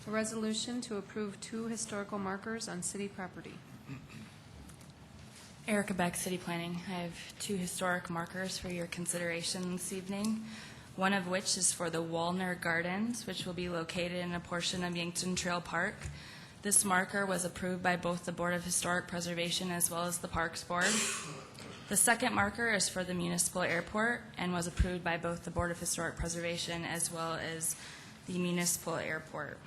A resolution to approve 2 historical markers on city property. Erica Beck, City Planning. I have 2 historic markers for your consideration this evening, one of which is for the Walner Gardens, which will be located in a portion of Yankton Trail Park. This marker was approved by both the Board of Historic Preservation as well as the Parks Board. The second marker is for the municipal airport and was approved by both the Board of Historic Preservation as well as the municipal airport.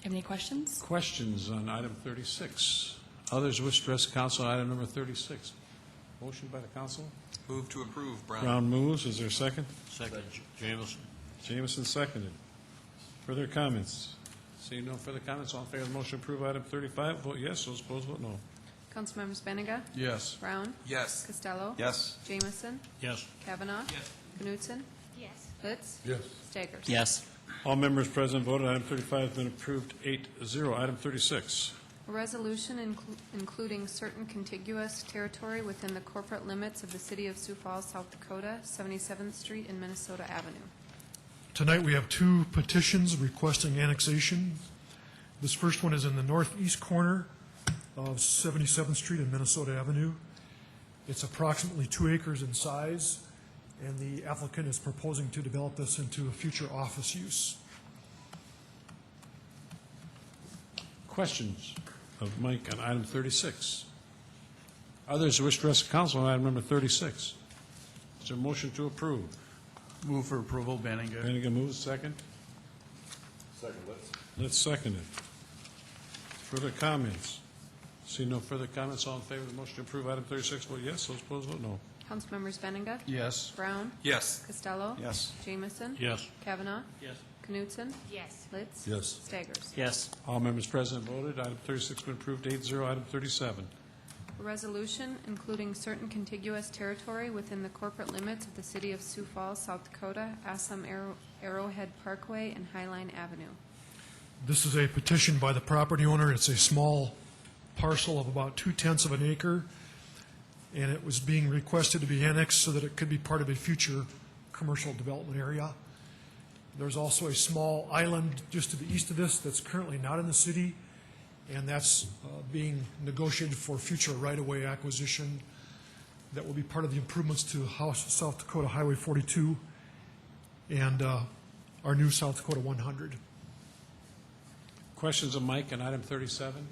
Have any questions? Questions on item 36? Others wish to address the council on item number 36. Motion by the council? Move to approve, Brown. Brown moves. Is there a second? Second, Jameson. Jameson seconded. Further comments? Seeing no further comments, all in favor of the motion to approve item 35, vote yes. Those opposed, vote no. Councilmembers Benega? Yes. Brown? Yes. Costello? Yes. Jameson? Yes. Kavanaugh? Yes. Knutson? Yes. Litz? Yes. Staggers? Yes. All members present voted. Item 35 has been approved 8-0. Item 36. A resolution including certain contiguous territory within the corporate limits of the city of Sioux Falls, South Dakota, 77th Street and Minnesota Avenue. Tonight, we have 2 petitions requesting annexation. This first one is in the northeast corner of 77th Street and Minnesota Avenue. It's approximately 2 acres in size, and the applicant is proposing to develop this into a future office use. Questions of Mike on item 36? Others who wish to address the council on item number 36? Is there a motion to approve? Move for approval, Benninger. Benninger moves. Second? Second, Litz. Let's second it. Further comments? See no further comments, all in favor of the motion to approve item 36, vote yes. Those opposed, vote no. Councilmembers Benega? Yes. Brown? Yes. Costello? Yes. Jameson? Yes. Kavanaugh? Yes. Knutson? Yes. Litz? Yes. Staggers? Yes. All members present voted. Item 36 has been approved 8-0. Item 37. A resolution including certain contiguous territory within the corporate limits of the city of Sioux Falls, South Dakota, Assam Arrowhead Parkway, and Highline Avenue. This is a petition by the property owner. It's a small parcel of about 2/10 of an acre, and it was being requested to be annexed so that it could be part of a future commercial development area. There's also a small island just to the east of this that's currently not in the city, and that's being negotiated for future right-of-way acquisition that will be part of the improvements to South Dakota Highway 42 and our new South Dakota 100. Questions of Mike on item 37?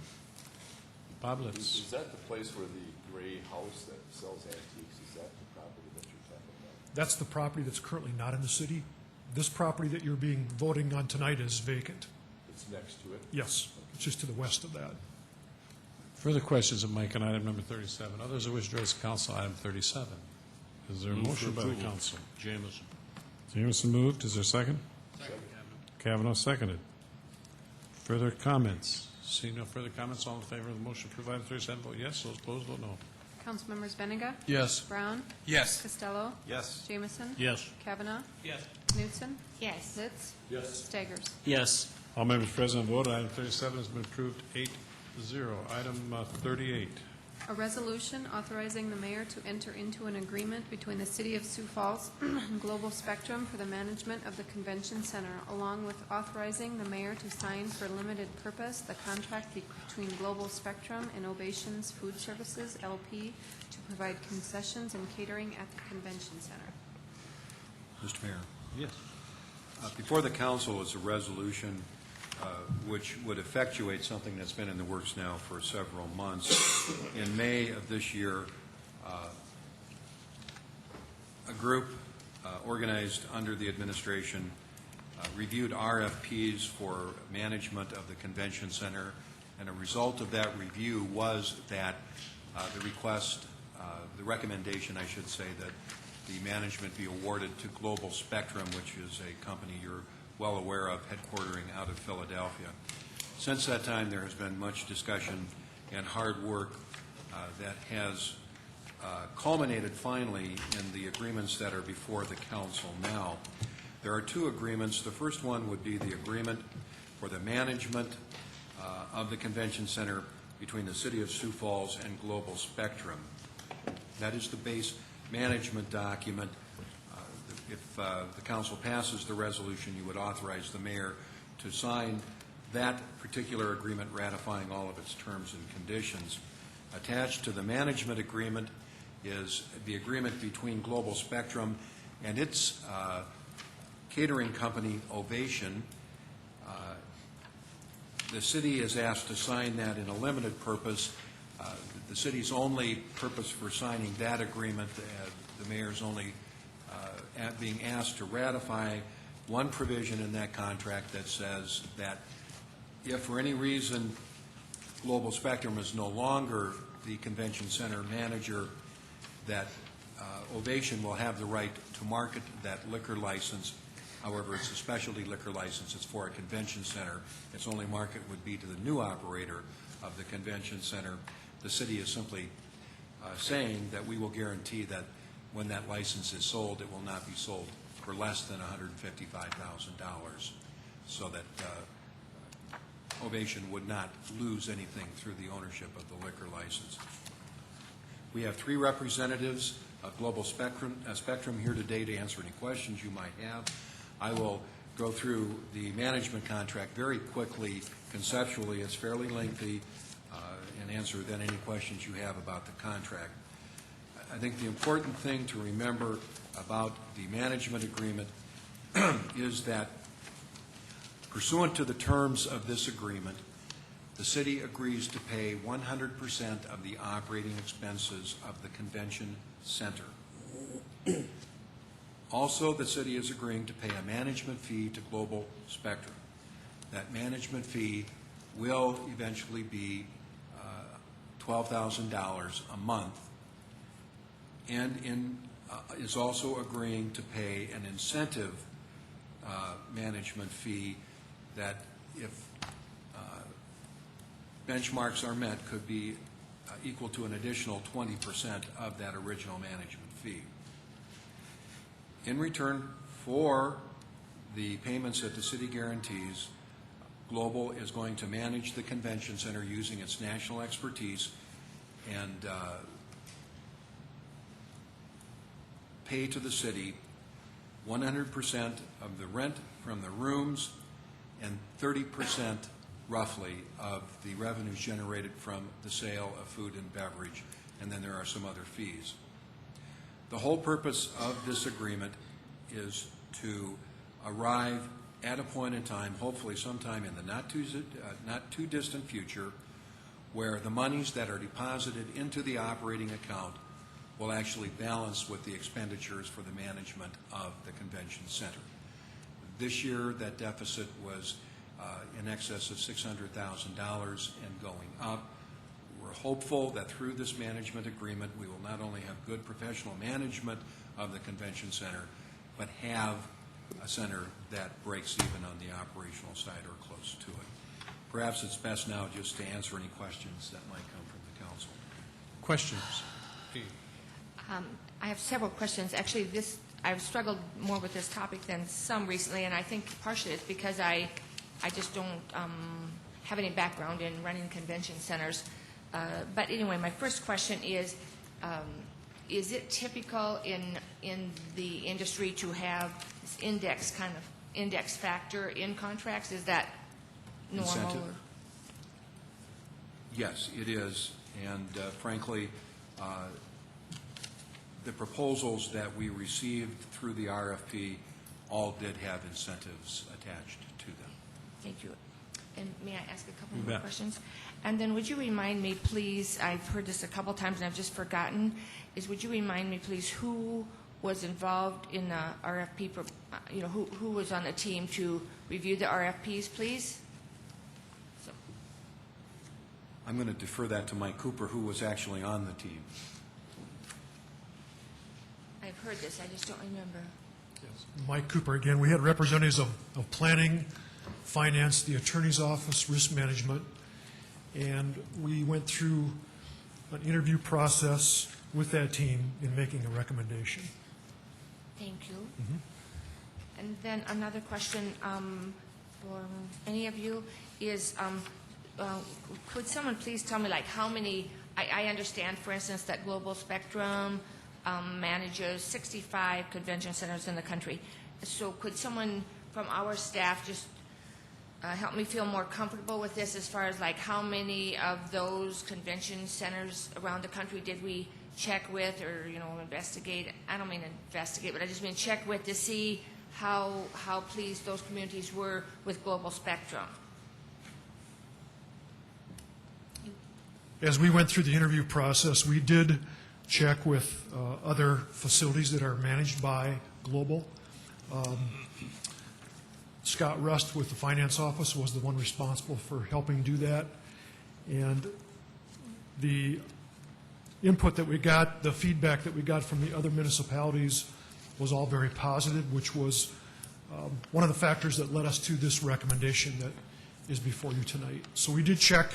Bob, let's. Is that the place where the gray house that sells antiques, is that the property that you're talking about? That's the property that's currently not in the city. This property that you're being voting on tonight is vacant. It's next to it? Yes, it's just to the west of that. Further questions of Mike on item number 37? Others who wish to address the council on item 37? Is there a Move motion for by the approval. council? Jamison. Jamison moved. Is there a second? Second. Kavanaugh seconded. Further comments? Seeing no further comments, all in favor of the motion to approve item 37, vote yes. Those opposed, vote no. Councilmembers Benega? Yes. Brown? Yes. Costello? Yes. Jamison? Yes. Kavanaugh? Yes. Knutson? Yes. Litz? Yes. Staggers? Yes. All members present and voted. Item 37 has been approved 8-0. Item 38. A resolution authorizing the mayor to enter into an agreement between the City of Sioux Falls and Global Spectrum for the management of the convention center, along with authorizing the mayor to sign for limited purpose the contract between Global Spectrum and Ovations Food Services, LP, to provide concessions and catering at the convention center. Mr. Mayor. Yes. Before the council is a resolution which would effectuate something that's been in the works now for several months. In May of this year, a group organized under the administration reviewed RFPs for management of the convention center, and a result of that review was that the recommendation, I should say, that the management be awarded to Global Spectrum, which is a company you're well aware of, headquartering out of Philadelphia. Since that time, there has been much discussion and hard work that has culminated finally in the agreements that are before the council now. There are two agreements. The first one would be the agreement for the management of the convention center between the City of Sioux Falls and Global Spectrum. That is the base management document. If the council passes the resolution, you would authorize the mayor to sign that particular agreement ratifying all of its terms and conditions. Attached to the management agreement is the agreement between Global Spectrum and its catering company, Ovation. The city is asked to sign that in a limited purpose. The city's only purpose for signing that agreement, the mayor's only being asked to ratify one provision in that contract that says that if for any reason Global Spectrum is no longer the convention center manager, that Ovation will have the right to market that liquor license. However, it's a specialty liquor license. It's for a convention center. Its only market would be to the new operator of the convention center. The city is simply saying that we will guarantee that when that license is sold, it will not be sold for less than $155,000, so that Ovation would not lose anything through the ownership of the liquor license. We have three representatives of Global Spectrum here today to answer any questions you might have. I will go through the management contract very quickly. Conceptually, it's fairly lengthy, and answer then any questions you have about the contract. I think the important thing to remember about the management agreement is that pursuant to the terms of this agreement, the city agrees to pay 100% of the operating expenses of the convention center. Also, the city is agreeing to pay a management fee to Global Spectrum. That management fee will eventually be $12,000 a month, and is also agreeing to pay an incentive management fee that, if benchmarks are met, could be equal to an additional 20% of that original management fee. In return for the payments that the city guarantees, Global is going to manage the convention center using its national expertise and pay to the city 100% of the rent from the rooms and 30% roughly, of the revenues generated from the sale of food and beverage, and then there are some other fees. The whole purpose of this agreement is to arrive at a point in time, hopefully sometime in the not too distant future, where the monies that are deposited into the operating account will actually balance with the expenditures for the management of the convention center. This year, that deficit was in excess of $600,000 and going up. We're hopeful that through this management agreement, we will not only have good professional management of the convention center, but have a center that breaks even on the operational side or close to it. Perhaps it's best now just to answer any questions that might come from the council. Questions? I have several questions. Actually, I've struggled more with this topic than some recently, and I think partially it's because I just don't have any background in running convention centers. But anyway, my first question is it typical in the industry to have this index factor in contracts? Is that normal? Incentive? Yes, it is. And frankly, the proposals that we received through the RFP all did have incentives attached to them. Thank you. And may I ask a couple You more bet. questions? And then would you remind me, please, I've heard this a couple times and I've just forgotten, would you remind me, please, who was involved in the RFP, who was on the team to review the RFPs, please? So. I'm going to defer that to Mike Cooper, who was actually on the team. I've heard this, I just don't remember. Mike Cooper again. We had representatives of planning, finance, the attorney's office, risk management, and we went through an interview process with that team in making a recommendation. Thank you. And then another question for any of you is, could someone please tell me, like, how many, I understand, for instance, that Global Spectrum manages 65 convention centers in the country. So could someone from our staff just help me feel more comfortable with this as far as, like, how many of those convention centers around the country did we check with or, investigate? I don't mean investigate, but I just mean check with to see how pleased those communities were with Global Spectrum. As we went through the interview process, we did check with other facilities that are managed by Global. Scott Rust with the finance office was the one responsible for helping do that. And the input that we got, the feedback that we got from the other municipalities was all very positive, which was one of the factors that led us to this recommendation that is before you tonight. So we did check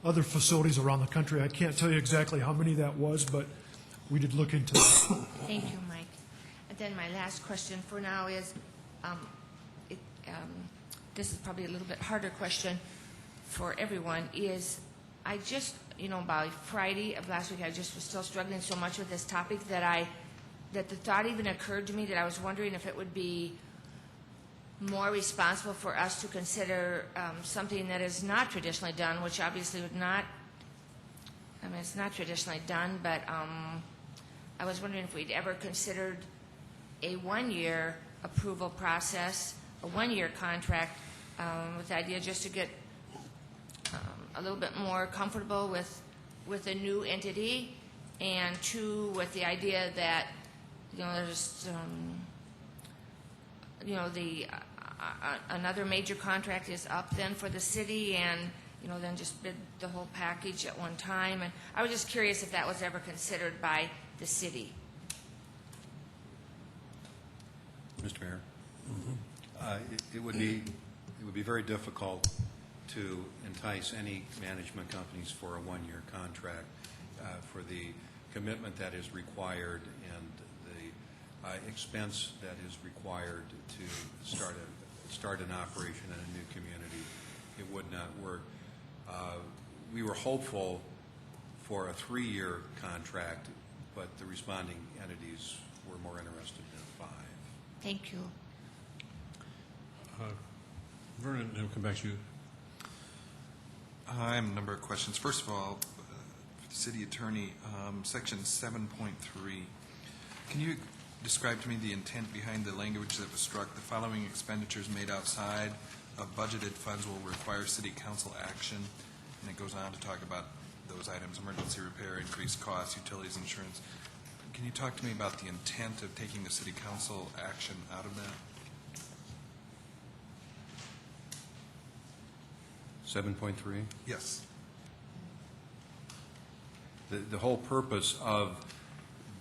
other facilities around the country. I can't tell you exactly how many that was, but we did look into that. Thank you, Mike. And then my last question for now is, this is probably a little bit harder question for everyone, is I just, by Friday of last week, I just was still struggling so much with this topic that the thought even occurred to me that I was wondering if it would be more responsible for us to consider something that is not traditionally done, which obviously would not, it's not traditionally done, but I was wondering if we'd ever considered a one-year approval process, a one-year contract, with the idea just to get a little bit more comfortable with a new entity, and two, with the idea that, there's, another major contract is up then for the city, and, then just bid the whole package at one time. And I was just curious if that was ever considered by the city. Mr. Mayor? It would be very difficult to entice any management companies for a one-year contract for the commitment that is required and the expense that is required to start an operation in a new community. It would not work. We were hopeful for a 3-year contract, but the responding entities were more interested in 5. Thank you. Vernon, I'll come back to you. I have a number of questions. First of all, for the city attorney, section 7.3. Can you describe to me the intent behind the language that was struck? The following expenditures made outside of budgeted funds will require city council action. And it goes on to talk about those items: emergency repair, increased costs, utilities, insurance. Can you talk to me about the intent of taking the city council action out of that? 7.3? Yes. The whole purpose of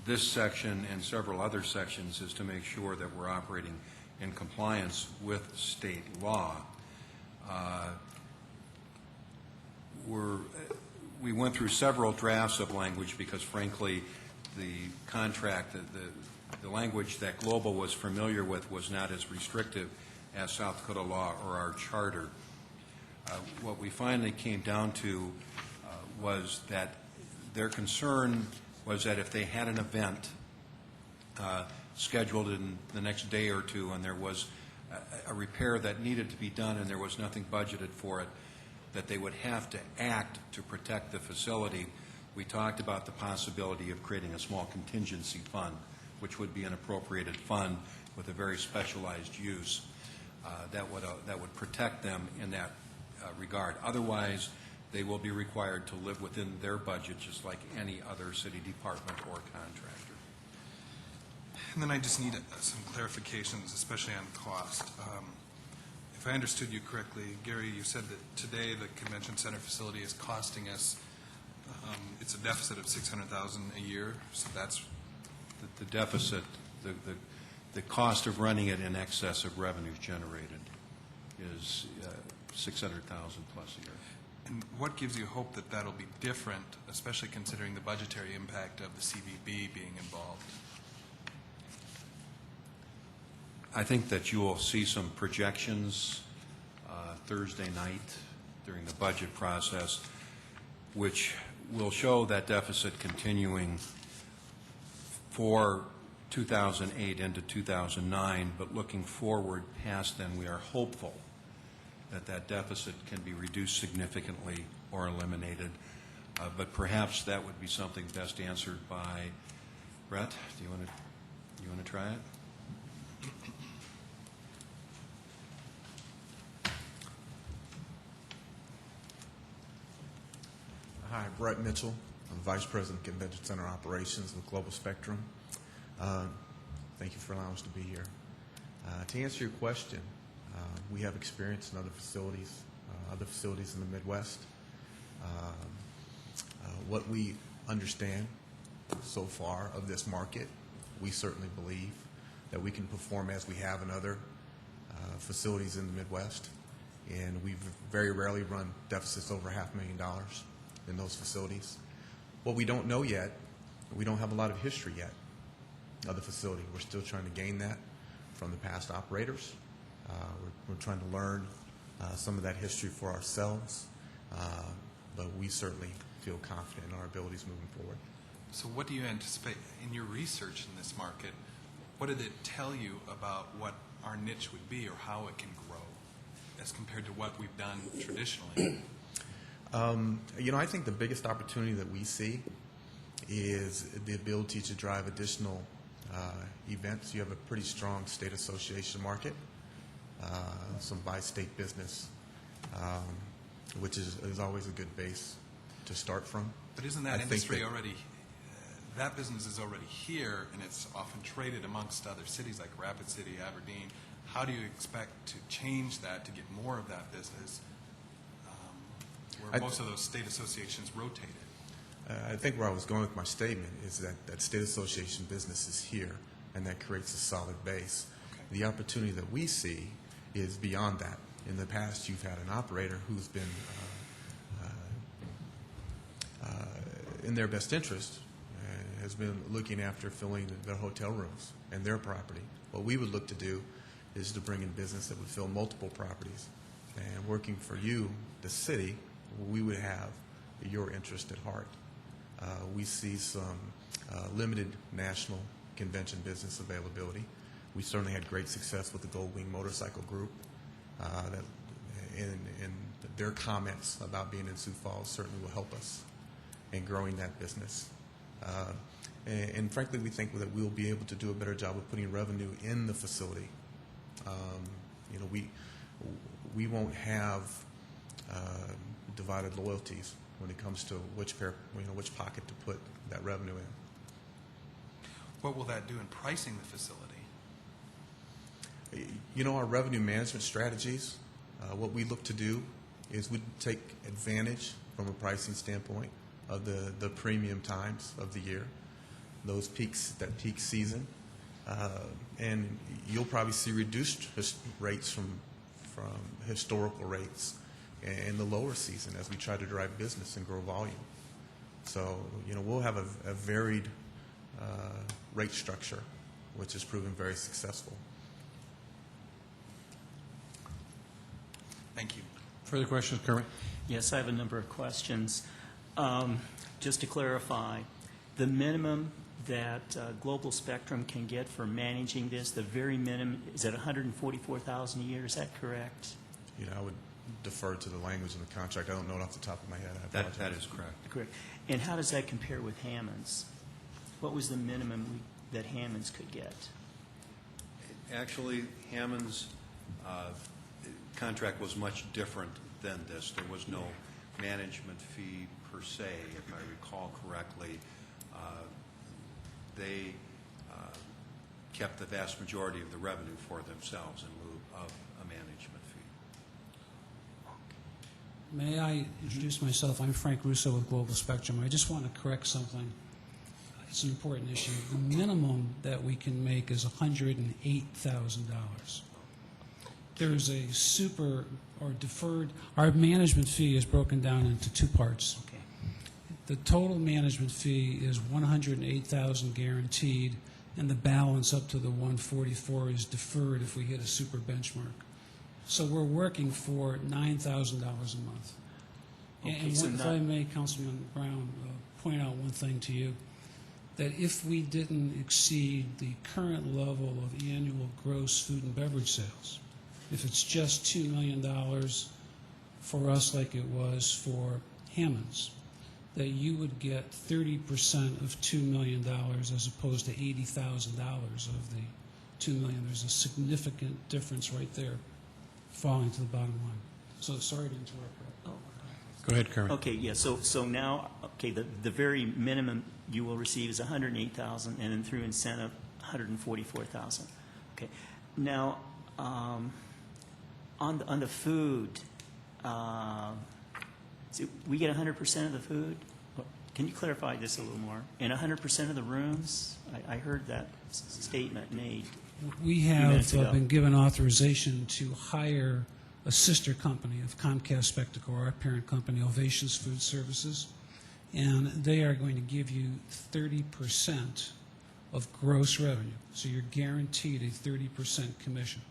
this section and several other sections is to make sure that we're operating in compliance with state law. We went through several drafts of language because, frankly, the contract, the language that Global was familiar with was not as restrictive as South Dakota law or our charter. What we finally came down to was that their concern was that if they had an event scheduled in the next day or two and there was a repair that needed to be done and there was nothing budgeted for it, that they would have to act to protect the facility. We talked about the possibility of creating a small contingency fund, which would be an appropriated fund with a very specialized use that would protect them in that regard. Otherwise, they will be required to live within their budget just like any other city department or contractor. And then I just need some clarifications, especially on cost. If I understood you correctly, Gary, you said that today the convention center facility is costing us, it's a deficit of $600,000 a year, so that's the deficit, the cost of running it in excess of revenues generated is $600,000 plus a year. And what gives you hope that that'll be different, especially considering the budgetary impact of the CVB being involved? I think that you will see some projections Thursday night during the budget process, which will show that deficit continuing for 2008 into 2009, but looking forward past then, we are hopeful that that deficit can be reduced significantly or eliminated. But perhaps that would be something best answered by Brett. Do you want to try it? Hi, Brett Mitchell. I'm Vice President, Convention Center Operations with Global Spectrum. Thank you for allowing us to be here. To answer your question, we have experience in other facilities in the Midwest. What we understand so far of this market, we certainly believe that we can perform as we have in other facilities in the Midwest, and we've very rarely run deficits over $500,000 in those facilities. What we don't know yet, we don't have a lot of history yet of the facility. We're still trying to gain that from the past operators. We're trying to learn some of that history for ourselves, but we certainly feel confident in our abilities moving forward. So what do you anticipate in your research in this market? What did it tell you about what our niche would be or how it can grow as compared to what we've done traditionally? I think the biggest opportunity that we see is the ability to drive additional events. You have a pretty strong state association market, some by-state business, which is always a good base to start from. But isn't that industry already, that business is already here, and it's often traded amongst other cities like Rapid City, Aberdeen. How do you expect to change that to get more of that business where most of those state associations rotated? I think where I was going with my statement is that state association business is here, and that creates a solid base. Okay. The opportunity that we see is beyond that. In the past, you've had an operator who's been in their best interest, has been looking after filling their hotel rooms and their property. What we would look to do is to bring in business that would fill multiple properties. And working for you, the city, we would have your interest at heart. We see some limited national convention business availability. We certainly had great success with the Gold Wing Motorcycle Group in that their comments about being in Sioux Falls certainly will help us in growing that business. And frankly, we think that we'll be able to do a better job of putting revenue in the facility. We won't have divided loyalties when it comes to which pocket to put that revenue in. What will that do in pricing the facility? Our revenue management strategies, what we look to do is we take advantage from a pricing standpoint of the premium times of the year, those peaks, that peak season, and you'll probably see reduced rates from historical rates in the lower season as we try to drive business and grow volume. So, we'll have a varied rate structure, which has proven very successful. Thank you. Further questions, Kermit? Yes, I have a number of questions. Just to clarify, the minimum that Global Spectrum can get for managing this, the very minimum, is at $144,000 a year. Is that correct? I would defer to the language in the contract. I don't know it off the top of my head. I apologize. That is correct. Correct. And how does that compare with Hammond's? What was the minimum that Hammond's could get? Actually, Hammond's contract was much different than this. There was no management fee per se, if I recall correctly. They kept the vast majority of the revenue for themselves in lieu of a management fee. May I introduce myself? I'm Frank Russo with Global Spectrum. I just want to correct something. It's an important issue. The minimum that we can make is $108,000. There's a super or deferred. Our management fee is broken down into two parts. Okay. The total management fee is $108,000 guaranteed, and the balance up to the $144,000 is deferred if we hit a super benchmark. So we're working for $9,000 a month. Okay, And so if I may, Councilman Brown, point out one thing to you, that if we didn't exceed the current level of annual gross food and beverage sales, if it's just $2 million for us like it was for Hammond's, that you would get 30% of $2 million as opposed to $80,000 of the $2 million. There's a significant difference right there falling to the bottom line. So sorry to interrupt. Go ahead, Kermit. Okay, yeah, so now, okay, the very minimum you will receive is $108,000, and then through incentive, $144,000. Okay, now, on the food, so we get 100% of the food? Can you clarify this a little more? And 100% of the rooms? I heard that statement made. We have been given authorization to hire a sister company of Comcast Spectacor, our parent company, Ovations Food Services, and they are going to give you 30% of gross revenue. So you're guaranteed a 30% commission.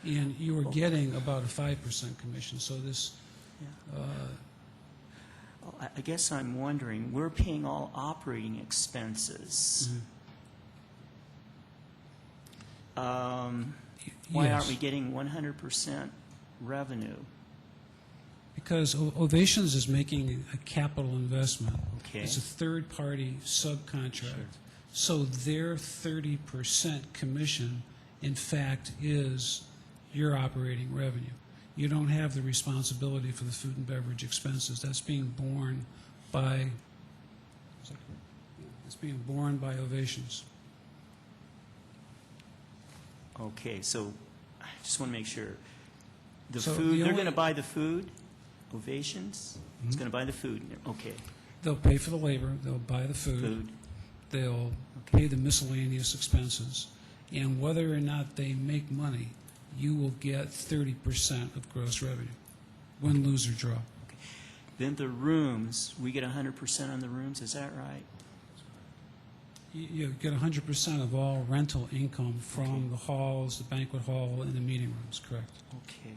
And you are getting about a 5% commission. So this... I guess I'm wondering, we're paying all operating expenses. Why aren't we getting 100% revenue? Because Ovations is making a capital investment. Okay. It's a third-party subcontract. Sure. So their 30% commission, in fact, is your operating revenue. You don't have the responsibility for the food and beverage expenses. That's being borne by, Ovations. Okay, so I just want to make sure. The So food, the they're only- going to buy the food? Ovations? It's going to buy the food. Okay. They'll pay for the labor, they'll buy the food, they'll pay the miscellaneous expenses, and whether or not they make money, you will get 30% of gross revenue, win, lose, or draw. Then the rooms, we get 100% on the rooms, is that right? You get 100% of all rental income from the halls, the banquet hall, and the meeting rooms, correct? Okay.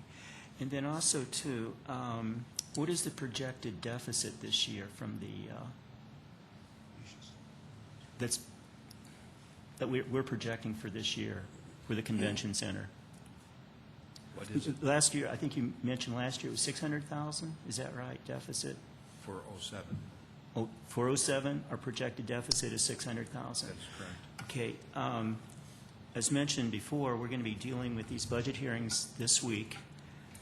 And then also, too, what is the projected deficit this year from the, that we're projecting for this year for the convention center? What is it? Last year, I think you mentioned last year it was 600,000, is that right, deficit? For '07. Oh, for '07, our projected deficit is 600,000. That's correct. Okay, as mentioned before, we're going to be dealing with these budget hearings this week.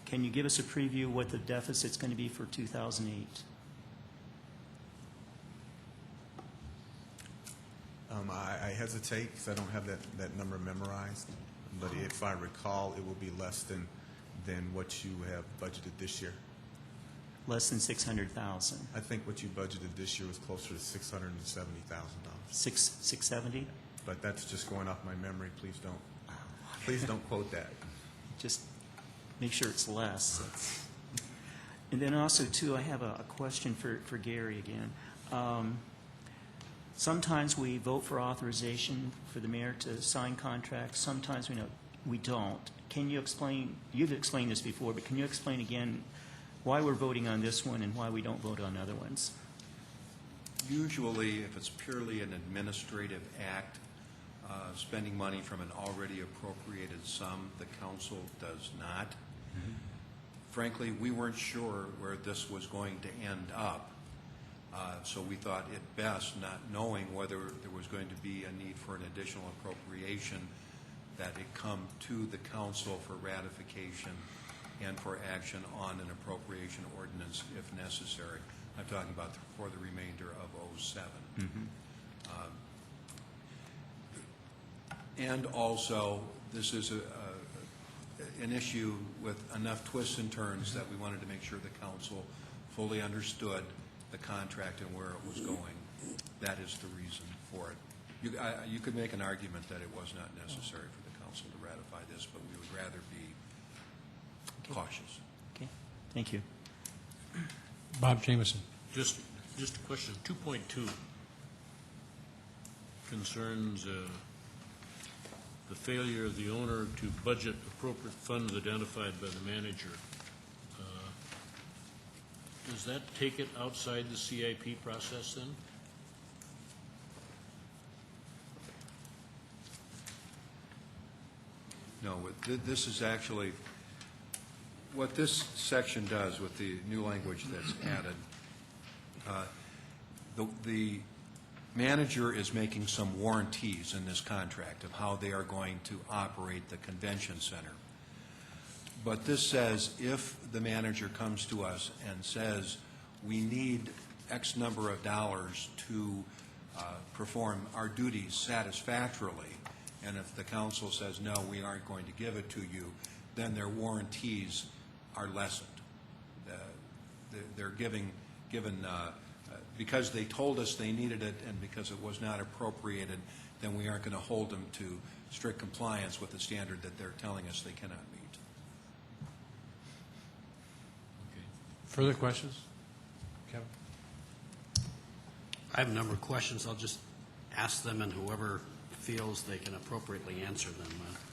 Can you give us a preview of what the deficit's going to be for 2008? I hesitate because I don't have that number memorized, but if I recall, it will be less than what you have budgeted this year. Less than 600,000. I think what you budgeted this year was closer to $670,000. 670? But that's just going off my memory. Please don't quote that. Just make sure it's less. And then also, too, I have a question for Gary again. Sometimes we vote for authorization for the mayor to sign contracts. Sometimes we don't. Can you explain, you've explained this before, but can you explain again why we're voting on this one and why we don't vote on other ones? Usually, if it's purely an administrative act, spending money from an already appropriated sum, the council does not. Mm-hmm. Frankly, we weren't sure where this was going to end up, so we thought it best, not knowing whether there was going to be a need for an additional appropriation, that it come to the council for ratification and for action on an appropriation ordinance if necessary. I'm talking about for the remainder of '07. Mm-hmm. And also, this is an issue with enough twists and turns that we wanted to make sure the council fully understood the contract and where it was going. That is the reason for it. You could make an argument that it was not necessary for the council to ratify this, but we would rather be cautious. Okay, thank you. Bob Jameson. Just a question. 2.2 concerns the failure of the owner to budget appropriate funds identified by the manager. Does that take it outside the CIP process then? No, this is actually, what this section does with the new language that's added, the manager is making some warranties in this contract of how they are going to operate the convention center. But this says if the manager comes to us and says, we need X number of dollars to perform our duties satisfactorily, and if the council says, no, we aren't going to give it to you, then their warranties are lessened. They're given because they told us they needed it and because it was not appropriated, then we aren't going to hold them to strict compliance with the standard that they're telling us they cannot meet. Further questions? Kevin? I have a number of questions. I'll just ask them, and whoever feels they can appropriately answer them,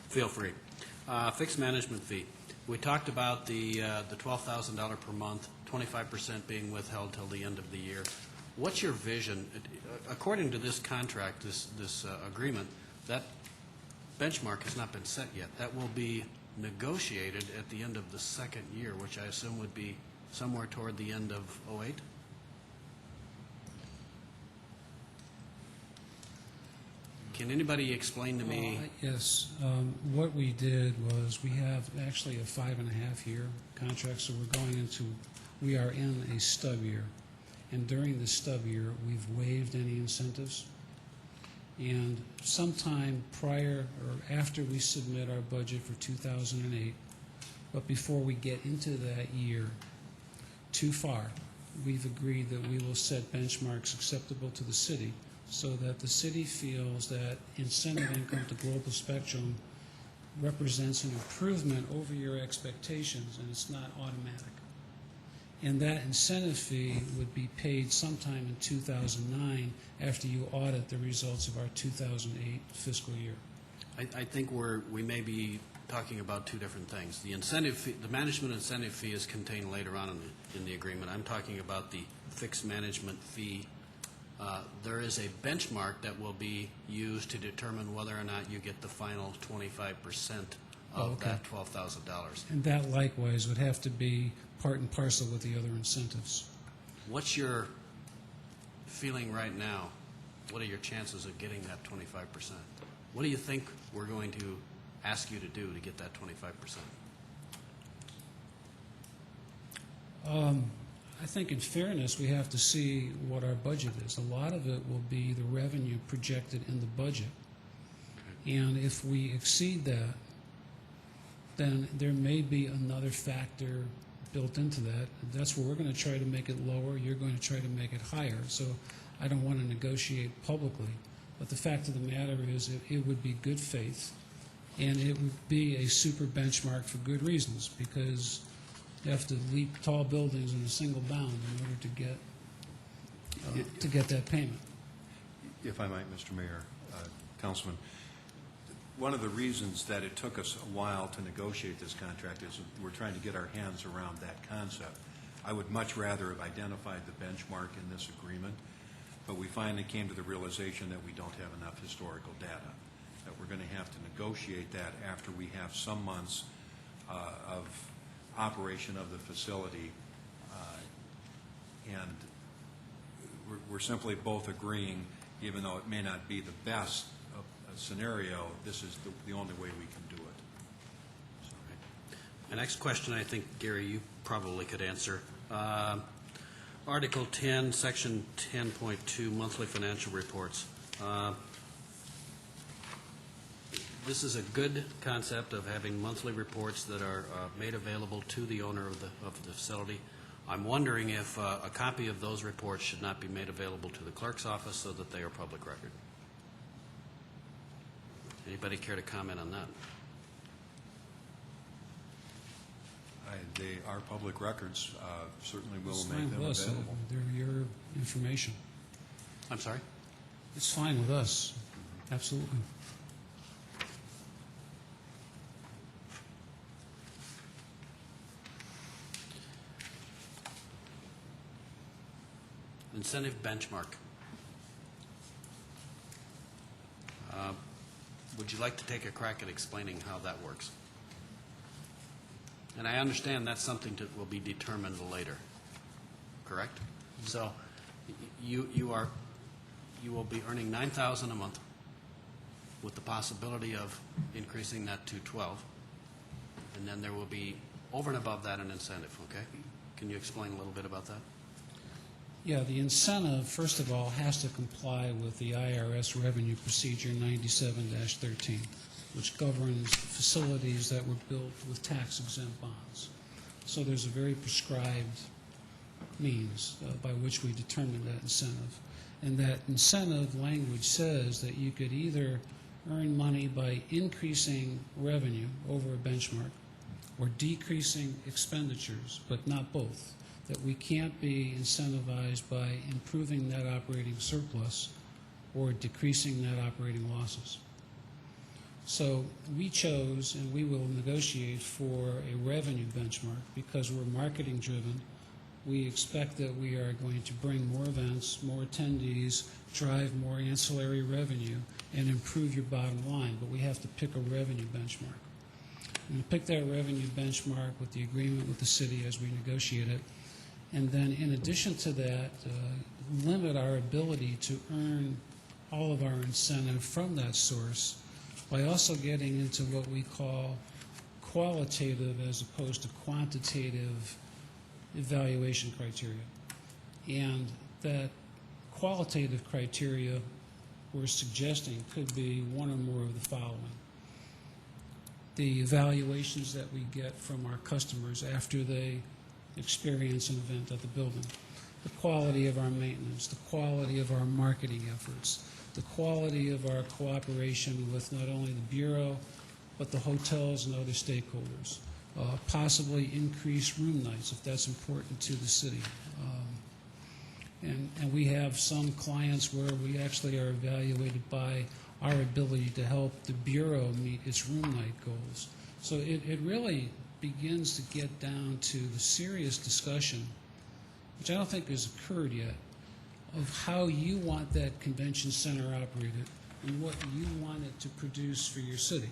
feel free. Fixed management fee. We talked about the $12,000 per month, 25% being withheld till the end of the year. What's your vision? According to this contract, this agreement, that benchmark has not been set yet. That will be negotiated at the end of the second year, which I assume would be somewhere toward the end of '08? Can anybody explain to me? Yes. What we did was we have actually a 5.5-year contract, so we are in a stub year. And during the stub year, we've waived any incentives. And sometime prior or after we submit our budget for 2008, but before we get into that year too far, we've agreed that we will set benchmarks acceptable to the city so that the city feels that incentive income to Global Spectrum represents an improvement over your expectations, and it's not automatic. And that incentive fee would be paid sometime in 2009 after you audit the results of our 2008 fiscal year. I think we may be talking about two different things. The incentive fee, the management incentive fee is contained later on in the agreement. I'm talking about the fixed management fee. There is a benchmark that will be used to determine whether or not you get the final 25% of that $12,000. And that likewise would have to be part and parcel with the other incentives. What's your feeling right now? What are your chances of getting that 25%? What do you think we're going to ask you to do to get that 25%? I think in fairness, we have to see what our budget is. A lot of it will be the revenue projected in the budget. And if we exceed that, then there may be another factor built into that. That's where we're going to try to make it lower. You're going to try to make it higher. So I don't want to negotiate publicly. But the fact of the matter is it would be good faith, and it would be a super benchmark for good reasons, because you have to leap tall buildings in a single bound in order to get that payment. If I might, Mr. Mayor, Councilman, one of the reasons that it took us a while to negotiate this contract is we're trying to get our hands around that concept. I would much rather have identified the benchmark in this agreement, but we finally came to the realization that we don't have enough historical data, that we're going to have to negotiate that after we have some months of operation of the facility, and we're simply both agreeing, even though it may not be the best scenario, this is the only way we can do it. My next question, I think, Gary, you probably could answer. Article 10, Section 10.2, monthly financial reports. This is a good concept of having monthly reports that are made available to the owner of the facility. I'm wondering if a copy of those reports should not be made available to the clerk's office so that they are public record. Anybody care to comment on that? They are public records. Certainly will It's make fine them with us. available. They're your information. I'm sorry? It's fine with us. Absolutely. Incentive benchmark. Would you like to take a crack at explaining how that works? And I understand that's something that will be determined later, correct? So you will be earning $9,000 a month with the possibility of increasing that to $12,000, and then there will be over and above that an incentive. Okay? Can you explain a little bit about that? Yeah, the incentive, first of all, has to comply with the IRS Revenue Procedure 97-13, which governs facilities that were built with tax-exempt bonds. So there's a very prescribed means by which we determine that incentive. And that incentive language says that you could either earn money by increasing revenue over a benchmark or decreasing expenditures, but not both. That we can't be incentivized by improving net operating surplus or decreasing net operating losses. So we chose, and we will negotiate for a revenue benchmark because we're marketing driven. We expect that we are going to bring more events, more attendees, drive more ancillary revenue, and improve your bottom line. But we have to pick a revenue benchmark. And pick that revenue benchmark with the agreement with the city as we negotiate it. And then in addition to that, limit our ability to earn all of our incentive from that source by also getting into what we call qualitative as opposed to quantitative evaluation criteria. And that qualitative criteria we're suggesting could be one or more of the following. The evaluations that we get from our customers after they experience an event at the building, the quality of our maintenance, the quality of our marketing efforts, the quality of our cooperation with not only the Bureau, but the hotels and other stakeholders, possibly increase room nights if that's important to the city. And we have some clients where we actually are evaluated by our ability to help the Bureau meet its room night goals. So it really begins to get down to the serious discussion, which I don't think has occurred yet, of how you want that convention center operated and what you want it to produce for your city.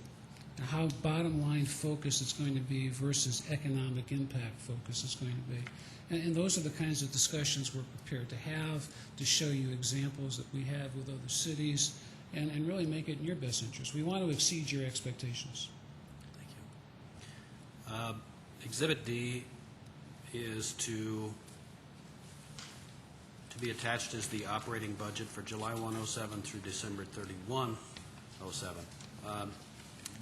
and how bottom-line focused it's going to be versus economic impact focus it's going to be. And those are the kinds of discussions we're prepared to have, to show you examples that we have with other cities, and really make it in your best interest. We want to exceed your expectations. Exhibit D is to be attached as the operating budget for July 107 through December 3107.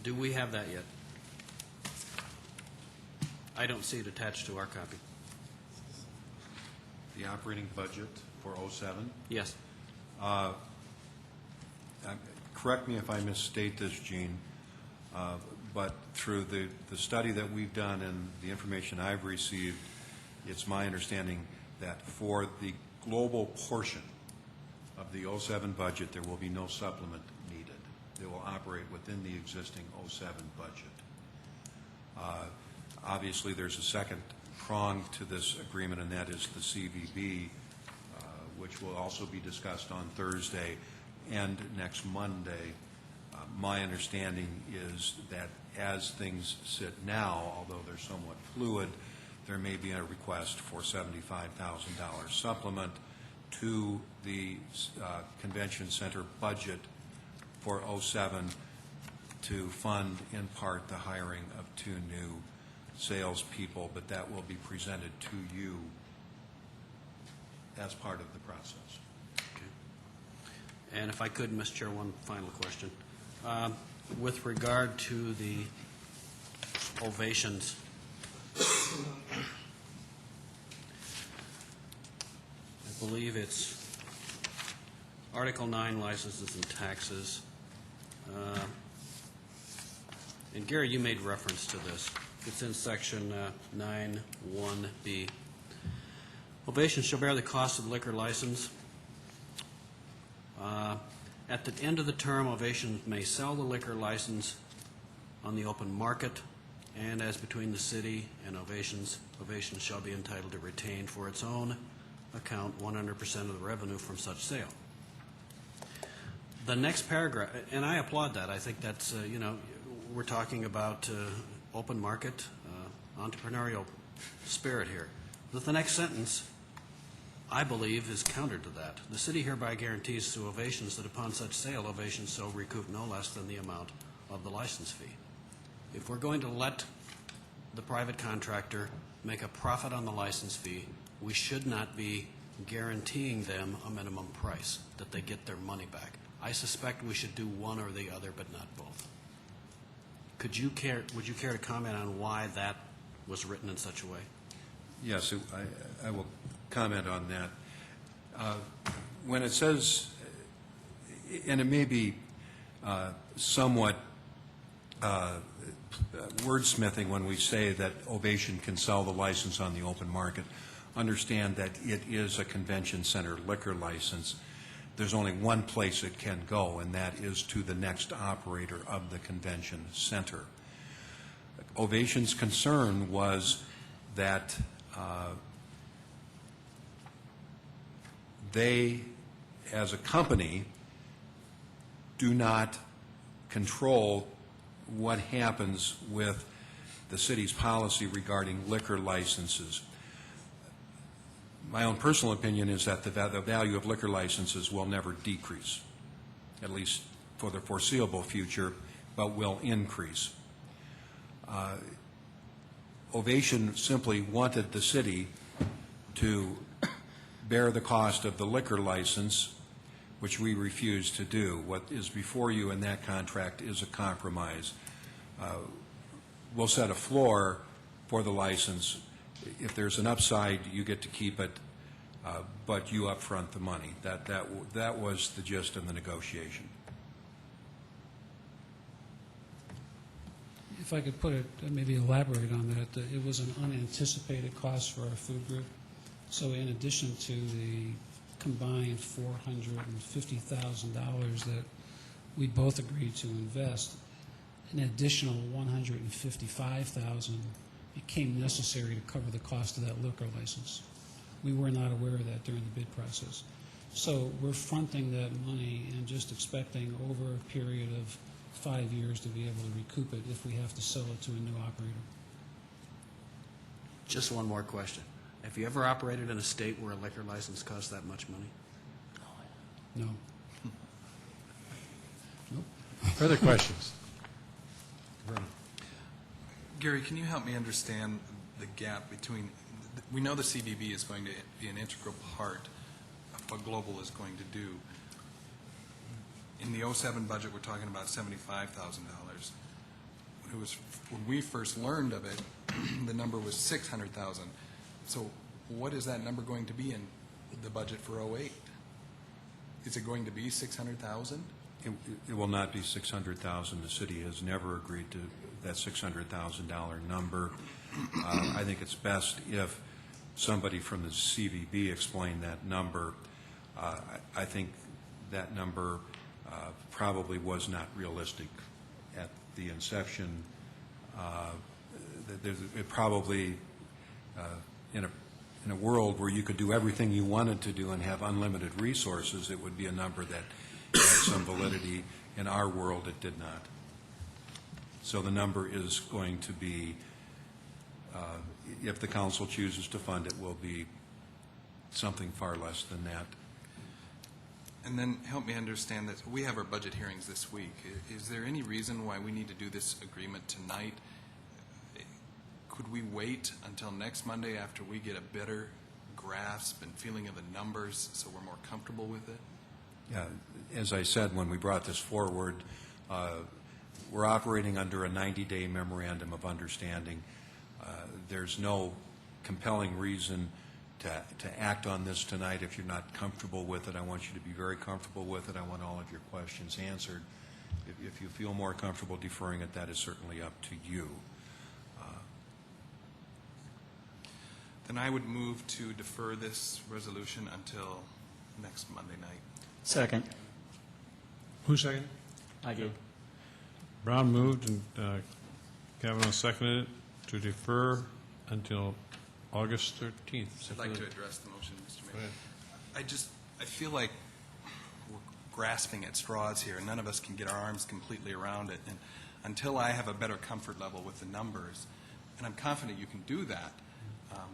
Do we have that yet? I don't see it attached to our copy. The operating budget for '07? Yes. Correct me if I misstate this, Gene, but through the study that we've done and the information I've received, it's my understanding that for the global portion of the '07 budget, there will be no supplement needed. They will operate within the existing '07 budget. Obviously, there's a second prong to this agreement, and that is the CVB, which will also be discussed on Thursday and next Monday. My understanding is that as things sit now, although they're somewhat fluid, there may be a request for $75,000 supplement to the convention center budget for '07 to fund in part the hiring of 2 new salespeople, but that will be presented to you as part of the process. Okay. And if I could, Mr. Chair, one final question. With regard to the ovations, I believe it's Article 9, licenses and taxes. And Gary, you made reference to this. It's in section 9(1)(b). Ovations shall bear the cost of the liquor license. At the end of the term, Ovations may sell the liquor license on the open market, and as between the city and Ovations, Ovations shall be entitled to retain for its own account 100% of the revenue from such sale. The next paragraph, and I applaud that. I think that's, we're talking about open market, entrepreneurial spirit here. But the next sentence, I believe, is counter to that. The city hereby guarantees to Ovations that upon such sale, Ovations shall recoup no less than the amount of the license fee. If we're going to let the private contractor make a profit on the license fee, we should not be guaranteeing them a minimum price, that they get their money back. I suspect we should do one or the other, but not both. Would you care to comment on why that was written in such a way? Yes, I will comment on that. When it says, and it may be somewhat wordsmithing when we say that Ovation can sell the license on the open market, understand that it is a convention center liquor license. There's only one place it can go, and that is to the next operator of the convention center. Ovation's concern was that they, as a company, do not control what happens with the city's policy regarding liquor licenses. My own personal opinion is that the value of liquor licenses will never decrease, at least for the foreseeable future, but will increase. Ovation simply wanted the city to bear the cost of the liquor license, which we refuse to do. What is before you in that contract is a compromise. We'll set a floor for the license. If there's an upside, you get to keep it, but you upfront the money. That was the gist of the negotiation. If I could put it, maybe elaborate on that, it was an unanticipated cost for our food group. So in addition to the combined $450,000 that we both agreed to invest, an additional $155,000 became necessary to cover the cost of that liquor license. We were not aware of that during the bid process. So we're fronting that money and just expecting over a period of 5 years to be able to recoup it if we have to sell it to a new operator. Just one more question. Have you ever operated in a state where a liquor license costs that much money? No. Further questions? Gary, can you help me understand the gap between, we know the CVB is going to be an integral part of what Global is going to do. In the 07 budget, we're talking about $75,000. When we first learned of it, the number was $600,000. So what is that number going to be in the budget for 08? Is it going to be $600,000? It will not be $600,000. The city has never agreed to that $600,000 number. I think it's best if somebody from the CVB explained that number. I think that number probably was not realistic at the inception. It probably, in a world where you could do everything you wanted to do and have unlimited resources, it would be a number that had some validity. In our world, it did not. So the number is going to be, if the council chooses to fund it, will be something far less than that. And then help me understand that we have our budget hearings this week. Is there any reason why we need to do this agreement tonight? Could we wait until next Monday after we get a better grasp and feeling of the numbers so we're more comfortable with it? Yeah, as I said, when we brought this forward, we're operating under a 90-day memorandum of understanding. There's no compelling reason to act on this tonight if you're not comfortable with it. I want you to be very comfortable with it. I want all of your questions answered. If you feel more comfortable deferring it, that is certainly up to you. Then I would move to defer this resolution until next Monday night. Second. Who seconded? I did. Brown moved and Kavanaugh seconded it to defer until August 13th. I'd like to address the motion, Mr. Mayor. I feel like we're grasping at straws here, and none of us can get our arms completely around it. And until I have a better comfort level with the numbers, and I'm confident you can do that,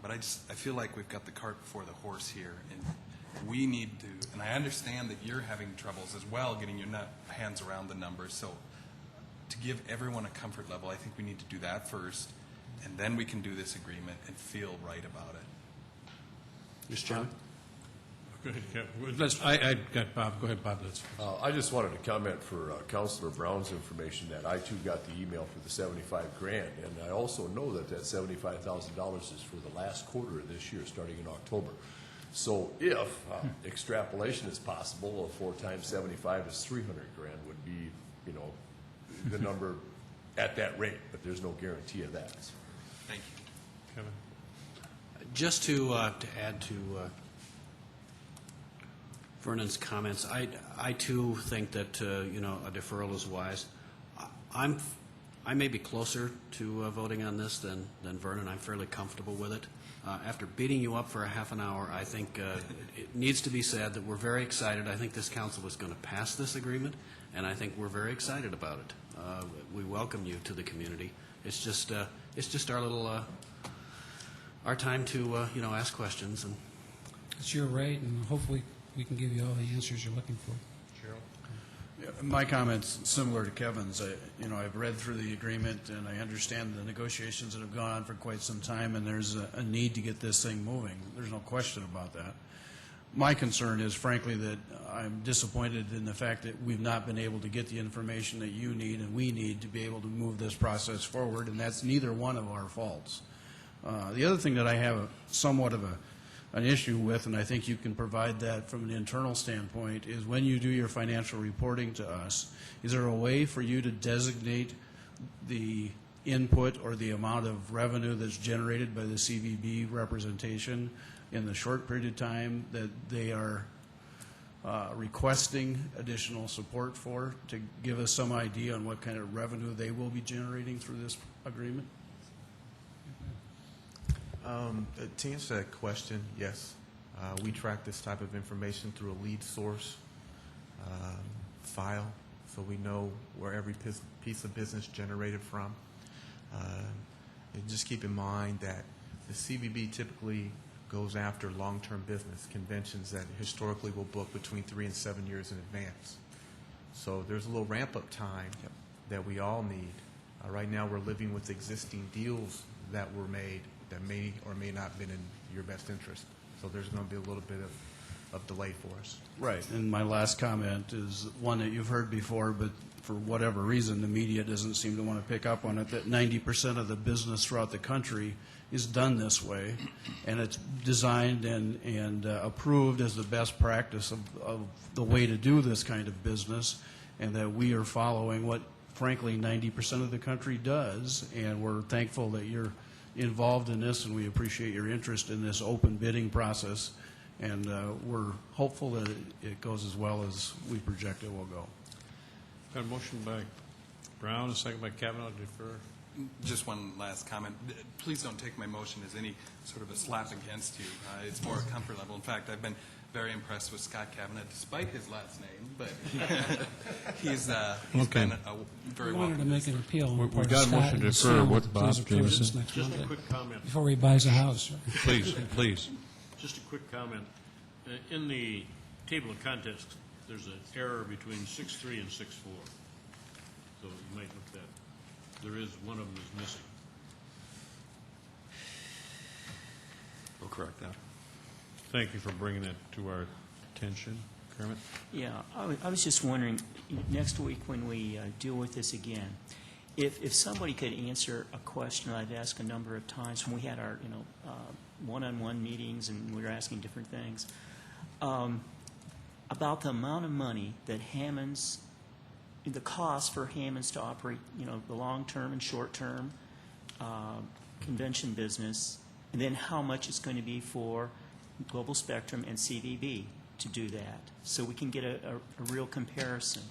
but I feel like we've got the cart before the horse here, and we need to, and I understand that you're having troubles as well getting your hands around the numbers, so to give everyone a comfort level, I think we need to do that first, and then we can do this agreement and feel right about it. Mr. Chairman? Go ahead, Kevin. I got Bob. Go ahead, Bob. I just wanted to comment for Councilor Brown's information that I too got the email for the $75,000, and I also know that $75,000 is for the last quarter of this year, starting in October. So if extrapolation is possible, 4 times 75 is $300,000 would be, the number at that rate, but there's no guarantee of that. Thank you. Kevin. Just to add to Vernon's comments, I too think that a deferral is wise. I may be closer to voting on this than Vernon. I'm fairly comfortable with it. After beating you up for a half an hour, I think it needs to be said that we're very excited. I think this council is going to pass this agreement, and I think we're very excited about it. We welcome you to the community. It's just our little our time to ask questions. And It's your right, and hopefully we can give you all the answers you're looking for. My comment's similar to Kevin's. I've read through the agreement, and I understand the negotiations that have gone on for quite some time, and there's a need to get this thing moving. There's no question about that. My concern is, frankly, that I'm disappointed in the fact that we've not been able to get the information that you need and we need to be able to move this process forward, and that's neither one of our faults. The other thing that I have somewhat of an issue with, and I think you can provide that from an internal standpoint, is when you do your financial reporting to us, is there a way for you to designate the input or the amount of revenue that's generated by the CVB representation in the short period of time that they are requesting additional support for, to give us some idea on what kind of revenue they will be generating through this agreement? To answer that question, yes. We track this type of information through a lead source file so we know where every piece of business generated from. And just keep in mind that the CVB typically goes after long-term business conventions that historically will book between 3 and 7 years in advance. So there's a little ramp-up time that we all need. Right now, we're living with existing deals that were made that may or may not have been in your best interest. So there's going to be a little bit of delay for us. Right, and my last comment is one that you've heard before, but for whatever reason, the media doesn't seem to want to pick up on it, that 90% of the business throughout the country is done this way, and it's designed and approved as the best practice of the way to do this kind of business, and that we are following what, frankly, 90% of the country does, and we're thankful that you're involved in this, and we appreciate your interest in this open bidding process, and we're hopeful that it goes as well as we project it will go. Got a motion by Brown, a second by Kavanaugh to defer. Just one last comment. Please don't take my motion as any sort of a slap against you. It's more a comfort level. In fact, I've been very impressed with Scott Kavanaugh, despite his last name, but he's been a very We well. wanted to make an appeal. We got a motion to defer. What, Bob Jameson? Just a quick comment. Before he buys a house. Right? Please. Just a quick comment. In the table of contents, there's an error between 6.3 and 6.4. So you might look at that. There is, one of them is missing. We'll correct that. Thank you for bringing that to our attention. Kermit? Yeah, I was just wondering, next week when we deal with this again, if somebody could answer a question I've asked a number of times when we had our one-on-one meetings and we were asking different things, about the amount of money that Hammond's, the cost for Hammond's to operate, the long-term and short-term convention business, and then how much it's going to be for Global Spectrum and CVB to do that, so we can get a real comparison.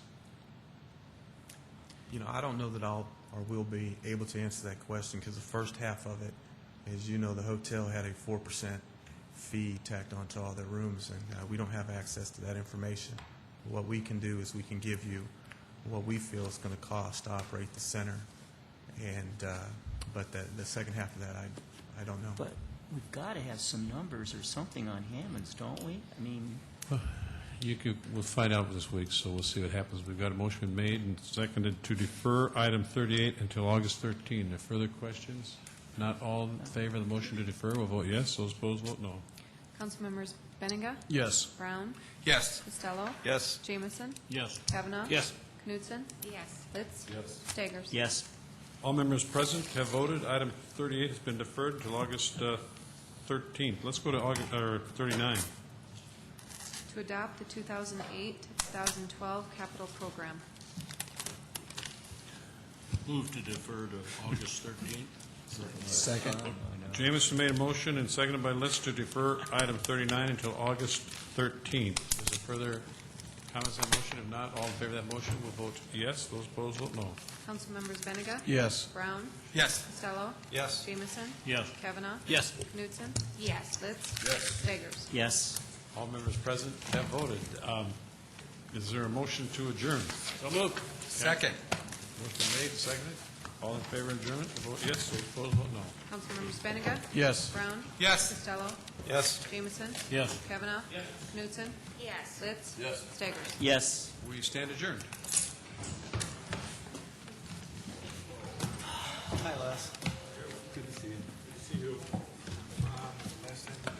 I don't know that I'll or will be able to answer that question because the first half of it, as you know, the hotel had a 4% fee tacked onto all their rooms, and we don't have access to that information. What we can do is we can give you what we feel is going to cost to operate the center, and but the second half of that, I don't know. But we've got to have some numbers or something on Hammond's, don't we? I mean, We'll find out this week, so we'll see what happens. We've got a motion made and seconded to defer item 38 until August 13. Are there further questions? Not all in favor of the motion to defer will vote yes. Those opposed vote no. Councilmembers Benninga? Yes. Brown? Yes. Costello? Yes. Jameson? Yes. Kavanaugh? Yes. Knudsen? Yes. Litz? Yes. Staggers? yes. All members present have voted. Item 38 has been deferred until August 13th. Let's go to August 39. To adopt the 2008-2012 capital program. Move to defer to August 13th. Second. Jameson made a motion and seconded by Litz to defer item 39 until August 13th. Is there further comments on the motion? If not, all in favor of that motion will vote yes. Those opposed vote no. Councilmembers Benninga? Yes. Brown? Yes. Costello? Yes. Jameson? Yes. Kavanaugh? Yes. Knudsen? Yes. Litz? Yes. Staggers? Yes. All members present have voted. Is there a motion to adjourn? So moved. Second. Motion made, seconded. All in favor of adjournment, will vote yes. Those opposed vote no. Councilmembers Benninga? Yes. Brown? Yes. Costello? Yes. Jameson? Yes. Kavanaugh? Knudsen? Yes. Litz? Yes. Staggers? Yes. We stand adjourned. Hi, Les. Good to see you. Good to see you. Last time.